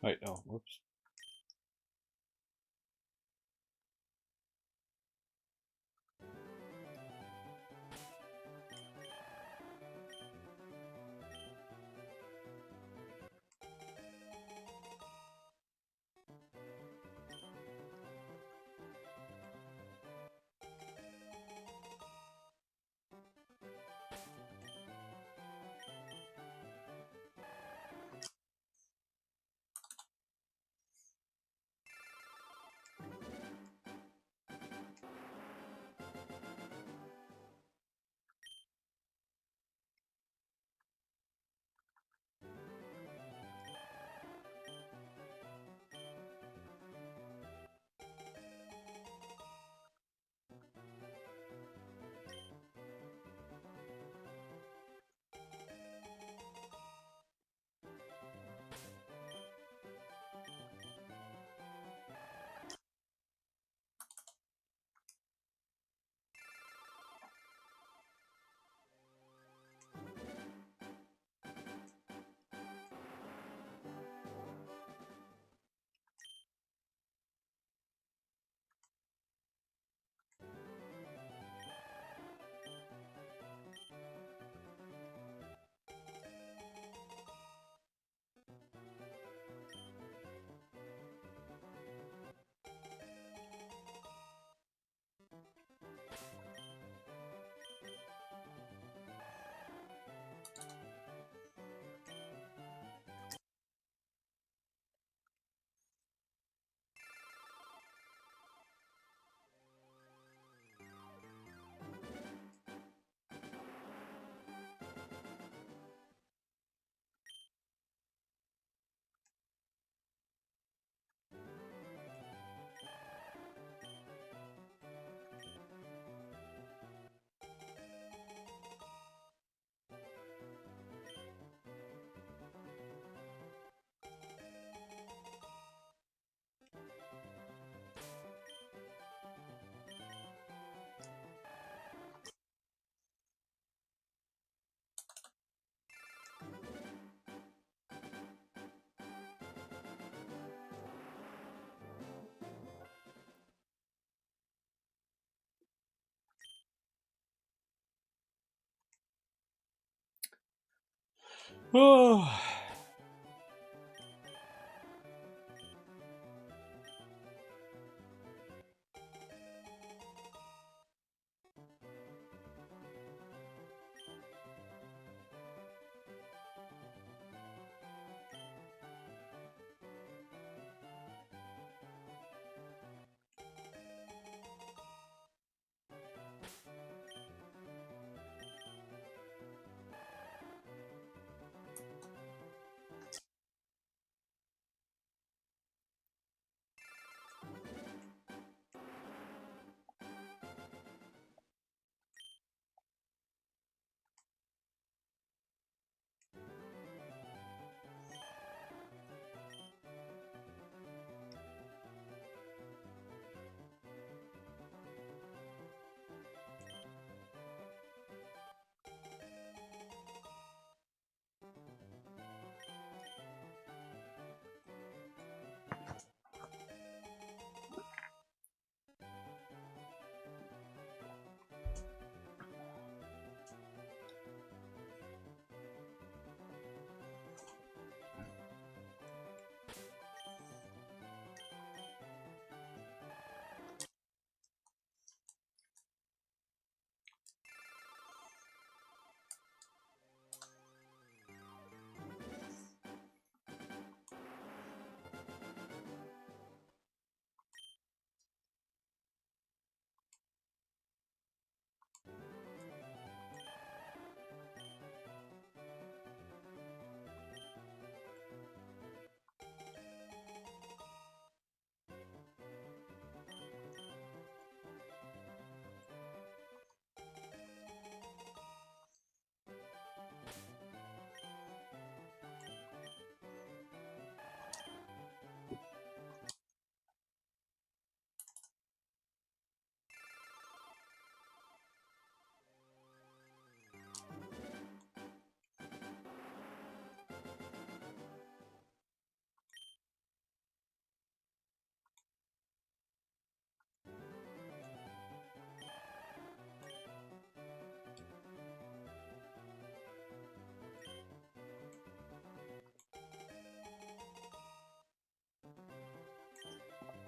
Wait, oh, whoops. Oh.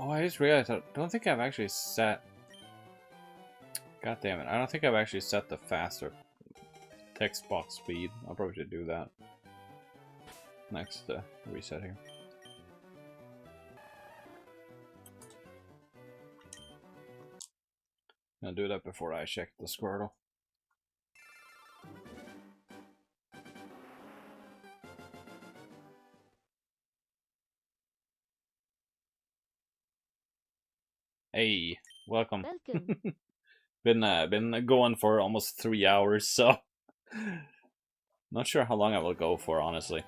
Oh, I just realized I don't think I've actually set... God damn it. I don't think I've actually set the faster text box speed. I'll probably should do that next reset here. I'll do that before I check the Squirtle. Hey, welcome. Welcome. Been going for almost 3 hours, so not sure how long I will go for, honestly.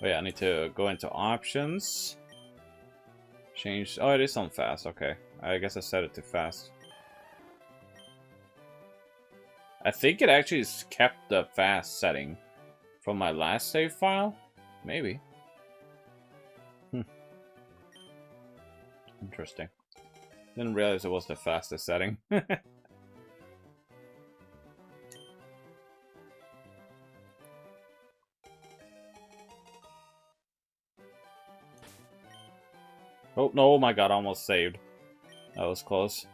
Oh yeah, I need to go into options. Change. Oh, it is on fast. Okay, I guess I set it to fast. I think it actually kept the fast setting from my last save file. Maybe. Interesting. Didn't realize it was the fastest setting. Oh, no, oh my god, I almost saved. That was close.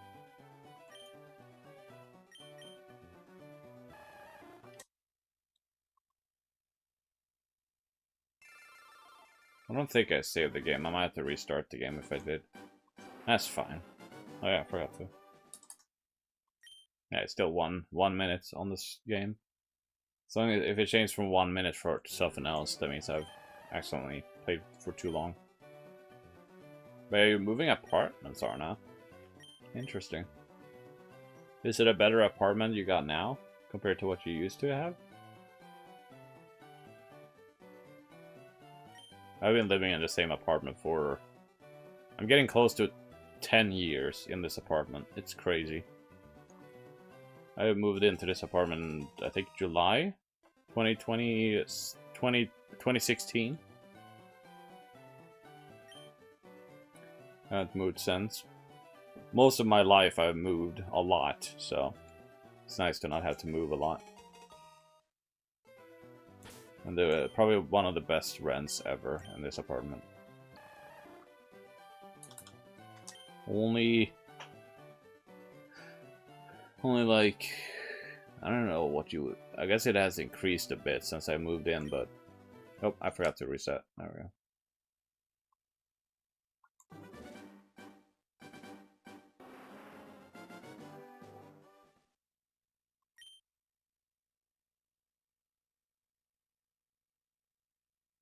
I don't think I saved the game. I might have to restart the game if I did. That's fine. Oh yeah, I forgot to. Yeah, it's still one minute on this game. As long as if it changed from 1 minute for something else, that means I've accidentally played for too long. But are you moving apartments are now? Interesting. Is it a better apartment you got now compared to what you used to have? I've been living in the same apartment for... I'm getting close to 10 years in this apartment. It's crazy. I moved into this apartment, I think, July 2016. I haven't moved since. Most of my life I've moved a lot, so it's nice to not have to move a lot. And they're probably one of the best rents ever in this apartment. Only like, I don't know what you would... I guess it has increased a bit since I moved in, but... Oh, I forgot to reset. There we go.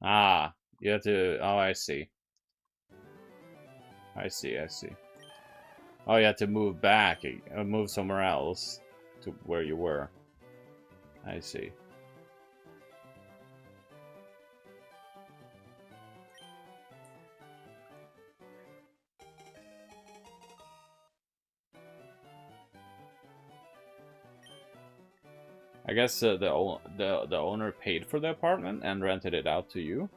Ah, you have to... Oh, I see. I see. Oh, you have to move back, move somewhere else to where you were. I see. I guess the owner paid for the apartment and rented it out to you.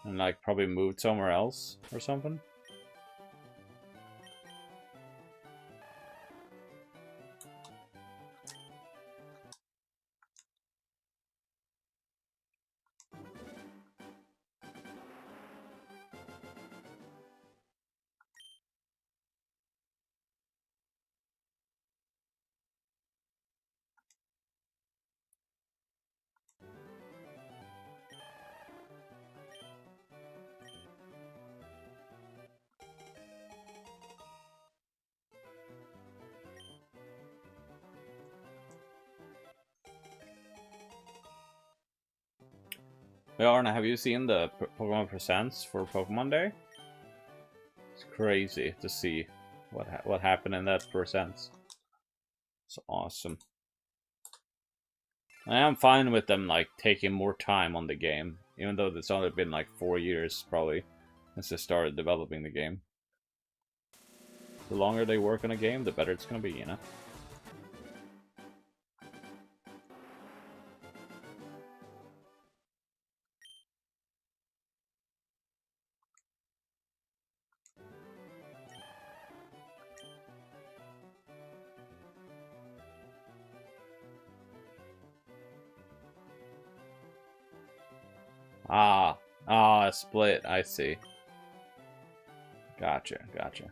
And like probably moved somewhere else or something. Hey Arna, have you seen the Pokemon Presents for Pokemon Day? It's crazy to see what happened in that Presents. It's awesome. I am fine with them like taking more time on the game, even though it's only been like 4 years probably since they started developing the game. The longer they work on a game, the better it's gonna be, you know? Ah, Ah, a split. I see. Gotcha, gotcha.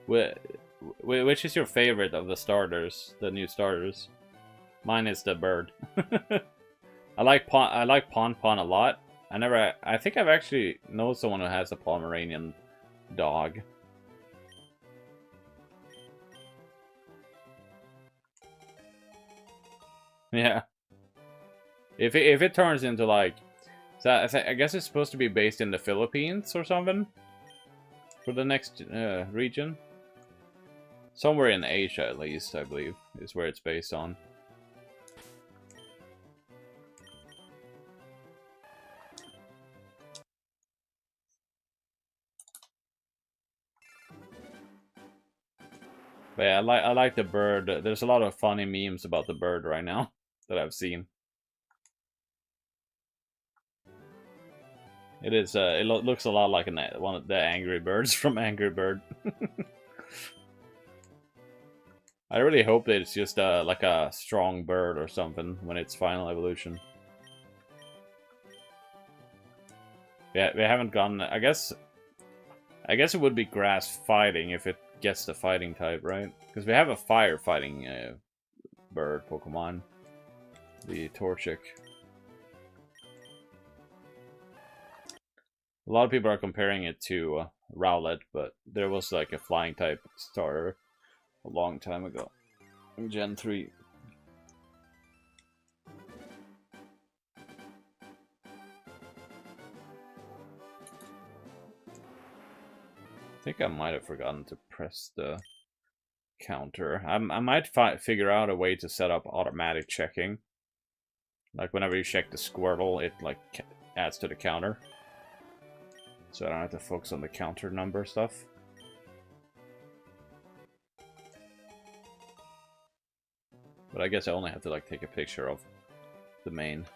Which is your favorite of the starters, the new starters? Mine is the bird. I like Pon Pon a lot. I think I've actually known someone who has a Pomeranian dog. Yeah. If it turns into like, so I guess it's supposed to be based in the Philippines or something for the next region. Somewhere in Asia, at least, I believe, is where it's based on. But yeah, I like the bird. There's a lot of funny memes about the bird right now that I've seen. It is. It looks a lot like one of the Angry Birds from Angry Bird. I really hope that it's just like a strong bird or something when it's final evolution. Yeah, we haven't gotten. I guess it would be grass fighting if it gets the fighting type, right? Because we have a fire fighting bird Pokemon, the Torchic. A lot of people are comparing it to Rowlet, but there was like a flying type starter a long time ago in Gen 3. I think I might have forgotten to press the counter. I might figure out a way to set up automatic checking. Like whenever you check the Squirtle, it like adds to the counter. So I don't have to focus on the counter number stuff. But I guess I only have to like take a picture of the main.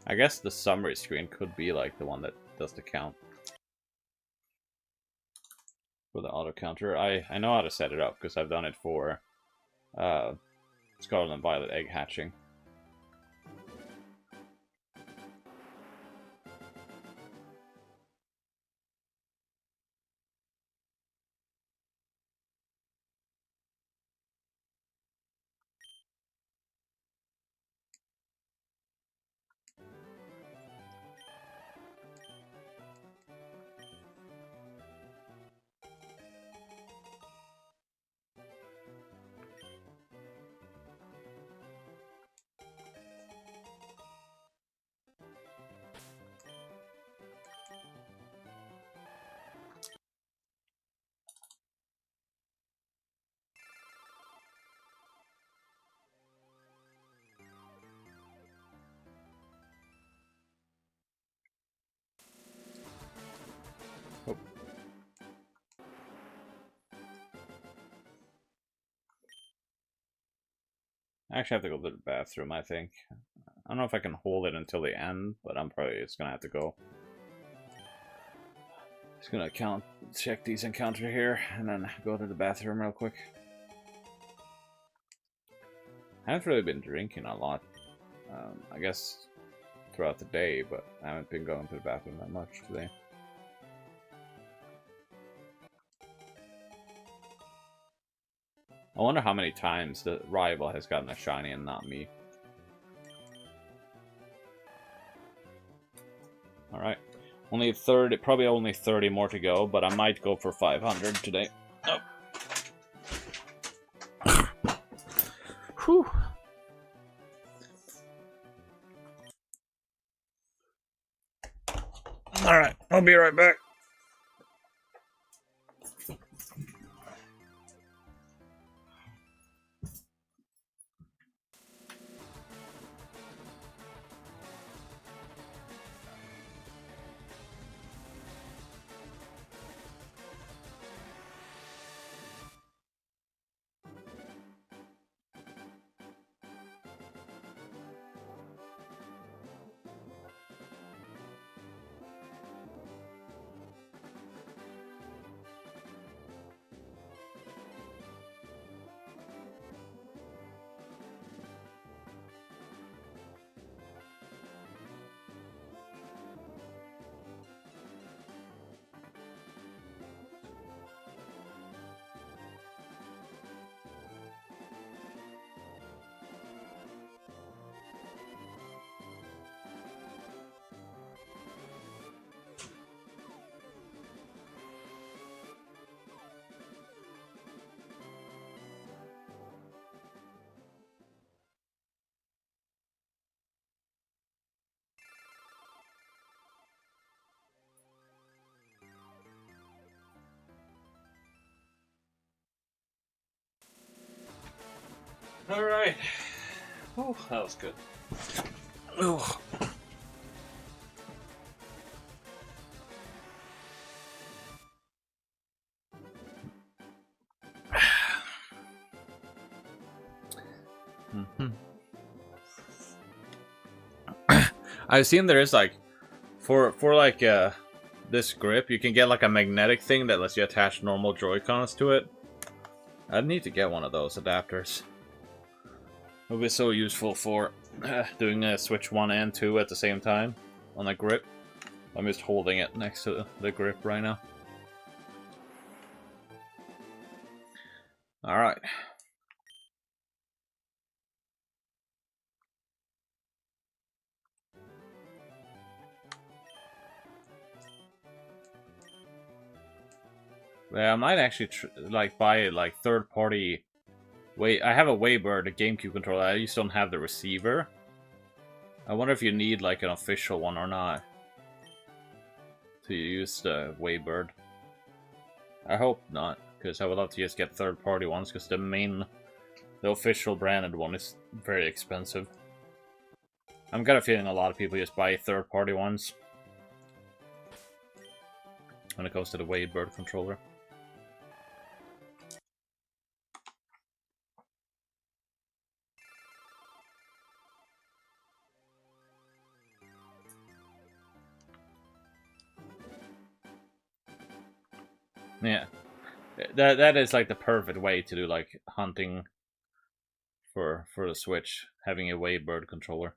I guess the summary screen could be like the one that does the count. For the auto counter. I know how to set it up because I've done it for Scarlet and Violet egg hatching. Oh. I actually have to go to the bathroom, I think. I don't know if I can hold it until the end, but I'm probably just gonna have to go. Just gonna check these encounter here, and then go to the bathroom real quick. I haven't really been drinking a lot. I guess throughout the day, but I haven't been going to the bathroom that much today. I wonder how many times the rival has gotten a shiny and not me. Alright. Only 30, probably only 30 more to go, but I might go for 500 today. Oh. Whew. Alright, I'll be right back. Alright. Oh, that was good. Oh. I've seen there is like for like this grip, you can get like a magnetic thing that lets you attach normal Joy-Cons to it. I'd need to get one of those adapters. It would be so useful for doing a Switch 1 and 2 at the same time on a grip. I'm just holding it next to the grip right now. Alright. Yeah, I might actually like buy like third-party. Wait, I have a Waybird, a GameCube controller. I just don't have the receiver. I wonder if you need like an official one or not to use the Waybird. I hope not, because I would love to just get third-party ones, because the official branded one is very expensive. I'm kind of feeling a lot of people just buy third-party ones when it comes to the Waybird controller. Yeah, that is like the perfect way to do like hunting for the Switch, having a Waybird controller.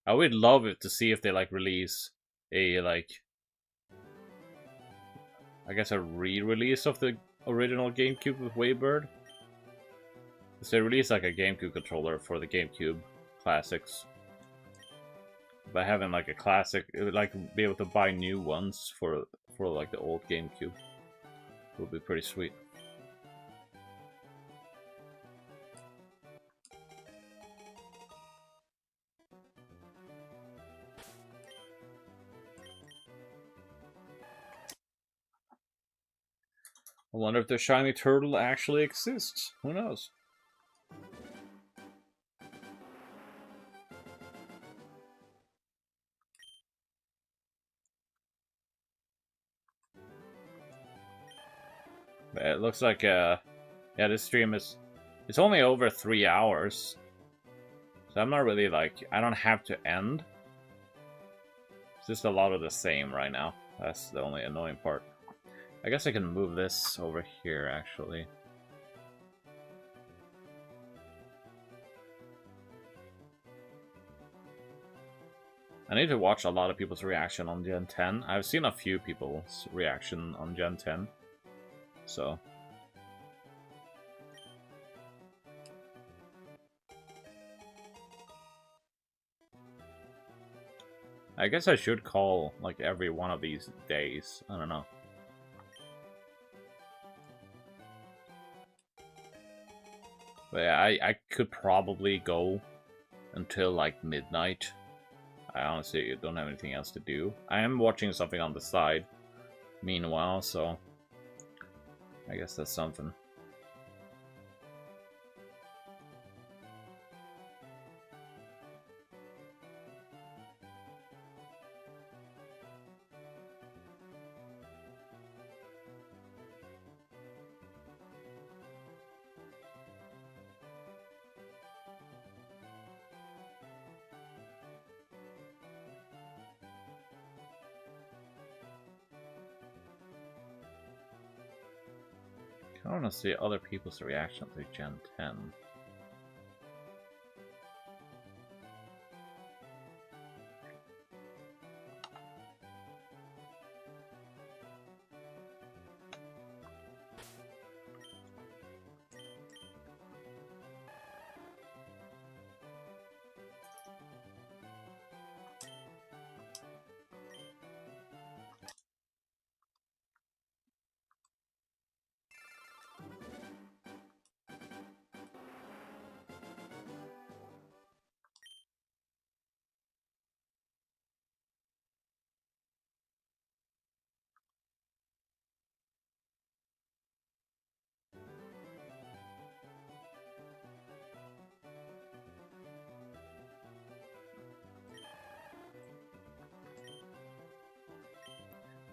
I would love it to see if they like release a like, I guess a re-release of the original GameCube with Waybird. Because they released like a GameCube controller for the GameCube classics. By having like a classic, it would like be able to buy new ones for like the old GameCube. Would be pretty sweet. I wonder if the shiny turtle actually exists. Who knows? But it looks like yeah, this stream is, it's only over 3 hours. So I'm not really like, I don't have to end. It's just a lot of the same right now. That's the only annoying part. I guess I can move this over here, actually. I need to watch a lot of people's reaction on Gen 10. I've seen a few people's reaction on Gen 10. So... I guess I should call, like, every one of these days. I don't know. But yeah, I could probably go until, like, midnight. I honestly don't have anything else to do. I am watching something on the side, meanwhile, so... I guess that's something. I want to see other people's reaction to Gen 10.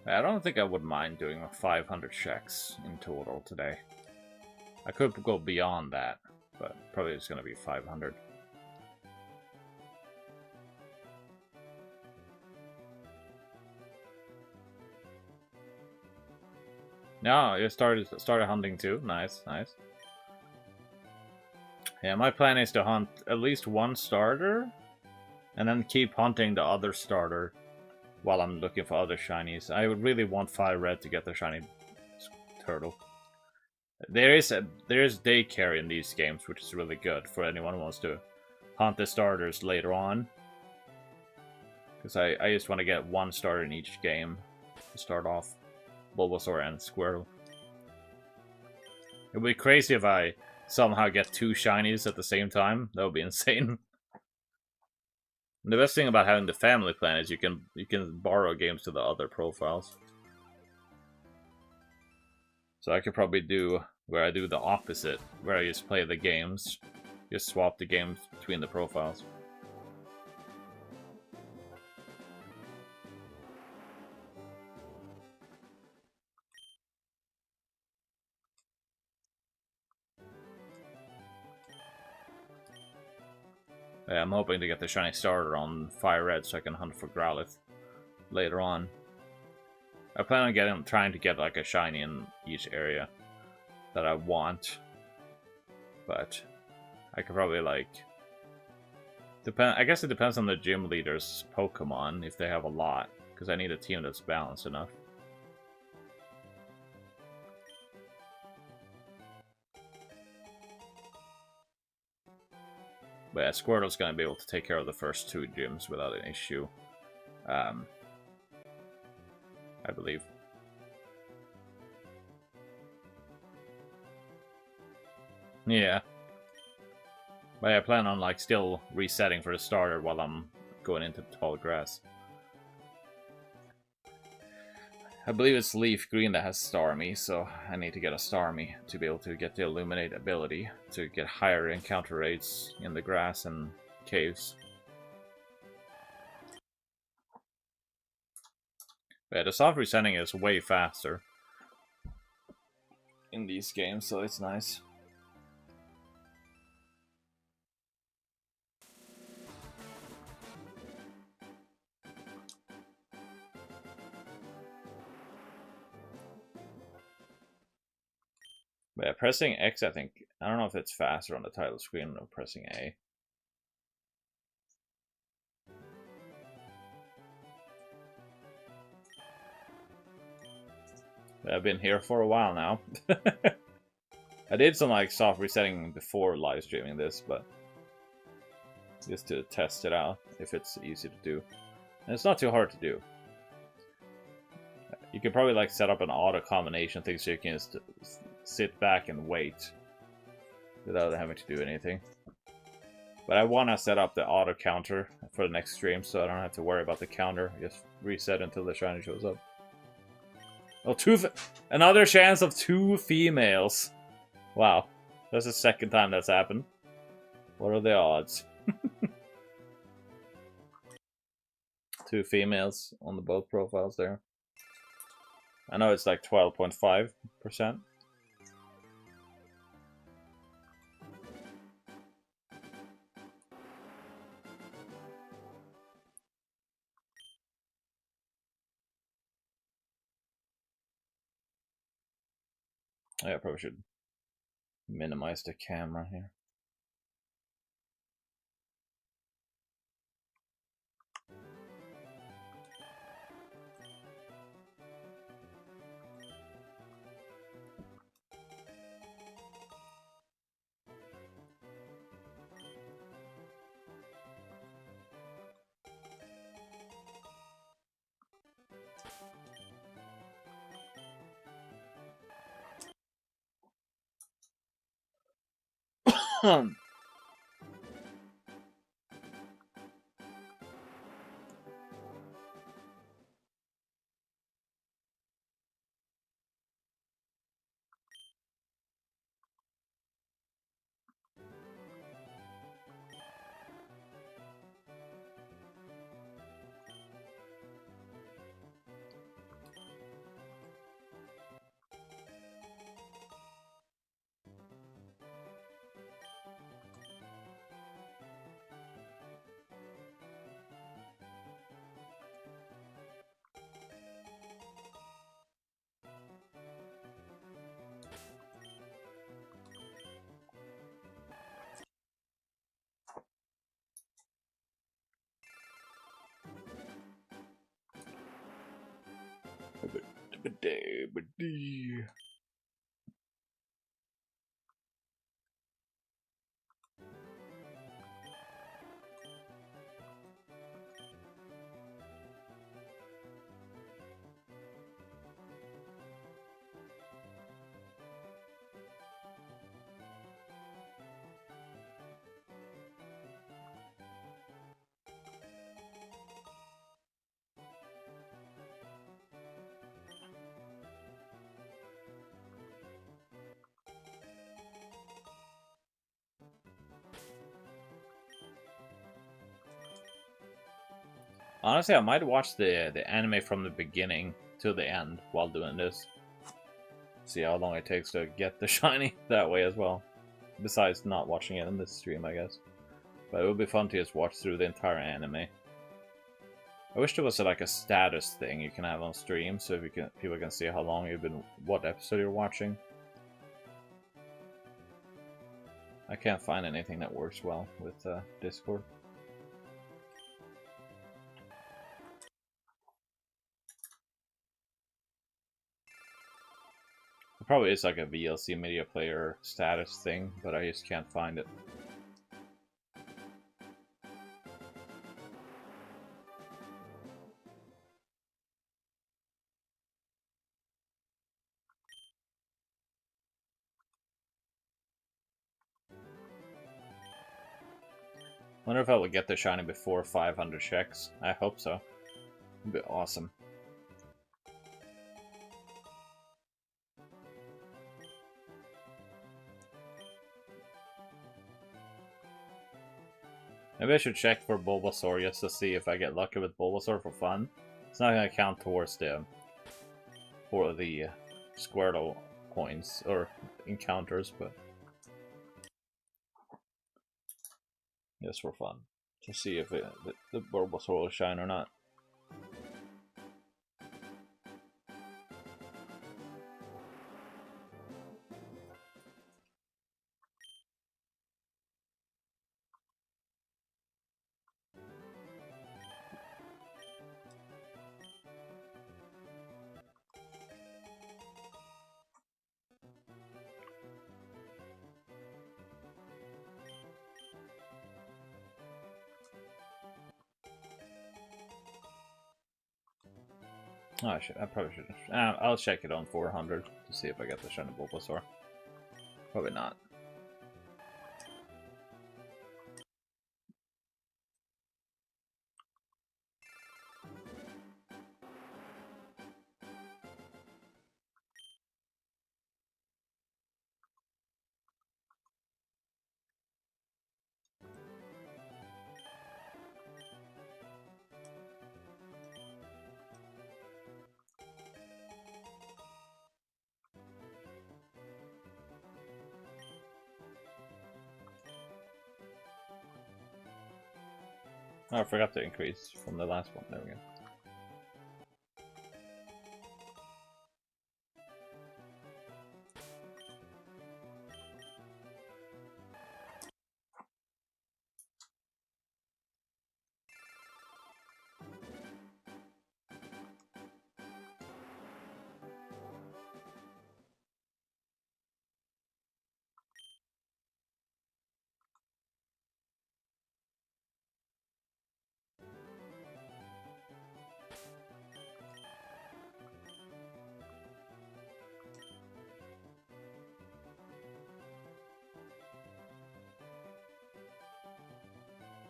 I don't think I would mind doing 500 checks in total today. I could go beyond that, but probably it's going to be 500. No, you started hunting too. Nice, nice. Yeah, my plan is to hunt at least one starter, and then keep hunting the other starter while I'm looking for other shinies. I would really want 5 red to get the shiny turtle. There is daycare in these games, which is really good for anyone who wants to hunt the starters later on. Because I just want to get one starter in each game to start off. Bulbasaur and Squirtle. It would be crazy if I somehow get 2 shinies at the same time. That would be insane. The best thing about having the family plan is you can borrow games to the other profiles. So I could probably do where I do the opposite, where I just play the games, just swap the games between the profiles. Yeah, I'm hoping to get the shiny starter on Fire Red so I can hunt for Growlithe later on. I plan on trying to get like a shiny in each area that I want, but I could probably like I guess it depends on the gym leader's Pokemon if they have a lot, because I need a team that's balanced enough. But yeah, Squirtle's going to be able to take care of the first 2 gyms without an issue. I believe. Yeah. But I plan on like still resetting for the starter while I'm going into the tall grass. I believe it's Leaf Green that has Starmie, so I need to get a Starmie to be able to get the Illuminate ability to get higher encounter rates in the grass and caves. But yeah, the soft resetting is way faster in these games, so it's nice. But yeah, pressing X, I don't know if it's faster on the title screen or pressing A. But I've been here for a while now. I did some like soft resetting before live streaming this, but just to test it out if it's easy to do. And it's not too hard to do. You could probably like set up an auto combination thing so you can just sit back and wait without having to do anything. But I want to set up the auto counter for the next stream so I don't have to worry about the counter. Just reset until the shiny shows up. Oh, another chance of 2 females. Wow, that's the second time that's happened. What are the odds? 2 females on the both profiles there. I know it's like 12.5%. Yeah, I probably should minimize the camera here. Honestly, I might watch the anime from the beginning to the end while doing this. See how long it takes to get the shiny that way as well. Besides not watching it in this stream, I guess. But it would be fun to just watch through the entire anime. I wish there was like a status thing you can have on stream, so if you can, people can see how long you've been, what episode you're watching. I can't find anything that works well with Discord. There probably is like a VLC media player status thing, but I just can't find it. Wonder if I will get the shiny before 500 checks. I hope so. It'd be awesome. Maybe I should check for Bulbasaur just to see if I get lucky with Bulbasaur for fun. It's not gonna count towards the Squirtle points or encounters, but just for fun to see if the Bulbasaur will shine or not. Oh, I probably should. I'll check it on 400 to see if I get the shiny Bulbasaur. Probably not. Oh, I forgot to increase from the last one. There we go.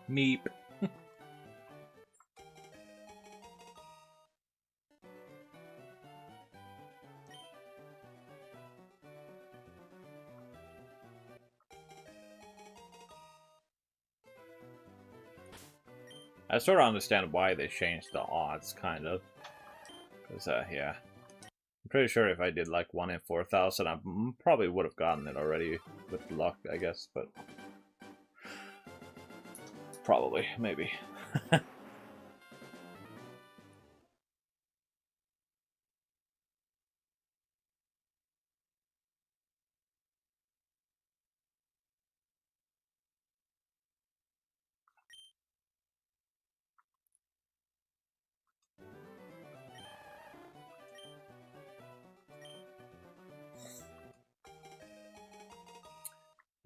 Meep. I sort of understand why they changed the odds, kind of. Because, yeah. I'm pretty sure if I did like 1 in 4,000, I probably would have gotten it already with luck, I guess, but... Probably, maybe.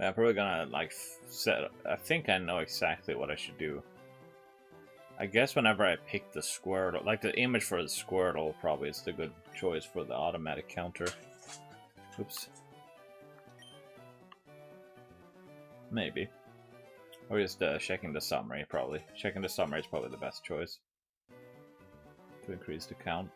I'm probably gonna like set. I think I know exactly what I should do. I guess whenever I pick the Squirtle, like the image for the Squirtle, probably is the good choice for the automatic counter. Oops. Maybe. Or just checking the summary, probably. Checking the summary is probably the best choice to increase the count.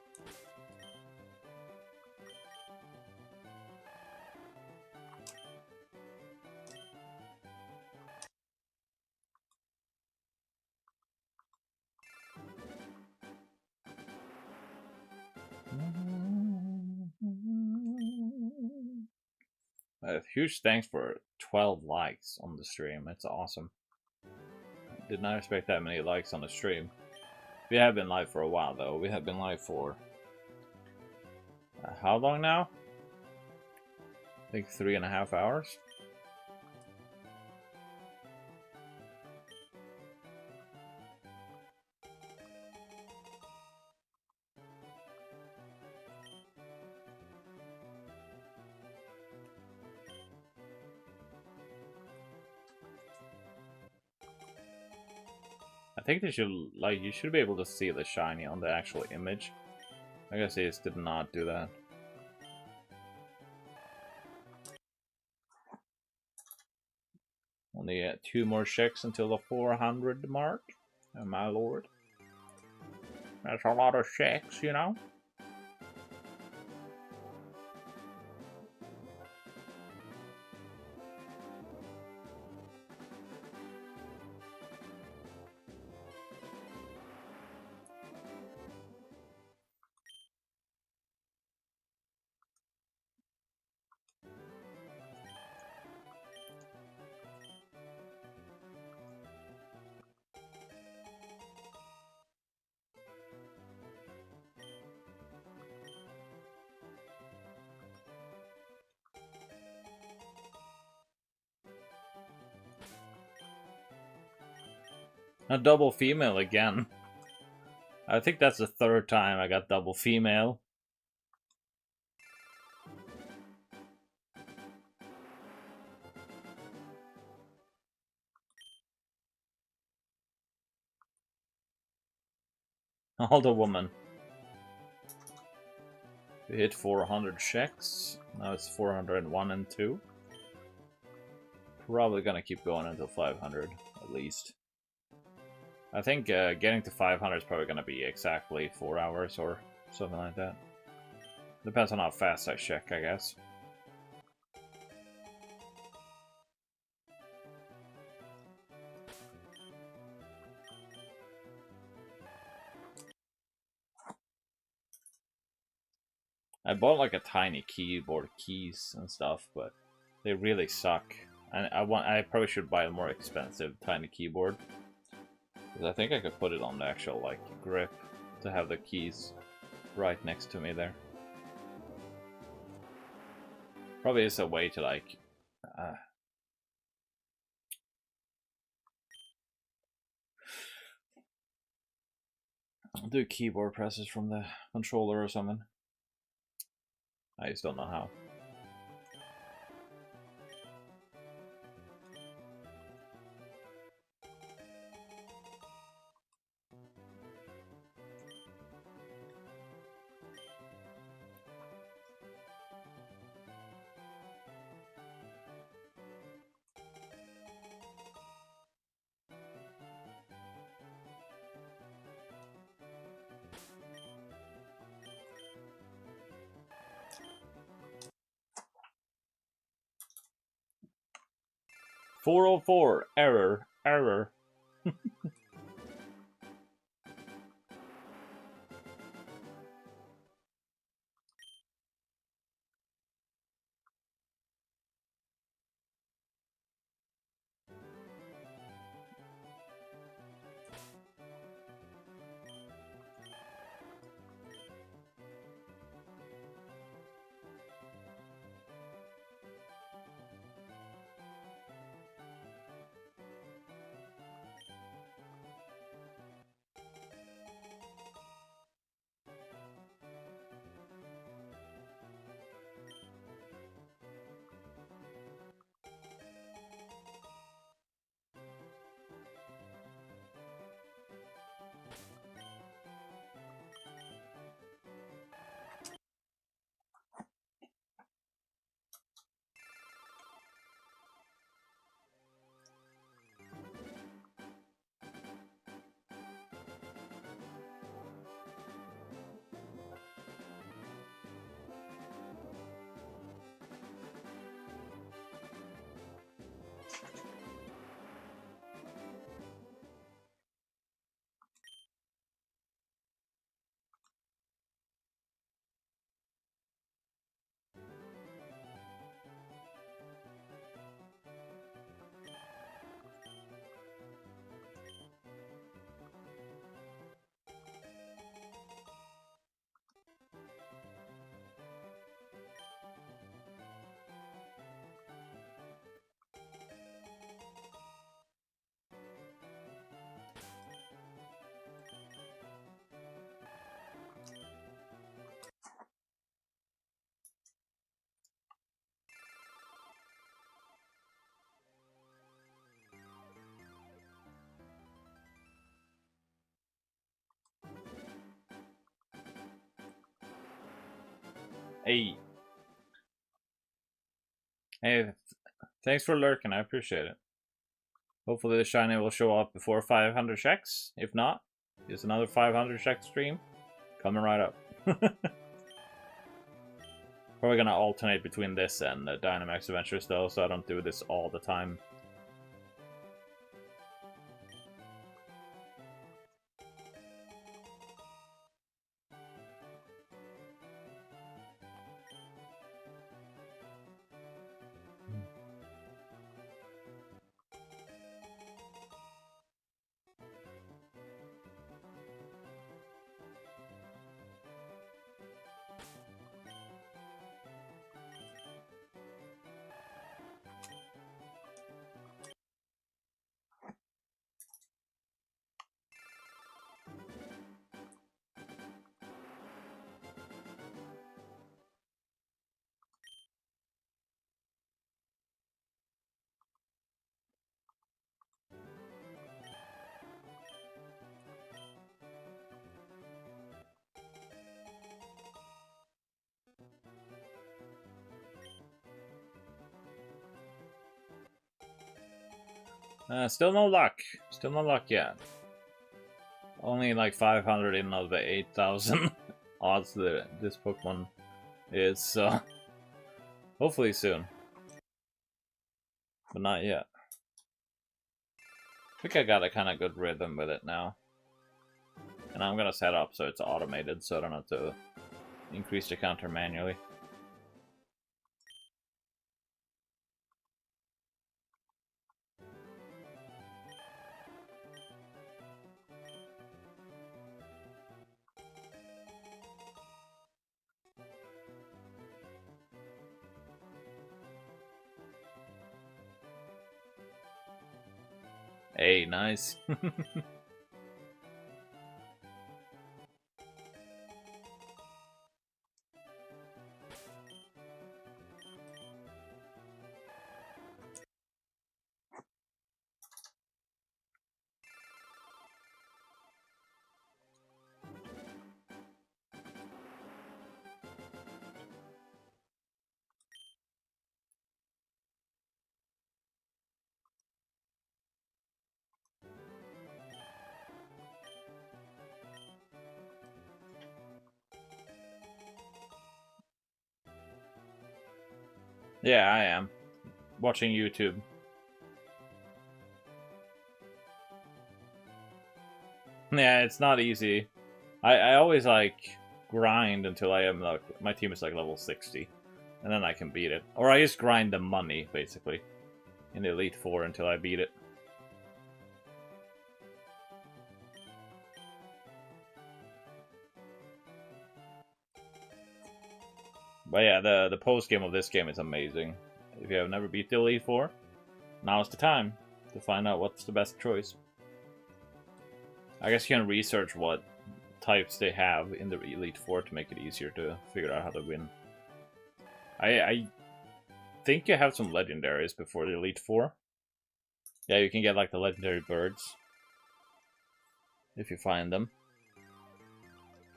Huge thanks for 12 likes on the stream. It's awesome. Did not expect that many likes on the stream. We have been live for a while, though. We have been live for how long now? I think 3.5 hours. I think they should, like, you should be able to see the shiny on the actual image. I guess they just did not do that. Only 2 more checks until the 400 mark. Oh my lord. That's a lot of checks, you know? A double female again. I think that's the 3rd time I got double female. Older woman. We hit 400 checks. Now it's 401 and 2. Probably gonna keep going until 500, at least. I think getting to 500 is probably gonna be exactly 4 hours or something like that. Depends on how fast I check, I guess. I bought like a tiny keyboard keys and stuff, but they really suck. And I probably should buy a more expensive tiny keyboard. Because I think I could put it on the actual like grip to have the keys right next to me there. Probably is a way to like do keyboard presses from the controller or something. I just don't know how. "404 error error." Hey. Hey, thanks for lurking, I appreciate it. Hopefully the shiny will show up before 500 checks. If not, here's another 500 check stream coming right up. Probably gonna alternate between this and Dynamax Adventures though, so I don't do this all the time. Still no luck. Still no luck yet. Only like 500 in of the 8,000 odds that this Pokemon is, so hopefully soon. But not yet. I think I got a kind of good rhythm with it now. And I'm gonna set up so it's automated so I don't have to increase the counter manually. Hey, nice. Yeah, I am. Watching YouTube. Yeah, it's not easy. I always like grind until I am like my team is like level 60. And then I can beat it. Or I just grind the money, basically. In the Elite Four until I beat it. But yeah, the post-game of this game is amazing. If you have never beat the Elite Four, now's the time to find out what's the best choice. I guess you can research what types they have in the Elite Four to make it easier to figure out how to win. I think you have some legendaries before the Elite Four. Yeah, you can get like the legendary birds if you find them.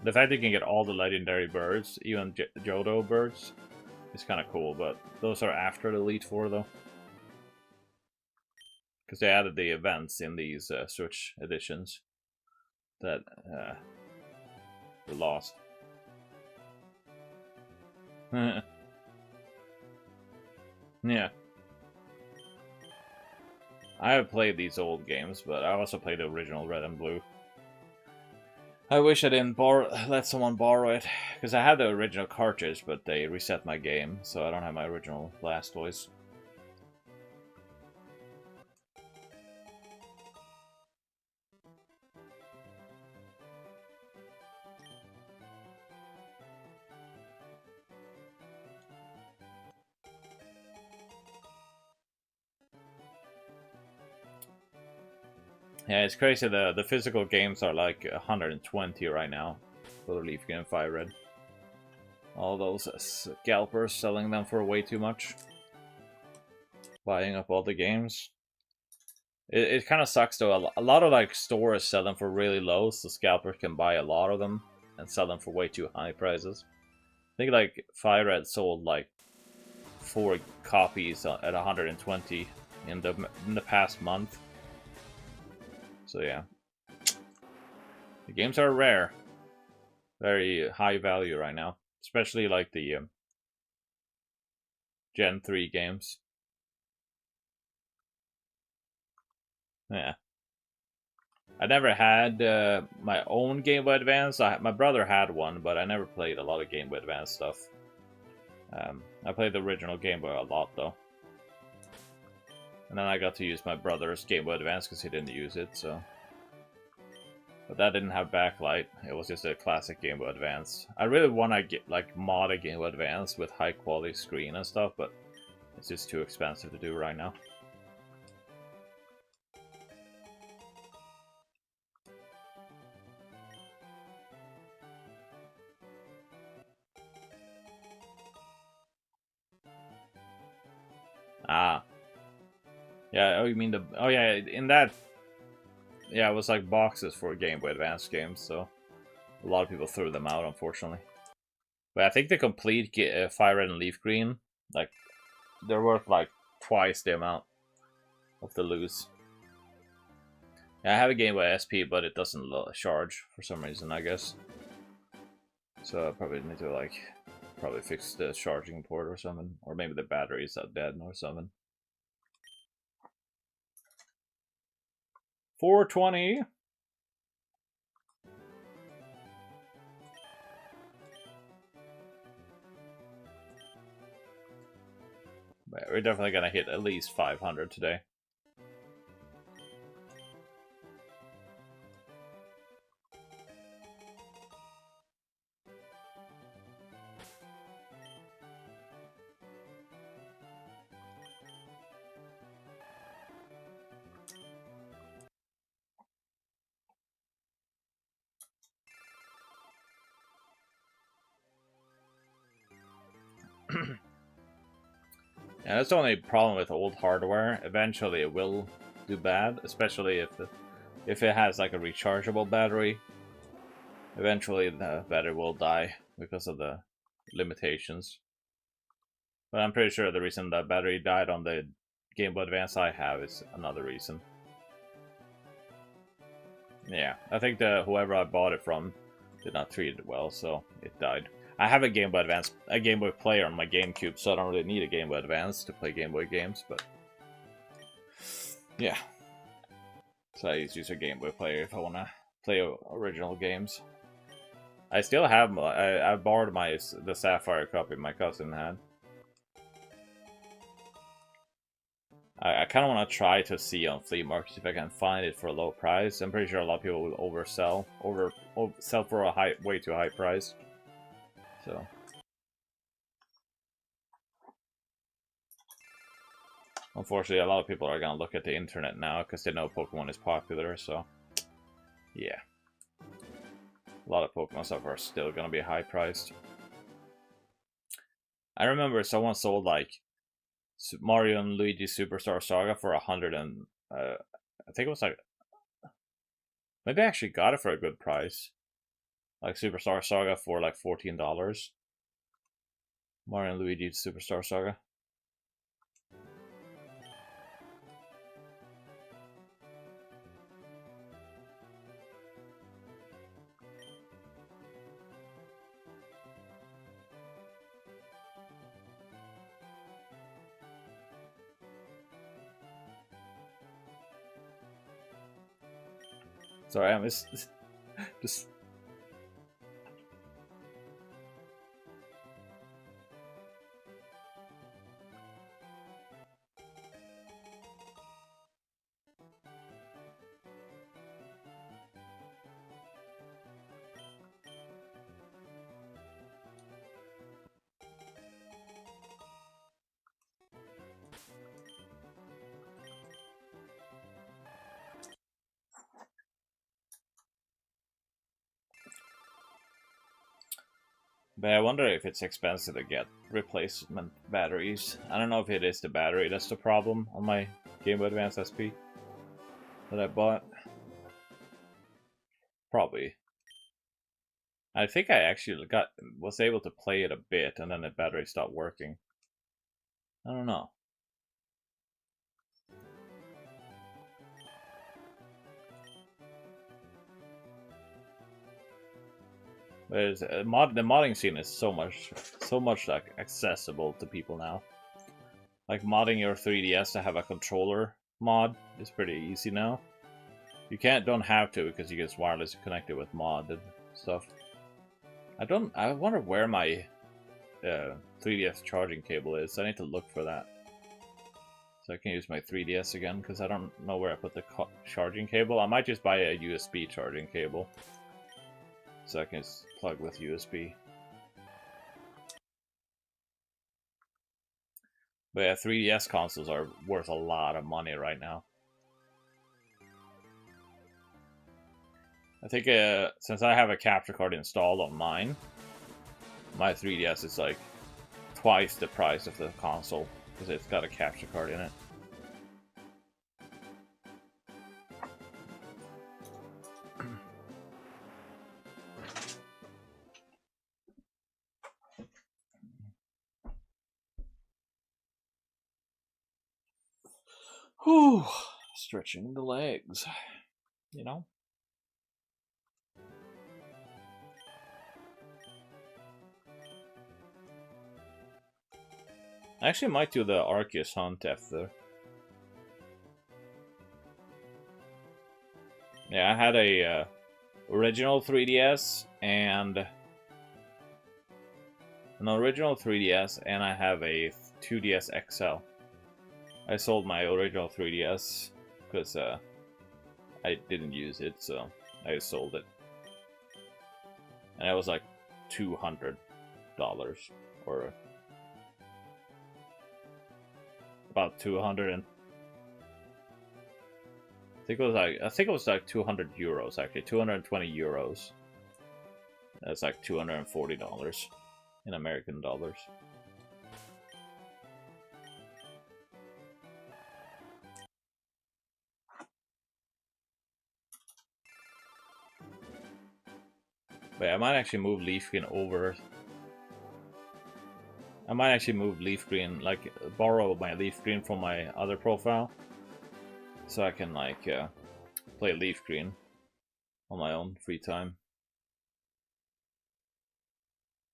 The fact that you can get all the legendary birds, even Johto birds, is kind of cool, but those are after the Elite Four though. Because they added the events in these Switch editions that were lost. Yeah. I have played these old games, but I also played the original Red and Blue. I wish I didn't let someone borrow it, because I had the original cartridge, but they reset my game, so I don't have my original Blastoise. Yeah, it's crazy. The physical games are like 120 right now for the Leaf Green and Fire Red. All those scalpers selling them for way too much. Buying up all the games. It kind of sucks though. A lot of like stores sell them for really low, so scalpers can buy a lot of them and sell them for way too high prices. think like Fire Red sold like 4 copies at 120 in the past month. So yeah, the games are rare, very high value right now, especially like the Gen 3 games. Yeah. I never had my own Game Boy Advance. My brother had one, but I never played a lot of Game Boy Advance stuff. I played the original Game Boy a lot, though. And then I got to use my brother's Game Boy Advance because he didn't use it, so... But that didn't have backlight. It was just a classic Game Boy Advance. I really want to get like mod a Game Boy Advance with high quality screen and stuff, but it's just too expensive to do right now. Ah. Yeah, oh, you mean the... Oh, yeah, in that... Yeah, it was like boxes for Game Boy Advance games, so... A lot of people threw them out, unfortunately. But I think the complete Fire Red and Leaf Green, like, they're worth like twice the amount of the loose. Yeah, I have a Game Boy SP, but it doesn't charge for some reason, I guess. So I probably need to, like, probably fix the charging port or something. Or maybe the batteries are dead or something. 420. But we're definitely gonna hit at least 500 today. Yeah, that's the only problem with old hardware. Eventually it will do bad, especially if it has like a rechargeable battery. Eventually the battery will die because of the limitations. But I'm pretty sure the reason that battery died on the Game Boy Advance I have is another reason. Yeah, I think whoever I bought it from did not treat it well, so it died. I have a Game Boy Advance, a Game Boy Player on my GameCube, so I don't really need a Game Boy Advance to play Game Boy games, but... Yeah. So I just use a Game Boy Player if I want to play original games. I still have I borrowed the Sapphire copy my cousin had. I kind of want to try to see on flea markets if I can find it for a low price. I'm pretty sure a lot of people will oversell for a way too high price. So unfortunately, a lot of people are gonna look at the internet now because they know Pokemon is popular. So yeah, a lot of Pokemon stuff are still gonna be high priced. I remember someone sold like Mario and Luigi Superstar Saga for 100 and I think it was like maybe I actually got it for a good price, like Superstar Saga for like $14. Mario and Luigi Superstar Saga. Sorry, I'm just But I wonder if it's expensive to get replacement batteries. I don't know if it is the battery that's the problem on my Game Boy Advance SP that I bought. Probably. I think I actually was able to play it a bit, and then the battery stopped working. I don't know. There's the modding scene is so much like accessible to people now. Like modding your 3DS to have a controller mod is pretty easy now. You don't have to because you can just wirelessly connect it with modded stuff. I wonder where my 3DS charging cable is. I need to look for that. So I can use my 3DS again because I don't know where I put the charging cable. I might just buy a USB charging cable. So I can just plug with USB. But yeah, 3DS consoles are worth a lot of money right now. I think since I have a capture card installed on mine, my 3DS is like twice the price of the console because it's got a capture card in it. Whew, stretching the legs, you know? I actually might do the Arceus hunt after. Yeah, I had a original 3DS and an original 3DS, and I have a 2DS XL. I sold my original 3DS because I didn't use it, so I sold it. And it was like $200 or about 200 and I think it was like 200 euros actually, 220 euros. That's like $240 in American dollars. But yeah, I might actually move Leaf Green over. I might actually move Leaf Green, like borrow my Leaf Green from my other profile, so I can like play Leaf Green on my own free time.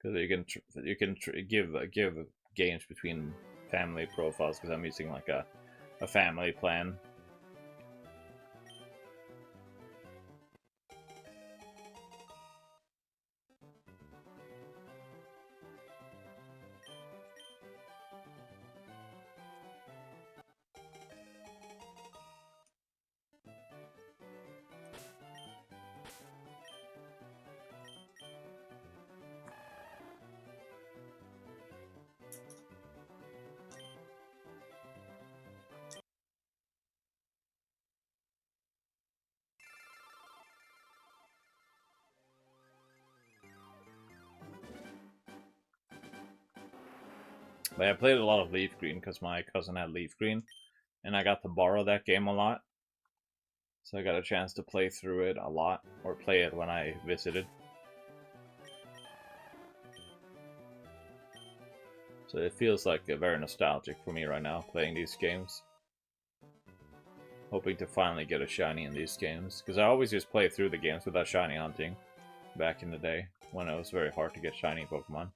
Because you can give games between family profiles because I'm using like a family plan. But I played a lot of Leaf Green because my cousin had Leaf Green, and I got to borrow that game a lot. So I got a chance to play through it a lot, or play it when I visited. So it feels like very nostalgic for me right now, playing these games. Hoping to finally get a shiny in these games, because I always just play through the games without shiny hunting back in the day, when it was very hard to get shiny Pokemon.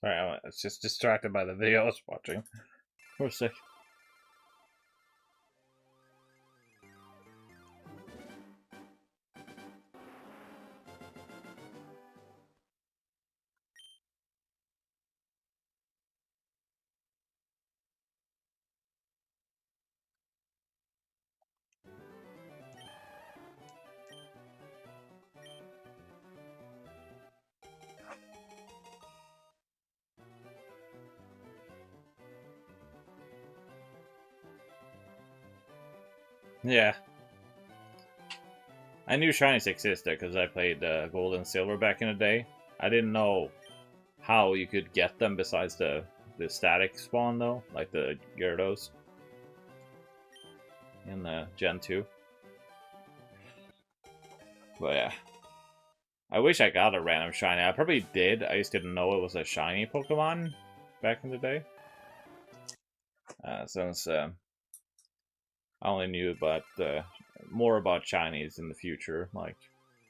Sorry, I was just distracted by the video I was watching for a sec. Yeah. I knew Shinies existed because I played Gold and Silver back in the day. I didn't know how you could get them besides the static spawn though, like the Gyarados in Gen 2. But yeah. I wish I got a random shiny. I probably did. I just didn't know it was a shiny Pokemon back in the day. Since I only knew about more about shinies in the future. Like,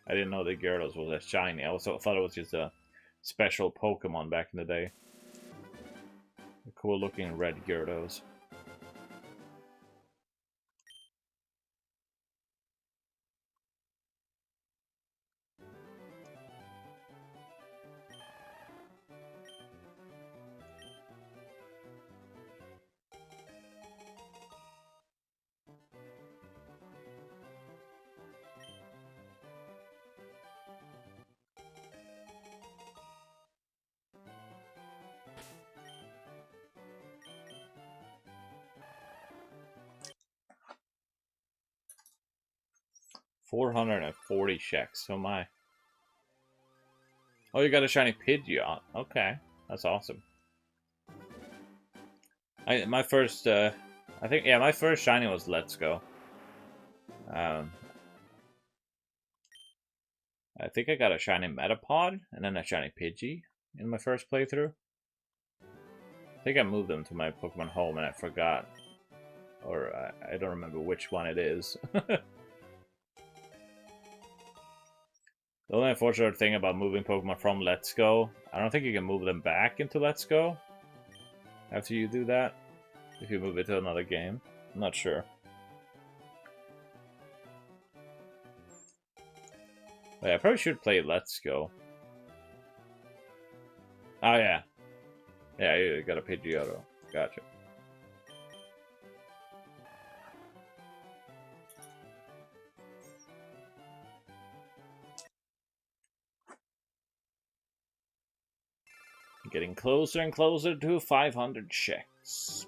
I didn't know that Gyarados was a shiny. I also thought it was just a special Pokemon back in the day. Cool looking red Gyarados. $440 checks. Oh my. Oh, you got a shiny Pidgeot. Okay, that's awesome. My first shiny was Let's Go. I think I got a shiny Metapod and then a shiny Pidgey in my first playthrough. I think I moved them to my Pokemon home and I forgot, or I don't remember which one it is. The only unfortunate thing about moving Pokemon from Let's Go, I don't think you can move them back into Let's Go after you do that, if you move it to another game. I'm not sure. But yeah, I probably should play Let's Go. Oh yeah. Yeah, you got a Pidgeotto. Gotcha. Getting closer and closer to 500 checks.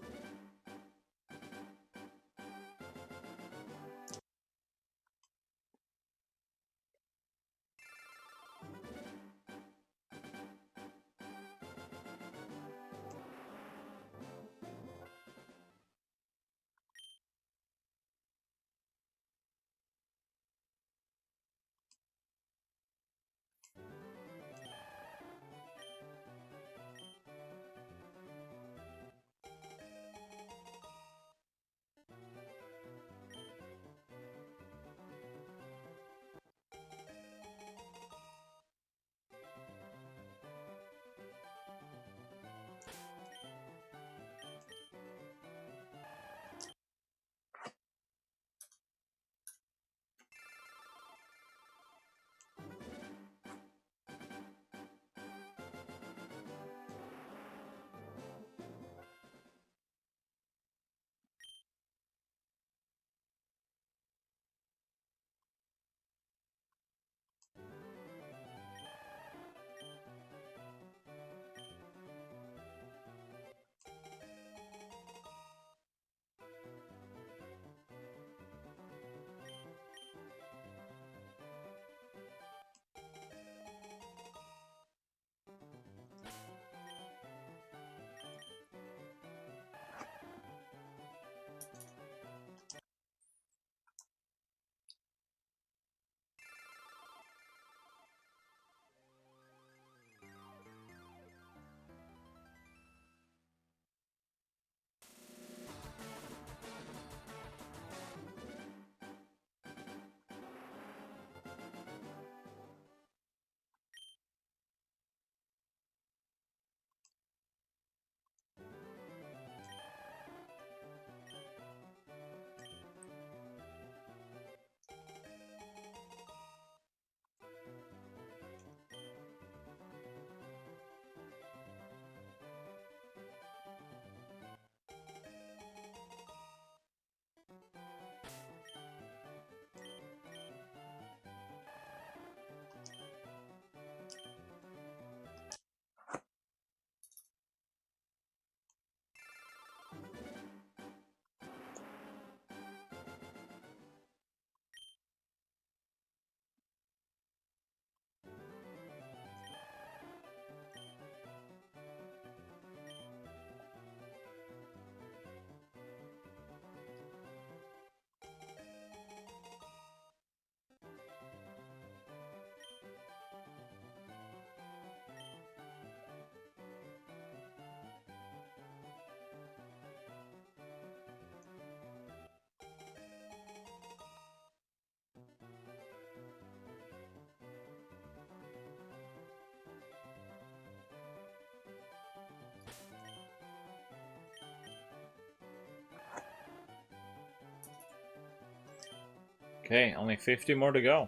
Okay, only 50 more to go.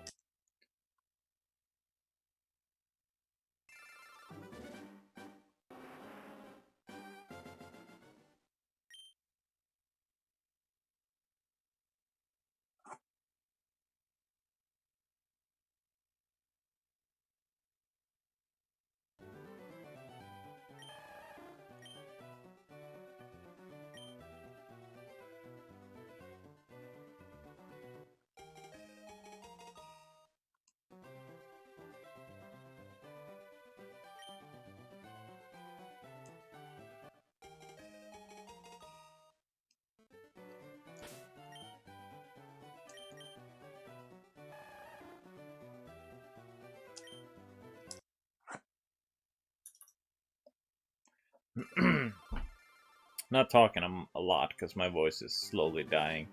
Not talking a lot because my voice is slowly dying.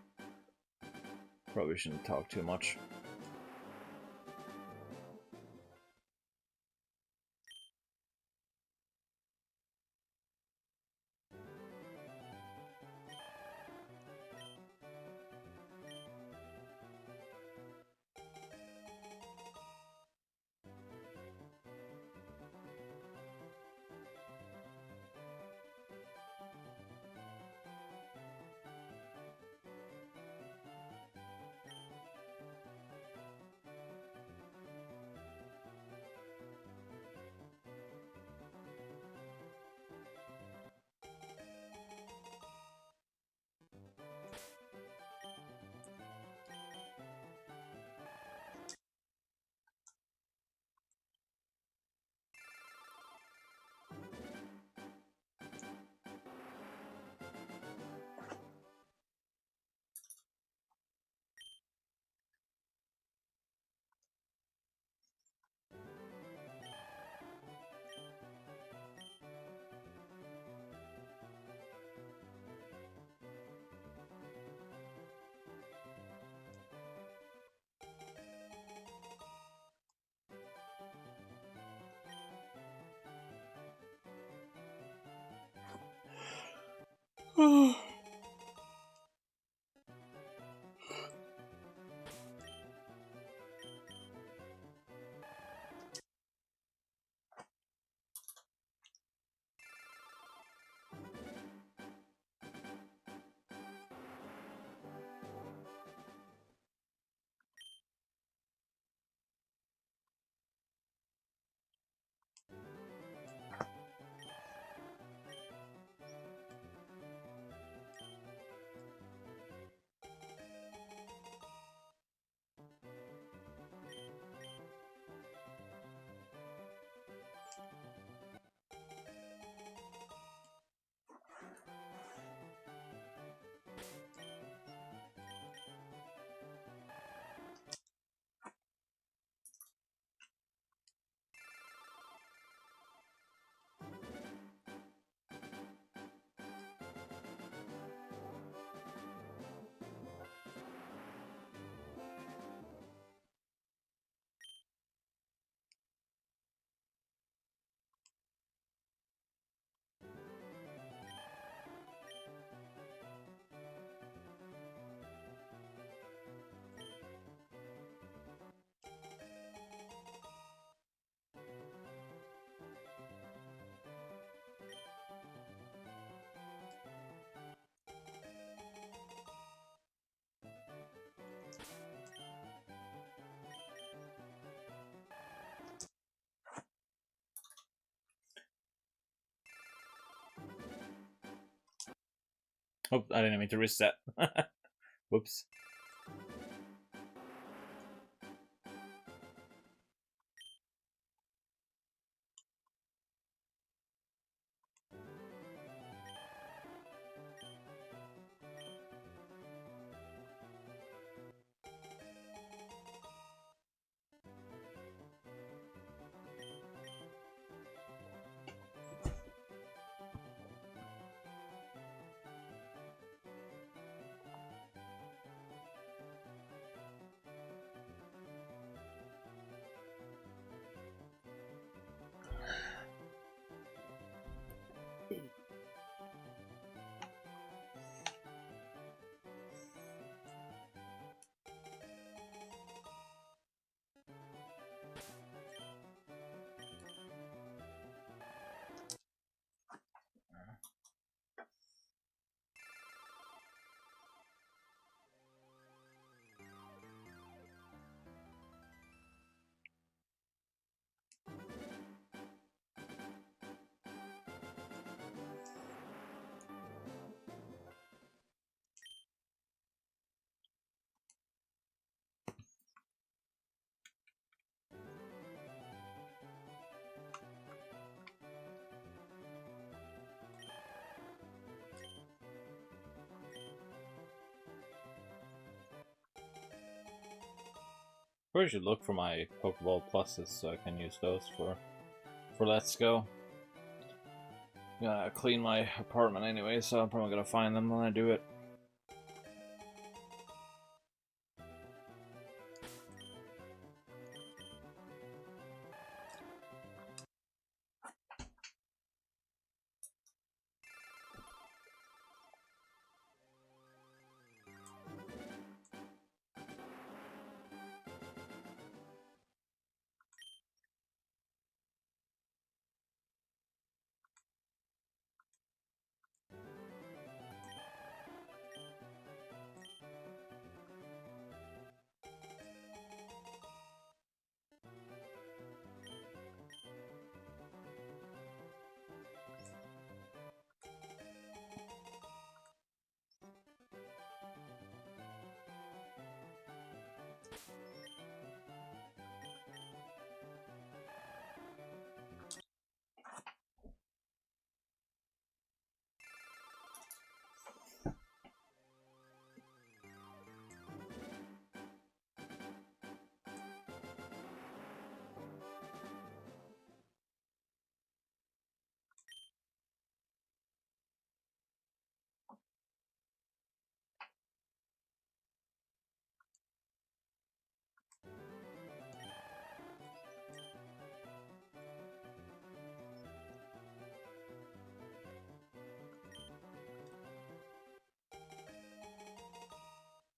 Probably shouldn't talk too much. Oh, I didn't mean to reset. Whoops. Probably should look for my Pokeball Pluses so I can use those for Let's Go. Gonna clean my apartment anyway, so I'm probably gonna find them when I do it.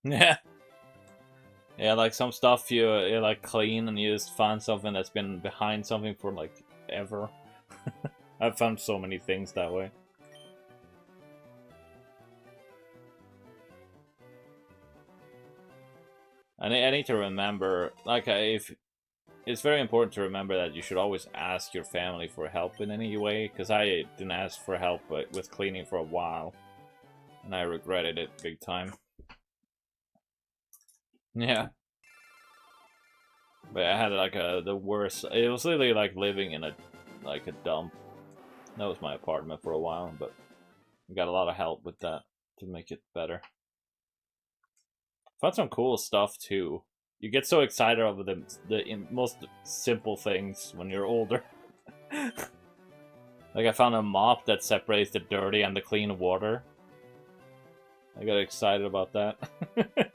Yeah. Yeah, like some stuff you like clean and you just find something that's been behind something for like ever. I've found so many things that way. I need to remember, like, if it's very important to remember that you should always ask your family for help in any way, because I didn't ask for help with cleaning for a while, and I regretted it big time. Yeah. But I had like the worst. It was literally like living in a dump. That was my apartment for a while, but I got a lot of help with that to make it better. Found some cool stuff too. You get so excited over the most simple things when you're older. Like I found a mop that separates the dirty and the clean water. I got excited about that.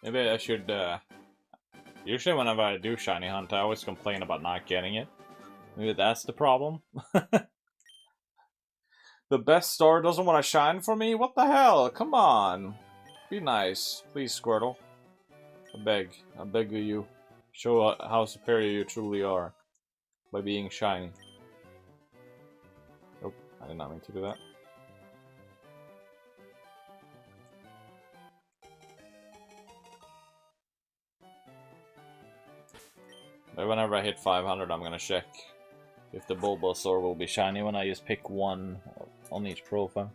Maybe I should, usually whenever I do shiny hunt, I always complain about not getting it. Maybe that's the problem. The best star doesn't want to shine for me? What the hell? Come on. Be nice. Please, Squirtle. I beg of you. Show how superior you truly are. By being shiny. Nope, I did not mean to do that. But whenever I hit 500, I'm gonna check if the Bulbasaur will be shiny when I just pick one on each profile.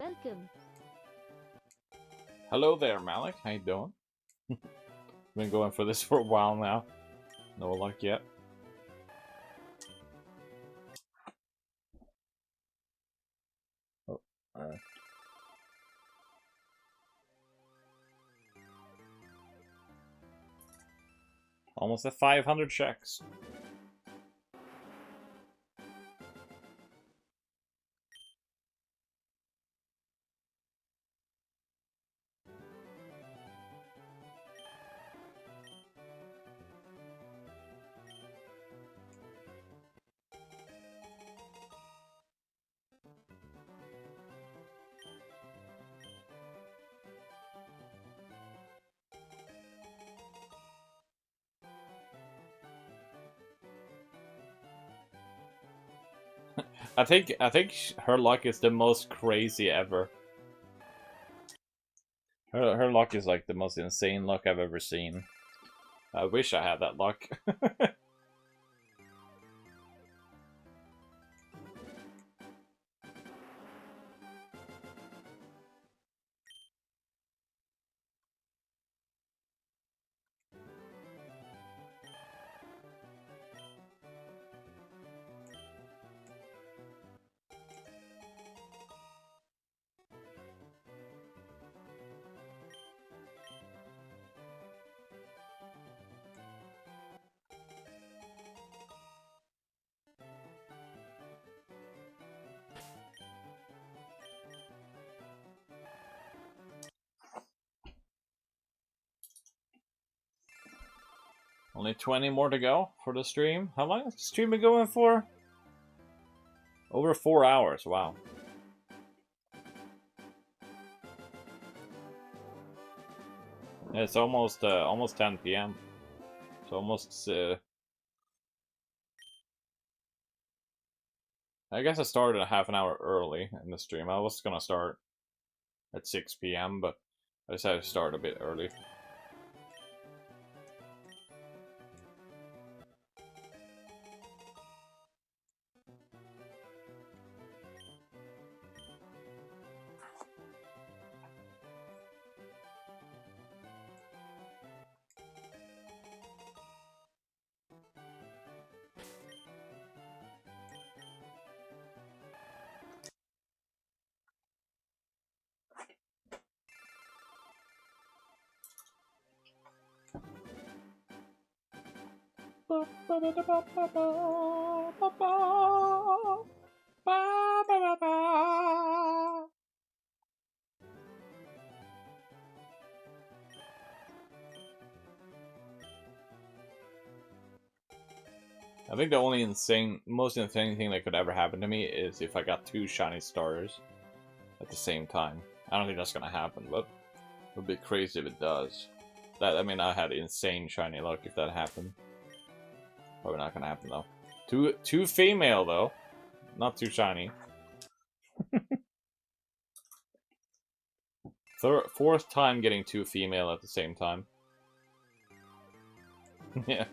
Welcome. Hello there, Malik. How you doing? Been going for this for a while now. No luck yet. Oh, almost at 500 checks. I think her luck is the most crazy ever. Her luck is like the most insane luck I've ever seen. I wish I had that luck. Only 20 more to go for the stream. How long has the stream been going for? Over 4 hours. Wow. It's almost 10 p.m. It's almost. I guess I started a half an hour early in the stream. I was gonna start at 6 p.m., but I decided to start a bit early. I think the only most insane thing that could ever happen to me is if I got 2 shiny stars at the same time. I don't think that's gonna happen, but it would be crazy if it does. I mean, I had insane shiny luck if that happened. Probably not gonna happen though. Two female though, not too shiny. Fourth time getting 2 female at the same time. Yeah.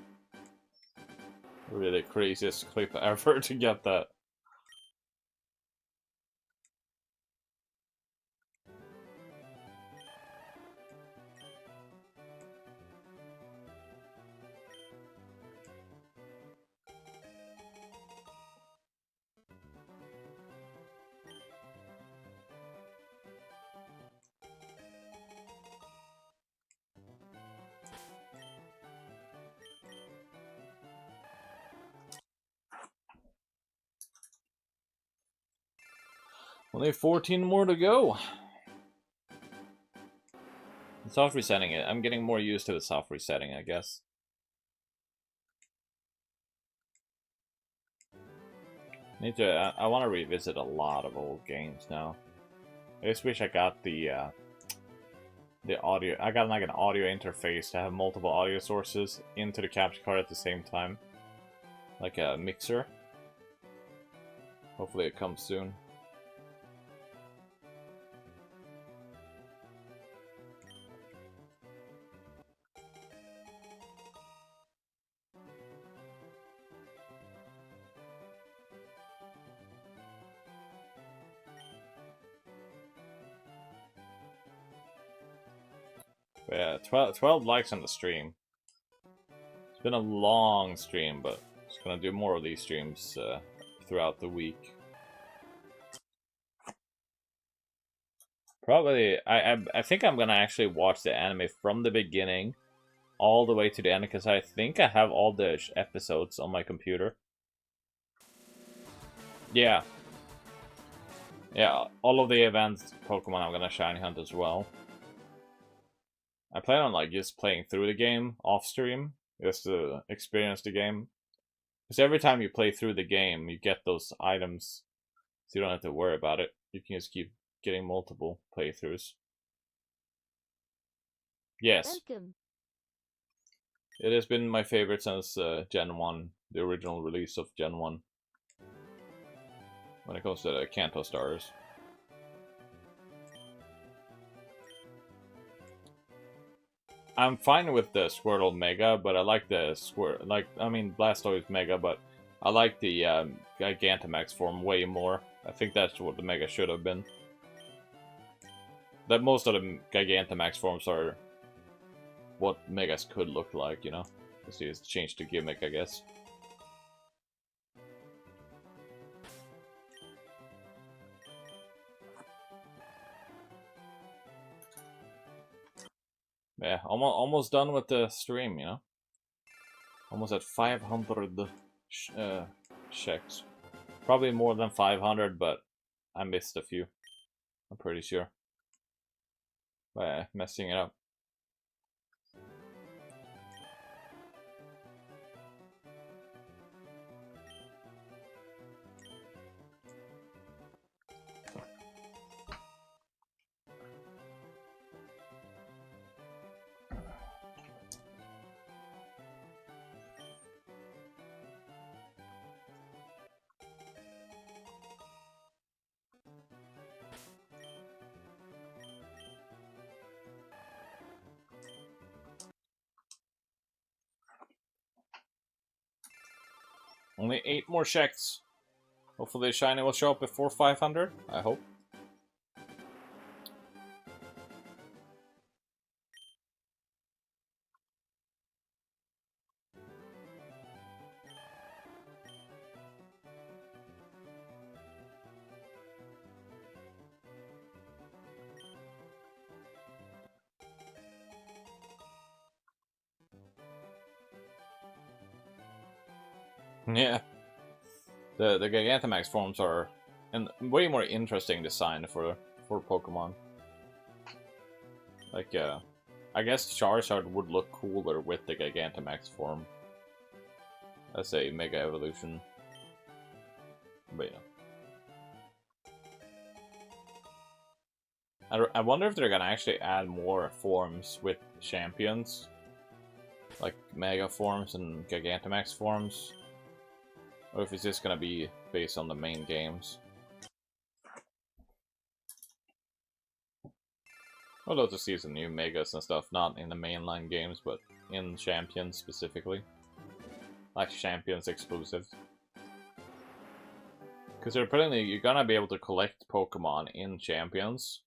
Really craziest clip ever to get that. Only 14 more to go. Soft resetting it. I'm getting more used to the soft resetting, I guess. I want to revisit a lot of old games now. I just wish I got the audio. I got like an audio interface to have multiple audio sources into the capture card at the same time, like a mixer. Hopefully, it comes soon. But yeah, 12 likes on the stream. It's been a long stream, but I'm just gonna do more of these streams throughout the week. Probably, I think I'm gonna actually watch the anime from the beginning all the way to the end, because I think I have all the episodes on my computer. Yeah. Yeah, all of the events Pokemon I'm gonna shiny hunt as well. I plan on like just playing through the game off stream, just to experience the game. Because every time you play through the game, you get those items, so you don't have to worry about it. You can just keep getting multiple playthroughs. Yes. Welcome. It has been my favorite since Gen 1, the original release of Gen 1. When it comes to the Kanto stars. I'm fine with the Squirtle Mega, but I like the Blastoise Mega, but I like the Gigantamax form way more. I think that's what the Mega should have been. That most of the Gigantamax forms are what Megas could look like, you know? It's changed the gimmick, I guess. Yeah, almost done with the stream, you know? Almost at 500 checks. Probably more than 500, but I missed a few. I'm pretty sure. By messing it up. Only 8 more checks. Hopefully Shiny will show up before 500, I hope. Yeah. The Gigantamax forms are a way more interesting design for Pokemon. Like, I guess Charizard would look cooler with the Gigantamax form. As a Mega Evolution. But yeah. I wonder if they're gonna actually add more forms with champions. Like Mega forms and Gigantamax forms. Or if it's just gonna be based on the main games. I'd love to see some new Megas and stuff, not in the mainline games, but in Champions specifically. Like Champions exclusive. Because you're gonna be able to collect Pokemon in Champions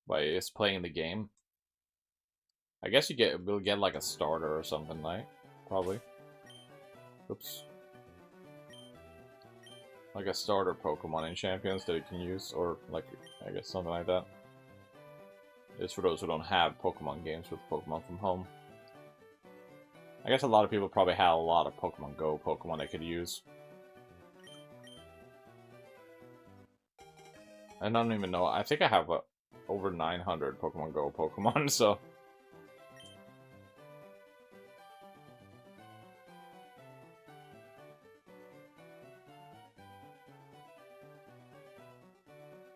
by just playing the game. I guess we'll get like a starter or something, like, probably. Oops. Like a starter Pokemon in Champions that you can use, or like, I guess something like that. It's for those who don't have Pokemon games with Pokemon from home. I guess a lot of people probably have a lot of Pokemon Go Pokemon they could use. I don't even know. I think I have over 900 Pokemon Go Pokemon, so...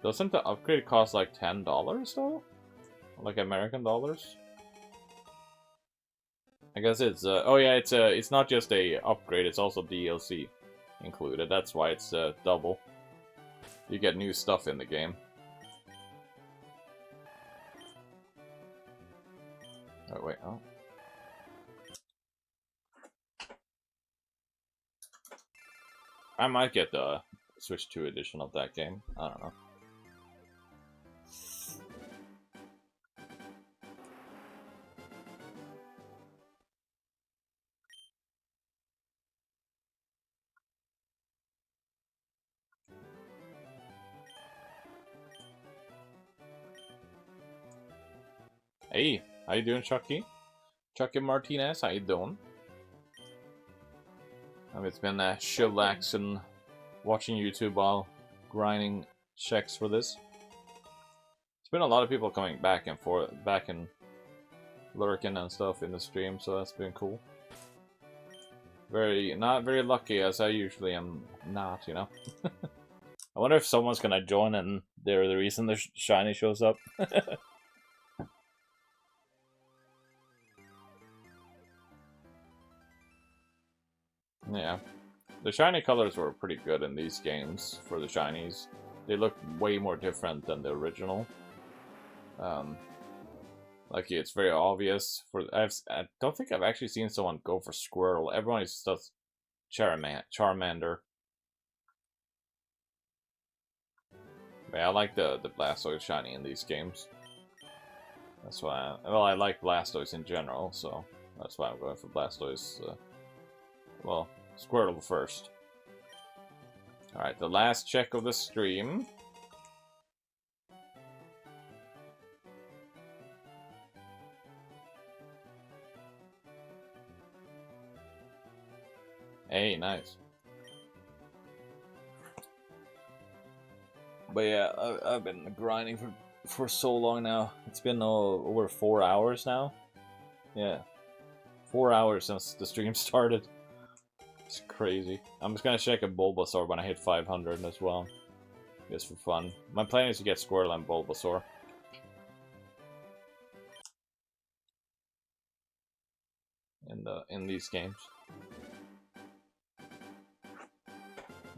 Doesn't the upgrade cost like $10 though? Like American dollars? I guess it's oh yeah, it's not just a upgrade, it's also DLC included. That's why it's double. You get new stuff in the game. Oh wait, oh. I might get the Switch 2 edition of that game. I don't know. Hey, how you doing, Chucky? Chucky Martinez, how you doing? It's been chillaxing, watching YouTube while grinding checks for this. It's been a lot of people coming back and forth, back and lurking and stuff in the stream, so that's been cool. Not very lucky, as I usually am not, you know. I wonder if someone's gonna join and they're the reason the shiny shows up. Yeah. The shiny colors were pretty good in these games for the shinies. They look way more different than the original. Like it's very obvious. I don't think I've actually seen someone go for Squirtle. Everyone does Charmander. But yeah, I like the Blastoise shiny in these games. That's why. I like Blastoise in general, so that's why I'm going for Blastoise. Well, Squirtle first. Alright, the last check of the stream. Hey, nice. But yeah, I've been grinding for so long now. It's been over 4 hours now. Yeah. 4 hours since the stream started. It's crazy. I'm just gonna check a Bulbasaur when I hit 500 as well. Just for fun. My plan is to get Squirtle and Bulbasaur. In these games.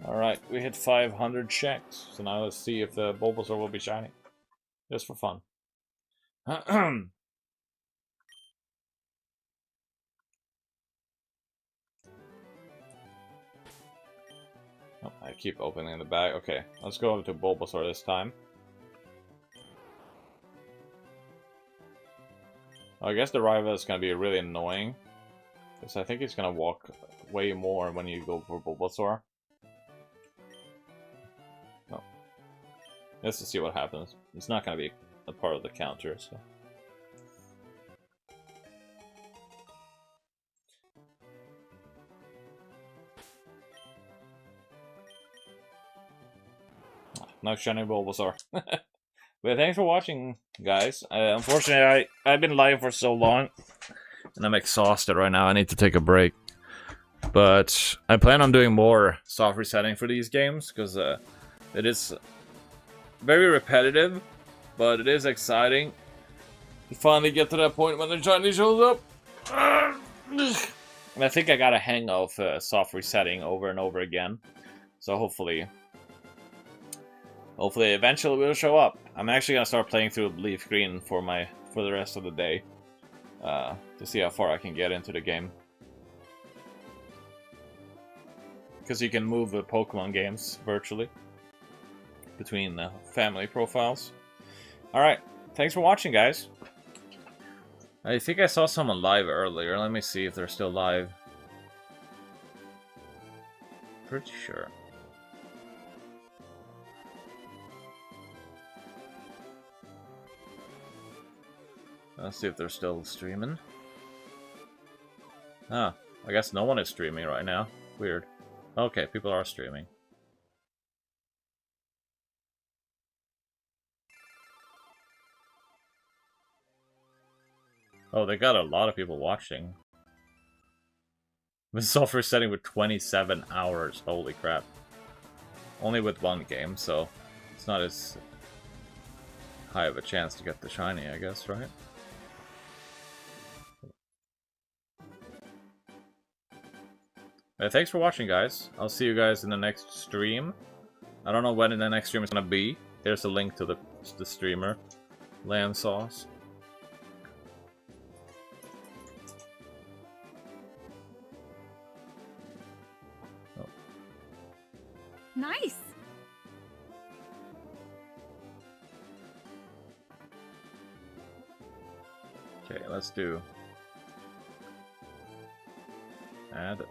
Alright, we hit 500 checks. So now let's see if the Bulbasaur will be shiny. Just for fun. Oh, I keep opening the bag. Okay, let's go over to Bulbasaur this time. I guess the rival is going to be really annoying. Because I think he's going to walk way more when you go for Bulbasaur. No. Let's just see what happens. It's not going to be a part of the counter, so... No shiny Bulbasaur. But thanks for watching, guys. Unfortunately, I've been live for so long, and I'm exhausted right now. I need to take a break. But I plan on doing more soft resetting for these games, because it is very repetitive, but it is exciting to finally get to that point when the shiny shows up. And I think I got a hang of soft resetting over and over again. So hopefully eventually will show up. I'm actually gonna start playing through Leaf Green for the rest of the day, to see how far I can get into the game. Because you can move the Pokemon games virtually between the family profiles. Alright, thanks for watching, guys. I think I saw someone live earlier. Let me see if they're still live. Pretty sure. Let's see if they're still streaming. Ah, I guess no one is streaming right now. Weird. Okay, people are streaming. Oh, they got a lot of people watching. The software setting with 27 hours. Holy crap. Only with one game, so it's not as high of a chance to get the shiny, I guess, right? Thanks for watching, guys. I'll see you guys in the next stream. I don't know when the next stream is gonna be. There's a link to the streamer. Lamb sauce. Oh. Nice. Okay, let's do add.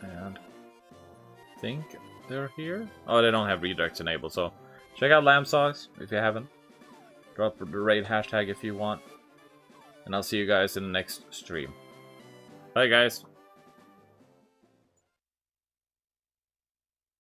And I think they're here. Oh, they don't have redirects enabled, so check out Lamb Sauce if you haven't. Drop the raid hashtag if you want. And I'll see you guys in the next stream. Bye, guys.